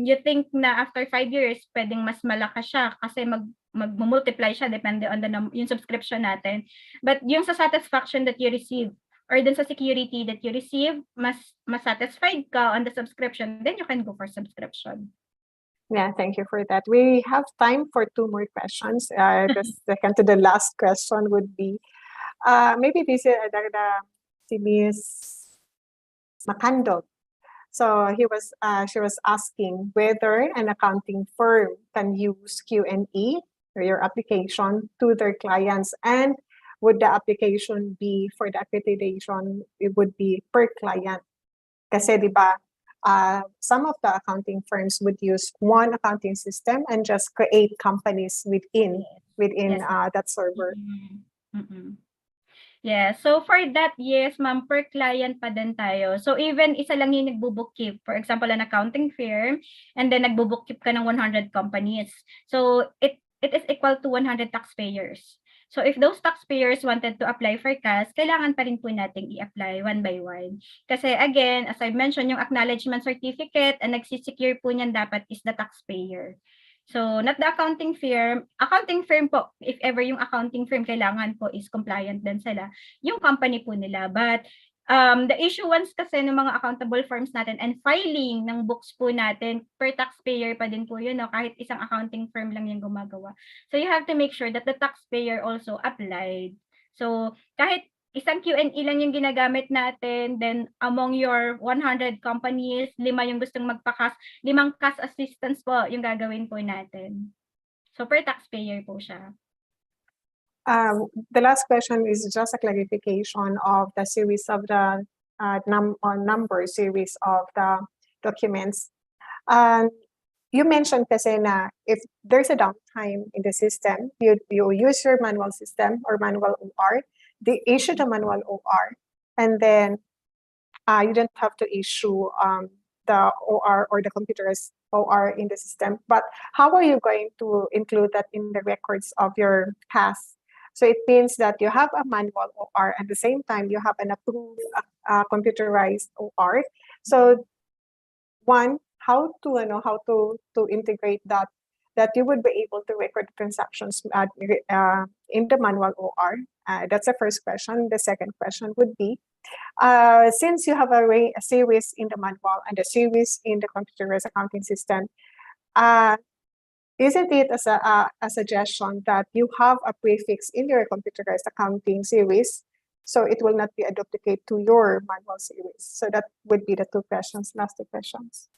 you think na after 5 years, pwedeng mas malaki siya kasi mag-multiply siya depende on yung subscription natin. But yung sa satisfaction that you receive or dun sa security that you receive, mas satisfied ka on the subscription, then you can go for subscription. Yeah, thank you for that. We have time for 2 more questions. The second to the last question would be, maybe this is si Miss Macando. So she was asking whether an accounting firm can use Q&E or your application to their clients, and would the application be for the accreditation, it would be per client. Kasi di ba, some of the accounting firms would use one accounting system and just create companies within that server. Yeah, so for that, yes, ma'am, per client pa din tayo. So even isa lang yung nagbo-bookkeep, for example, an accounting firm, and then nagbo-bookkeep ka ng 100 companies. So it is equal to 100 taxpayers. So if those taxpayers wanted to apply for CAS, kailangan pa rin po nating i-apply one by one. Kasi again, as I mentioned, yung acknowledgement certificate, ang nagsisecure po niyan dapat is the taxpayer. So not the accounting firm. Accounting firm po, if ever yung accounting firm kailangan po is compliant din sila, yung company po nila. But the issuance kasi ng mga accountable firms natin and filing ng books po natin per taxpayer pa din po yun, no? Kahit isang accounting firm lang yung gumagawa. So you have to make sure that the taxpayer also applied. So kahit isang Q&E lang yung ginagamit natin, then among your 100 companies, 5 yung gustong magpakas, 5 cash assistance po yung gagawin po natin. So per taxpayer po siya. The last question is just a clarification of the series of the number series of the documents. You mentioned kasi na if there's a downtime in the system, you use your manual system or manual OR, they issue the manual OR, and then you don't have to issue the OR or the computer's OR in the system. But how are you going to include that in the records of your CAS? So it means that you have a manual OR at the same time you have an approved computerized OR. So one, how to integrate that you would be able to record transactions in the manual OR. That's the first question. The second question would be, since you have a series in the manual and a series in the computerized accounting system, isn't it a suggestion that you have a prefix in your computerized accounting series, so it will not be a duplicate to your manual series? So that would be the last two questions.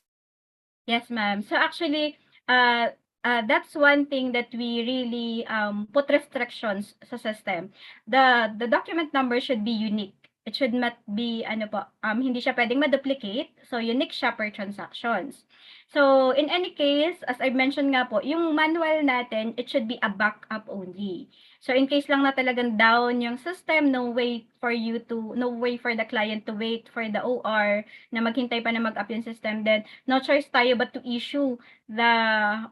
Yes, ma'am. So actually, that's one thing that we really put restrictions sa system. The document number should be unique. It should not be hindi siya pwedeng ma-duplicate. So unique siya per transactions. So in any case, as I mentioned nga po, yung manual natin, it should be a backup only. So in case lang na talagang down yung system, no way for the client to wait for the OR na maghintay pa na mag-up yung system, then no choice tayo but to issue the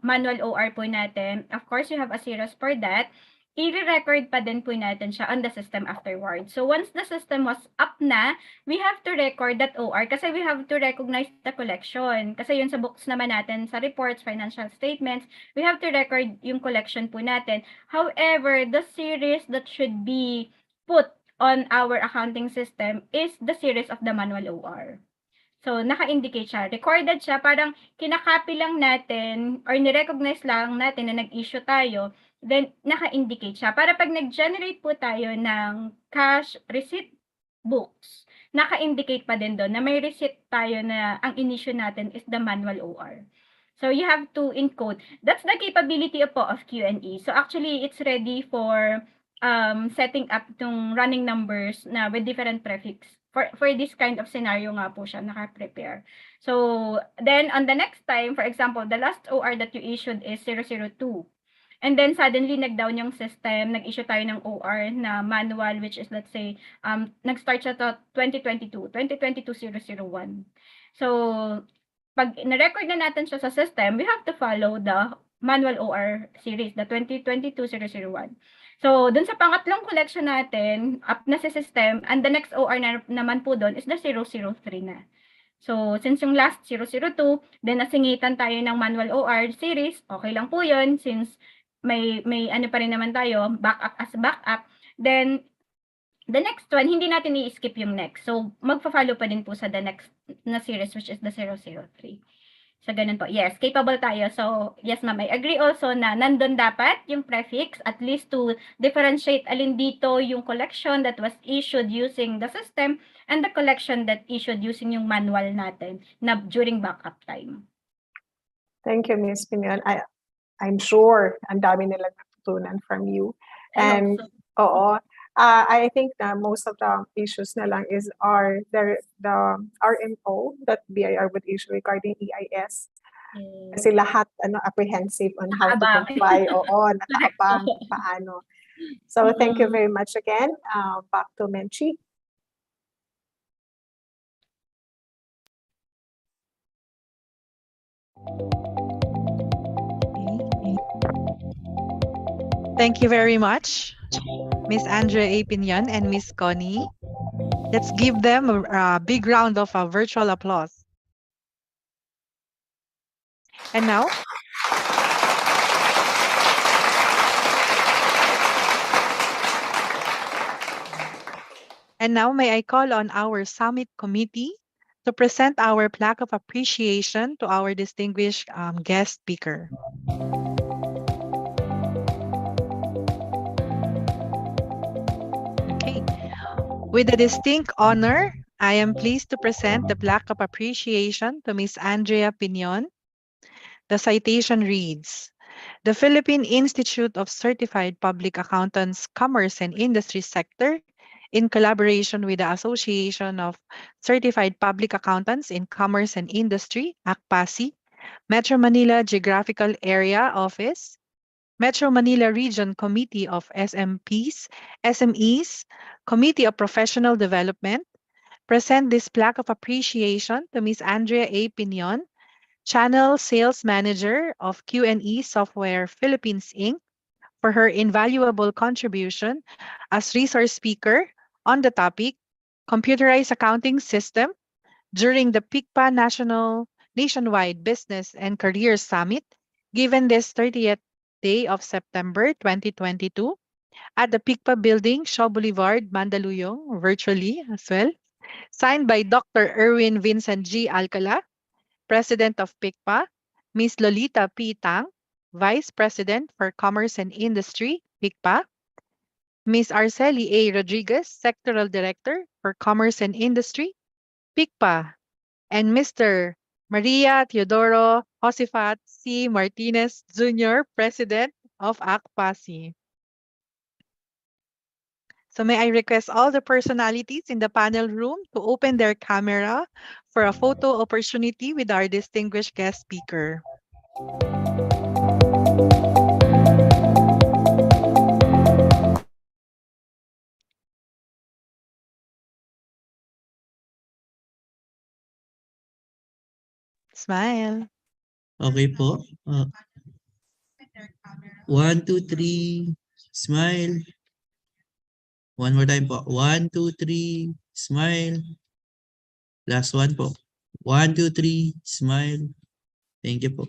manual OR po natin. Of course, you have a series for that. i-record pa din po natin siya on the system afterwards. So once the system was up na, we have to record that OR kasi we have to recognize the collection. Kasi yun sa books naman natin, sa reports, financial statements, we have to record yung collection po natin. However, the series that should be put on our accounting system is the series of the manual OR. So, naka-indicate siya. Recorded siya, parang kinakopy lang natin or ni-recognize lang natin na nag-issue tayo, then naka-indicate siya. Para pag nag-generate po tayo ng cash receipt books, naka-indicate pa din doon na may receipt tayo na ang in-issue natin is the manual OR. So, you have to encode. That's the capability po of Q&E. So, actually, it's ready for setting up yung running numbers na with different prefix. For this kind of scenario nga po siya naka-prepare. So, then on the next time, for example, the last OR that you issued is 002. And then suddenly nag-down yung system, nag-issue tayo ng OR na manual, which is let's say, nag-start siya to 2022-001. So, pag na-record na natin siya sa system, we have to follow the manual OR series, the 2022-001. So, dun sa pangatlong collection natin, up na sa system, and the next OR naman po dun is the 003 na. So, since yung last 002, then nasingitan tayo ng manual OR series, okay lang po yun, since may ano pa rin naman tayo, backup as backup, then the next one, hindi natin i-skip yung next. So, magpa-follow pa din po sa the next na series, which is the 003. So, ganun po. Yes, capable tayo. So, yes ma'am, I agree also na nandun dapat yung prefix, at least to differentiate alin dito yung collection that was issued using the system and the collection that issued using yung manual natin na during backup time. Thank you, Ms. Pinion. I'm sure ang dami nilang natutunan from you. And, I think that most of the issues na lang is the RMO that BIR would issue regarding EIS. Kasi lahat apprehensive on how to comply. Nakaabang paano. So thank you very much again. Back to Menchi. Thank you very much, Miss Andrea A. Pinion and Miss Connie. Let's give them a big round of virtual applause. And now, may I call on our summit committee to present our plaque of appreciation to our distinguished guest speaker. Okay. With the distinct honor, I am pleased to present the plaque of appreciation to Ms. Andrea Pinion. The citation reads, "The Philippine Institute of Certified Public Accountants, Commerce and Industry Sector, in collaboration with the Association of Certified Public Accountants in Commerce and Industry, ACPACI, Metro Manila Geographical Area Office, Metro Manila Region Committee of SMEs, Committee of Professional Development, present this plaque of appreciation to Ms. Andrea A. Pinion, Channel Sales Manager of Q&E Software Philippines, Inc., for her invaluable contribution as resource speaker on the topic Computerized Accounting System during the PICPA Nationwide Business and Career Summit, given this 30th day of September 2022 at the PICPA Building, Shaw Boulevard, Mandaluyong, virtually as well, signed by Dr. Erwin Vincent G. Alcala, President of PICPA, Ms. Lolita P. Tang, Vice President for Commerce and Industry, PICPA, Ms. Arceli A. Rodriguez, Sectoral Director for Commerce and Industry, PICPA, and Mr. Maria Teodoro Josefat C. Martinez Jr., President of ACPACI. So may I request all the personalities in the panel room to open their camera for a photo opportunity with our distinguished guest speaker. Smile. Okay po. 1, 2, 3. Smile. One more time po. 1, 2, 3. Smile. Last one po. 1, 2, 3. Smile. Thank you po.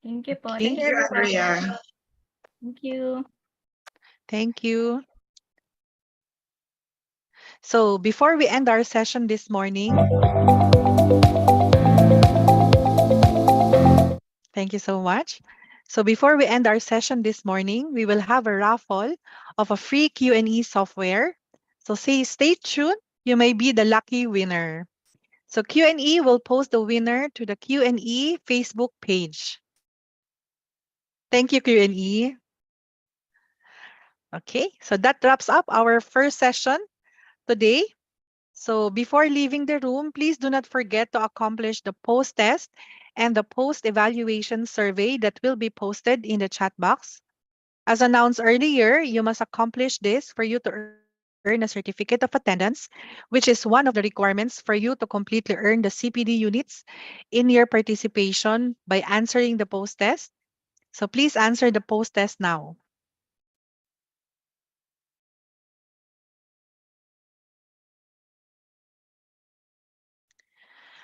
Thank you po. Thank Thank you, you, Kuya. Thank you. Thank you. So before we end our session this morning, thank you so much. So before we end our session this morning, we will have a raffle of a free Q&E software. So stay tuned. You may be the lucky winner. So Q&E will post the winner to the Q&E Facebook page. Thank you, Q&E. Okay, so that wraps up our first session today. So before leaving the room, please do not forget to accomplish the post test and the post evaluation survey that will be posted in the chat box. As announced earlier, you must accomplish this for you to earn a certificate of attendance, which is one of the requirements for you to completely earn the CPD units in your participation by answering the post test. So please answer the post test now.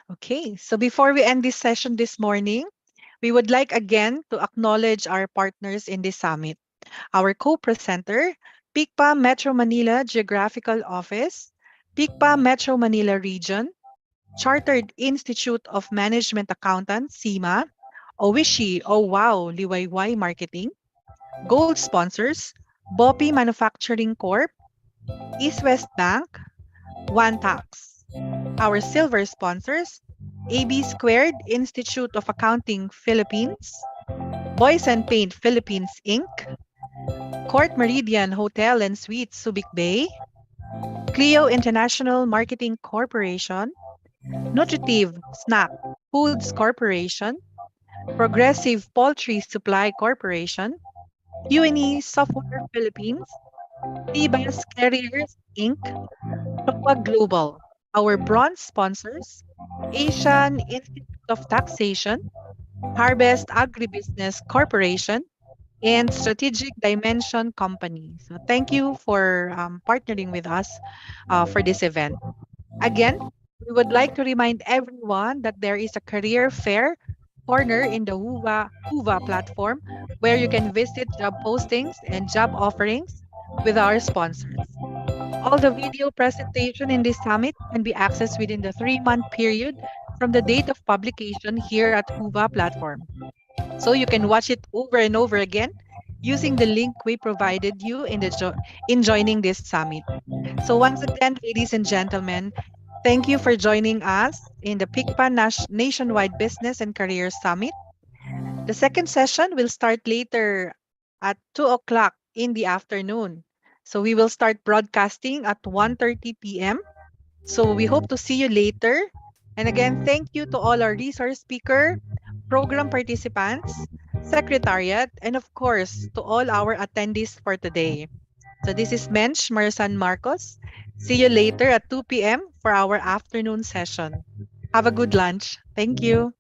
Okay, so before we end this session this morning, we would like again to acknowledge our partners in this summit. Our co-presenter, PICPA Metro Manila Geographical Office, PICPA Metro Manila Region, Chartered Institute of Management Accountants, CIMA, Owishi, Oh Wow, Liwayway Marketing, Gold sponsors, Bopi Manufacturing Corp, East West Bank, One Tax. Our silver sponsors, AB Squared Institute of Accounting Philippines, Boys and Paint Philippines Inc., Court Meridian Hotel and Suites Subic Bay, Clio International Marketing Corporation, Nutritive Snack Foods Corporation, Progressive Poultry Supply Corporation, UNE Software Philippines, Tibas Carriers Inc., Topa Global. Our bronze sponsors, Asian Institute of Taxation, Harvest Agribusiness Corporation, and Strategic Dimension Company. So thank you for partnering with us for this event. Again, we would like to remind everyone that there is a career fair corner in the Huva platform where you can visit job postings and job offerings with our sponsors. All the video presentation in this summit can be accessed within the 3-month period from the date of publication here at Huva platform. So you can watch it over and over again using the link we provided you in joining this summit. So once again, ladies and gentlemen, thank you for joining us in the PICPA Nationwide Business and Career Summit. The second session will start later at 2 o'clock in the afternoon. So we will start broadcasting at 1:30 p.m. So we hope to see you later. And again, thank you to all our resource speaker, program participants, secretariat, and of course, to all our attendees for today. So this is Mensch Marsan Marcos. See you later at 2 p.m. for our afternoon session. Have a good lunch. Thank you.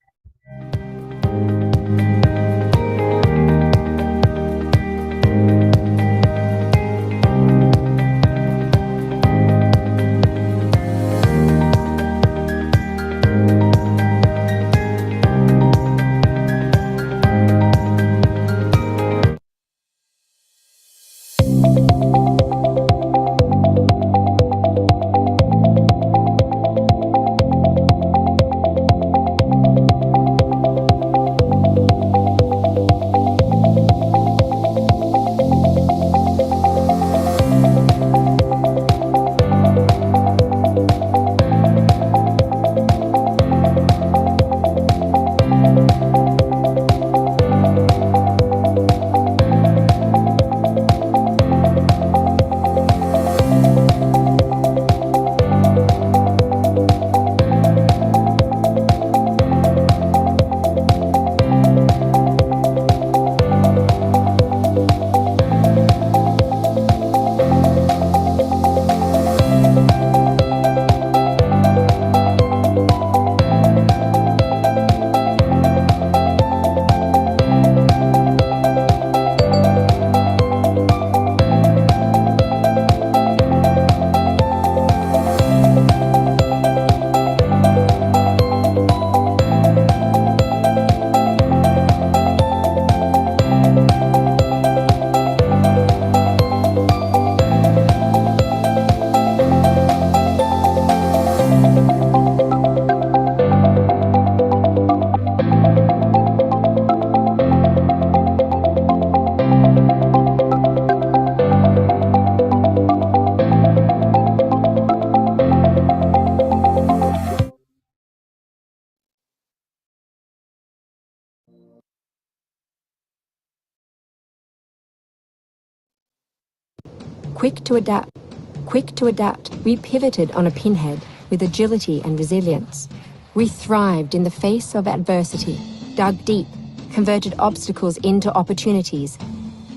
quick to adapt, we pivoted on a pinhead with agility and resilience. We thrived in the face of adversity, dug deep, converted obstacles into opportunities,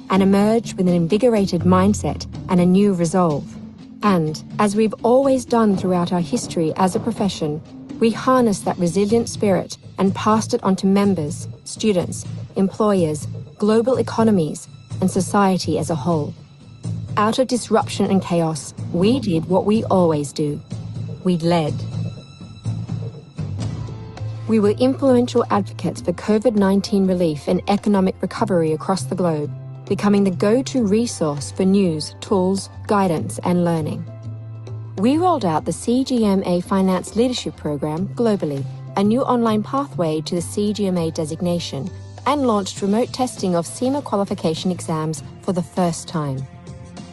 and emerged with an invigorated mindset and a new resolve. And, as we've always done throughout our history as a profession, we harnessed that resilient spirit and passed it on to members, students, employers, global economies, and society as a whole. Out of disruption and chaos, we did what we always do. We led. We were influential advocates for COVID-19 relief and economic recovery across the globe, becoming the go-to resource for news, tools, guidance, and learning. We rolled out the CGMA Finance Leadership Program globally, a new online pathway to the CGMA designation, and launched remote testing of CIMA qualification exams for the first time.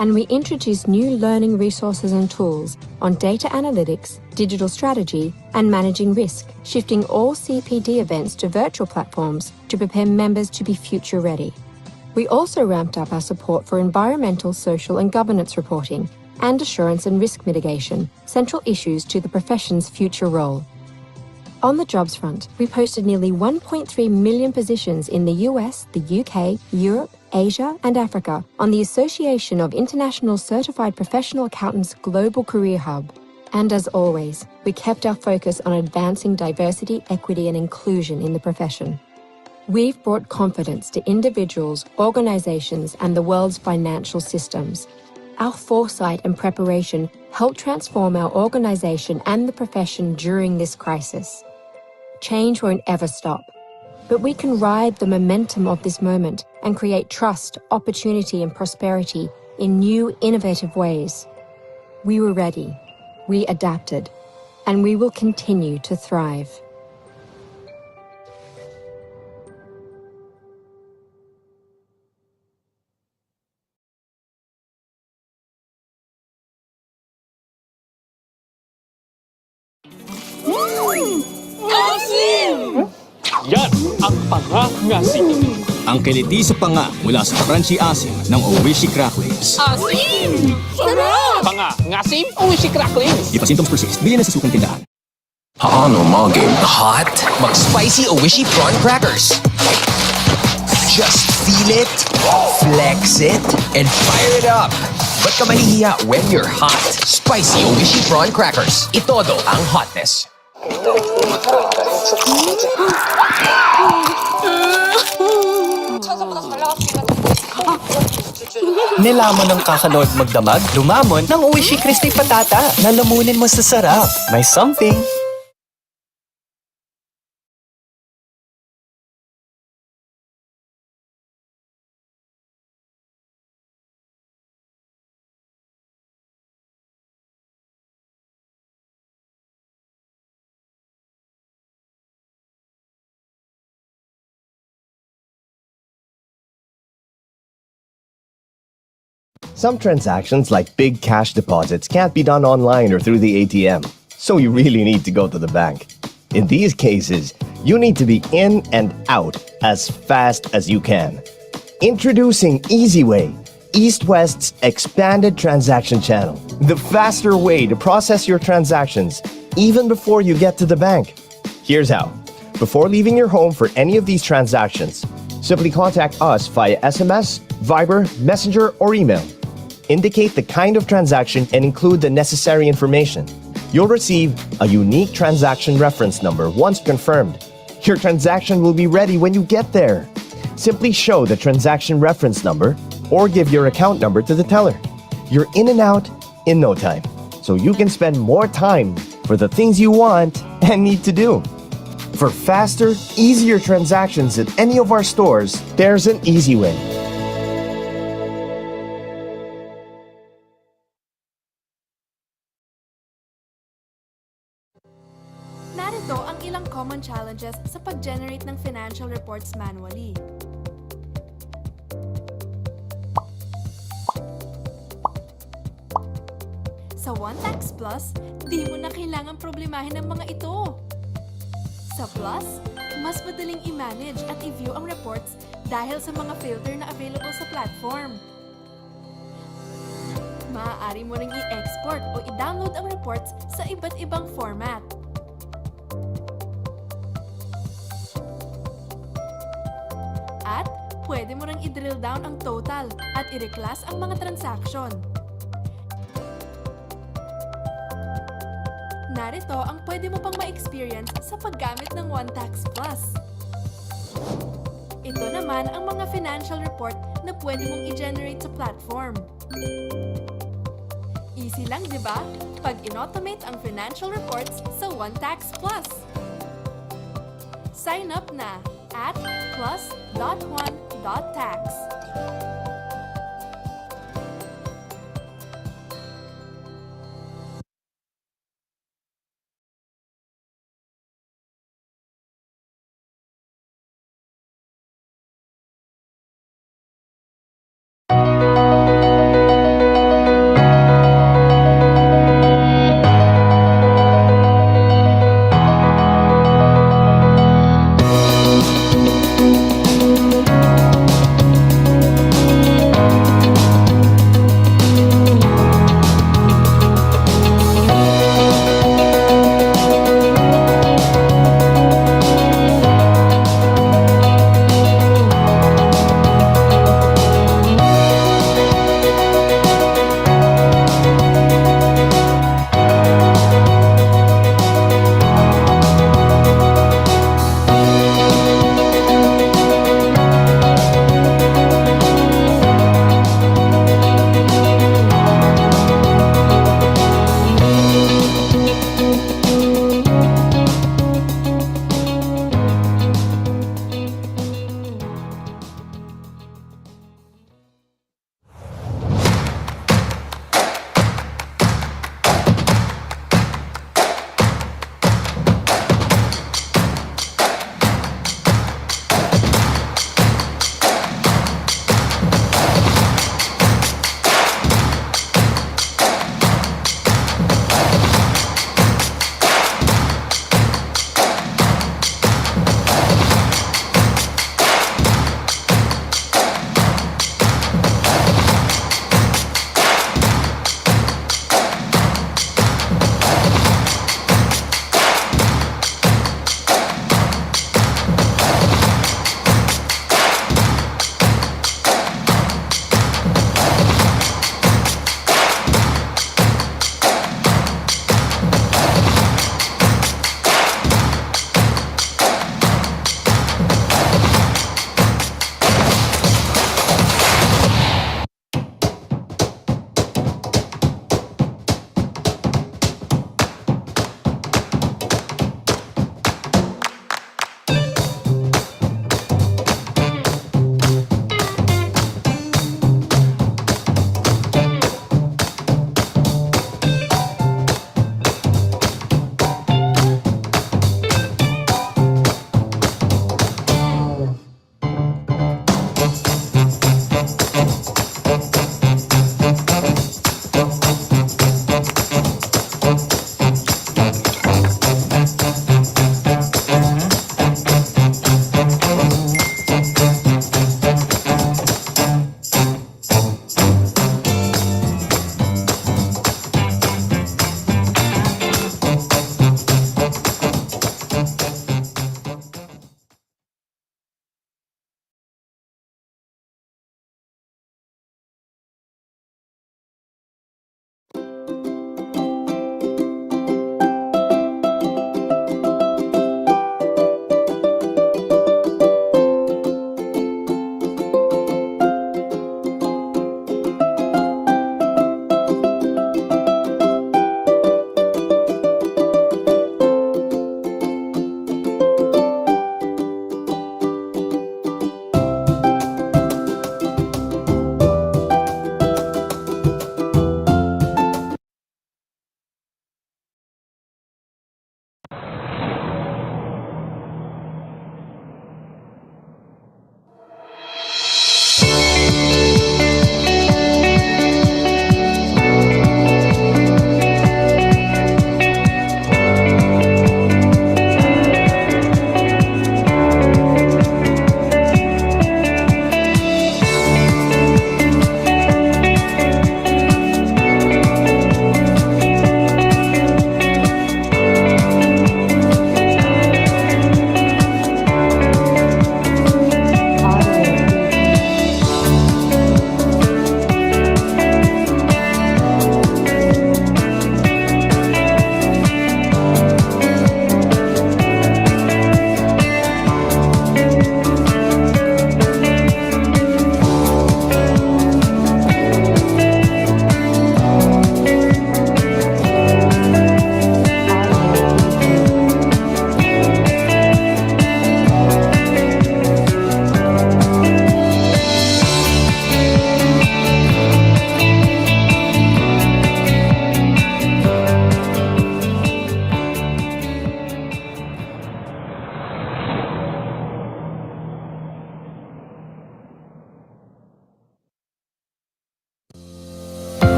And we introduced new learning resources and tools on data analytics, digital strategy, and managing risk, shifting all CPD events to virtual platforms to prepare members to be future ready. We also ramped up our support for environmental, social, and governance reporting and assurance and risk mitigation, central issues to the profession's future role. On the jobs front, we posted nearly 1.3 million positions in the US, the UK, Europe, Asia, and Africa on the Association of International Certified Professional Accountants Global Career Hub. And as always, we kept our focus on advancing diversity, equity, and inclusion in the profession. We've brought confidence to individuals, organizations, and the world's financial systems. Our foresight and preparation helped transform our organization and the profession during this crisis. Change won't ever stop, but we can ride the momentum of this moment and create trust, opportunity, and prosperity in new, innovative ways. We were ready, we adapted, and we will continue to thrive. Asim! Yan ang panga-ngasim. Ang kiliti sa panga mula sa crunchy asim ng Oishi Cracklings. Asim! Sarap! Panga-ngasim, Oishi Cracklings. If symptoms persist, bilhin na sa sukong tindahan. Paano maging hot? Mag-spicy Oishi prawn crackers. Just feel it, flex it, and fire it up. Ba't ka mahihiya when you're hot? Spicy Oishi prawn crackers. Itodo ang hotness. Nilamon ng kakanood magdamag, lumamon ng Oishi Crispy Patata. Lalamunin mo sa sarap. May something. Some transactions like big cash deposits can't be done online or through the ATM, so you really need to go to the bank. In these cases, you need to be in and out as fast as you can. Introducing EasyWay, East West's expanded transaction channel. The faster way to process your transactions, even before you get to the bank. Here's how. Before leaving your home for any of these transactions, simply contact us via SMS, Viber, Messenger, or email. Indicate the kind of transaction and include the necessary information. You'll receive a unique transaction reference number once confirmed. Your transaction will be ready when you get there. Simply show the transaction reference number or give your account number to the teller. You're in and out in no time, so you can spend more time for the things you want and need to do. For faster, easier transactions at any of our stores, there's an easy way. Narito ang ilang common challenges sa pag-generate ng financial reports manually. Sa OneTax Plus, di mo na kailangang problemahin ang mga ito. Sa Plus, mas madaling i-manage at i-view ang reports dahil sa mga filter na available sa platform. Maaari mo ring i-export o i-download ang reports sa iba't ibang format. At pwede mo ring i-drill down ang total at i-reclass ang mga transaction. Narito ang pwede mo pang ma-experience sa paggamit ng OneTax Plus. Ito naman ang mga financial report na pwede mong i-generate sa platform. Easy lang, di ba? Pag in-automate ang financial reports sa OneTax Plus. Sign up na at plus.one.tax.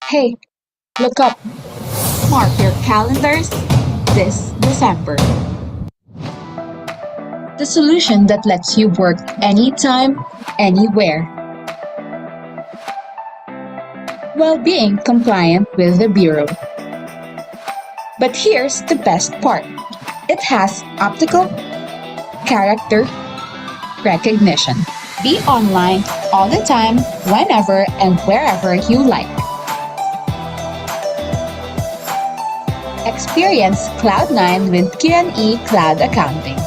Hey, look up. Mark your calendars this December. The solution that lets you work anytime, anywhere, while being compliant with the Bureau. But here's the best part. It has optical character recognition. Be online all the time, whenever and wherever you like. Experience Cloud9 with Q&E Cloud Accounting.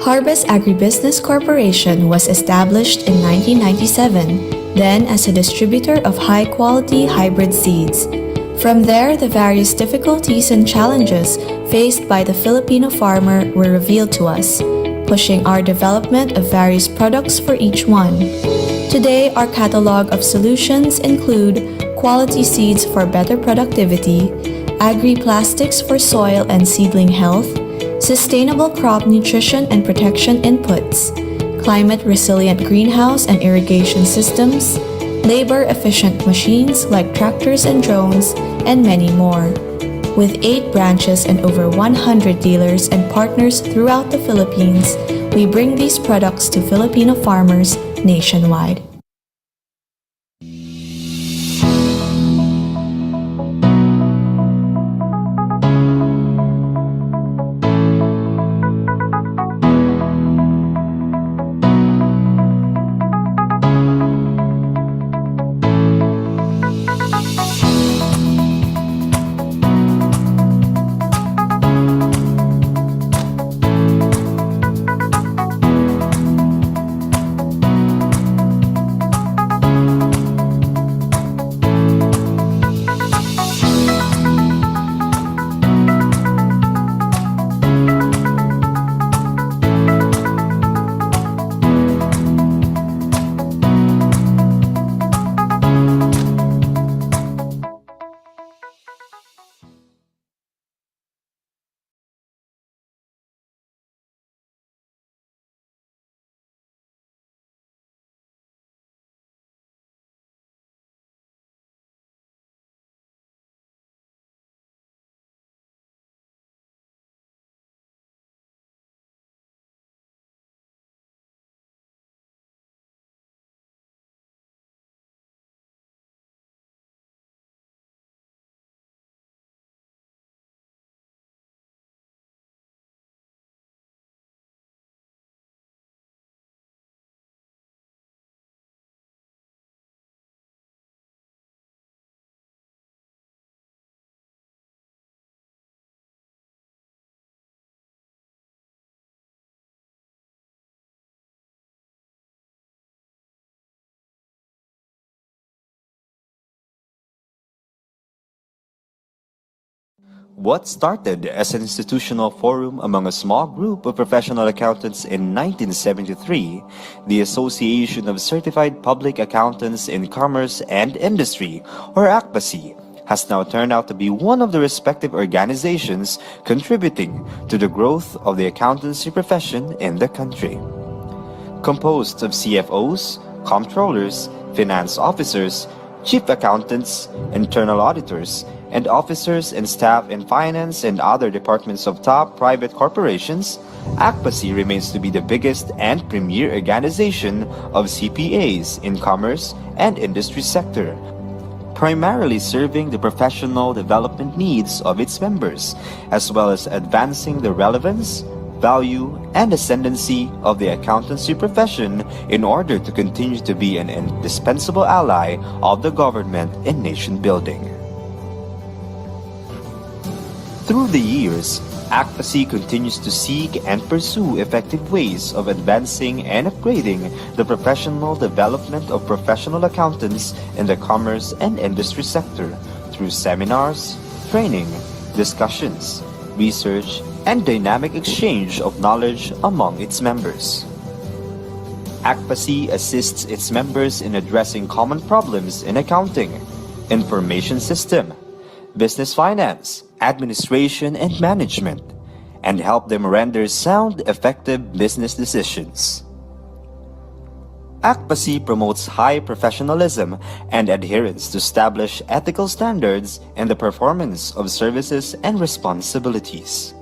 Harvest Agribusiness Corporation was established in 1997, then as a distributor of high-quality hybrid seeds. From there, the various difficulties and challenges faced by the Filipino farmer were revealed to us, pushing our development of various products for each one. Today, our catalog of solutions include quality seeds for better productivity, agri-plastics for soil and seedling health, sustainable crop nutrition and protection inputs, climate-resilient greenhouse and irrigation systems, labor-efficient machines like tractors and drones, and many more. With 8 branches and over 100 dealers and partners throughout the Philippines, we bring these products to Filipino farmers nationwide. What started as an institutional forum among a small group of professional accountants in 1973, the Association of Certified Public Accountants in Commerce and Industry, or ACPAC, has now turned out to be one of the respective organizations contributing to the growth of the accountancy profession in the country. Composed of CFOs, comptrollers, finance officers, chief accountants, internal auditors, and officers and staff in finance and other departments of top private corporations, PICPA remains to be the biggest and premier organization of CPAs in commerce and industry sector, primarily serving the professional development needs of its members, as well as advancing the relevance, value, and ascendancy of the accountancy profession in order to continue to be an indispensable ally of the government in nation building. Through the years, PICPA continues to seek and pursue effective ways of advancing and upgrading the professional development of professional accountants in the commerce and industry sector through seminars, training, discussions, research, and dynamic exchange of knowledge among its members. PICPA assists its members in addressing common problems in accounting, information system, business finance, administration, and management, and help them render sound, effective business decisions. PICPA promotes high professionalism and adherence to established ethical standards in the performance of services and responsibilities.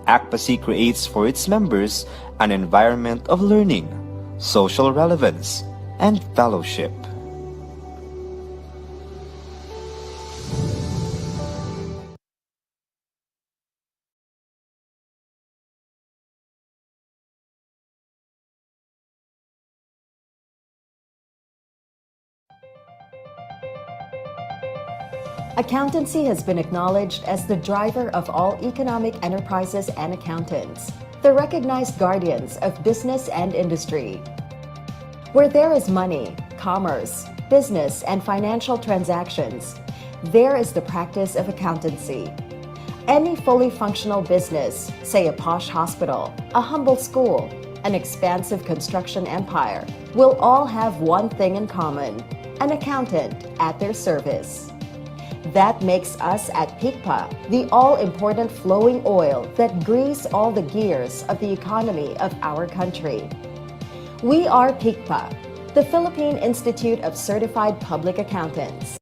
PICPA creates for its members an environment of learning, social relevance, and fellowship. Accountancy has been acknowledged as the driver of all economic enterprises and accountants, the recognized guardians of business and industry. Where there is money, commerce, business, and financial transactions, there is the practice of accountancy. Any fully functional business, say a posh hospital, a humble school, an expansive construction empire, will all have one thing in common: an accountant at their service. That makes us at PICPA the all-important flowing oil that grease all the gears of the economy of our country. We are PICPA, the Philippine Institute of Certified Public Accountants.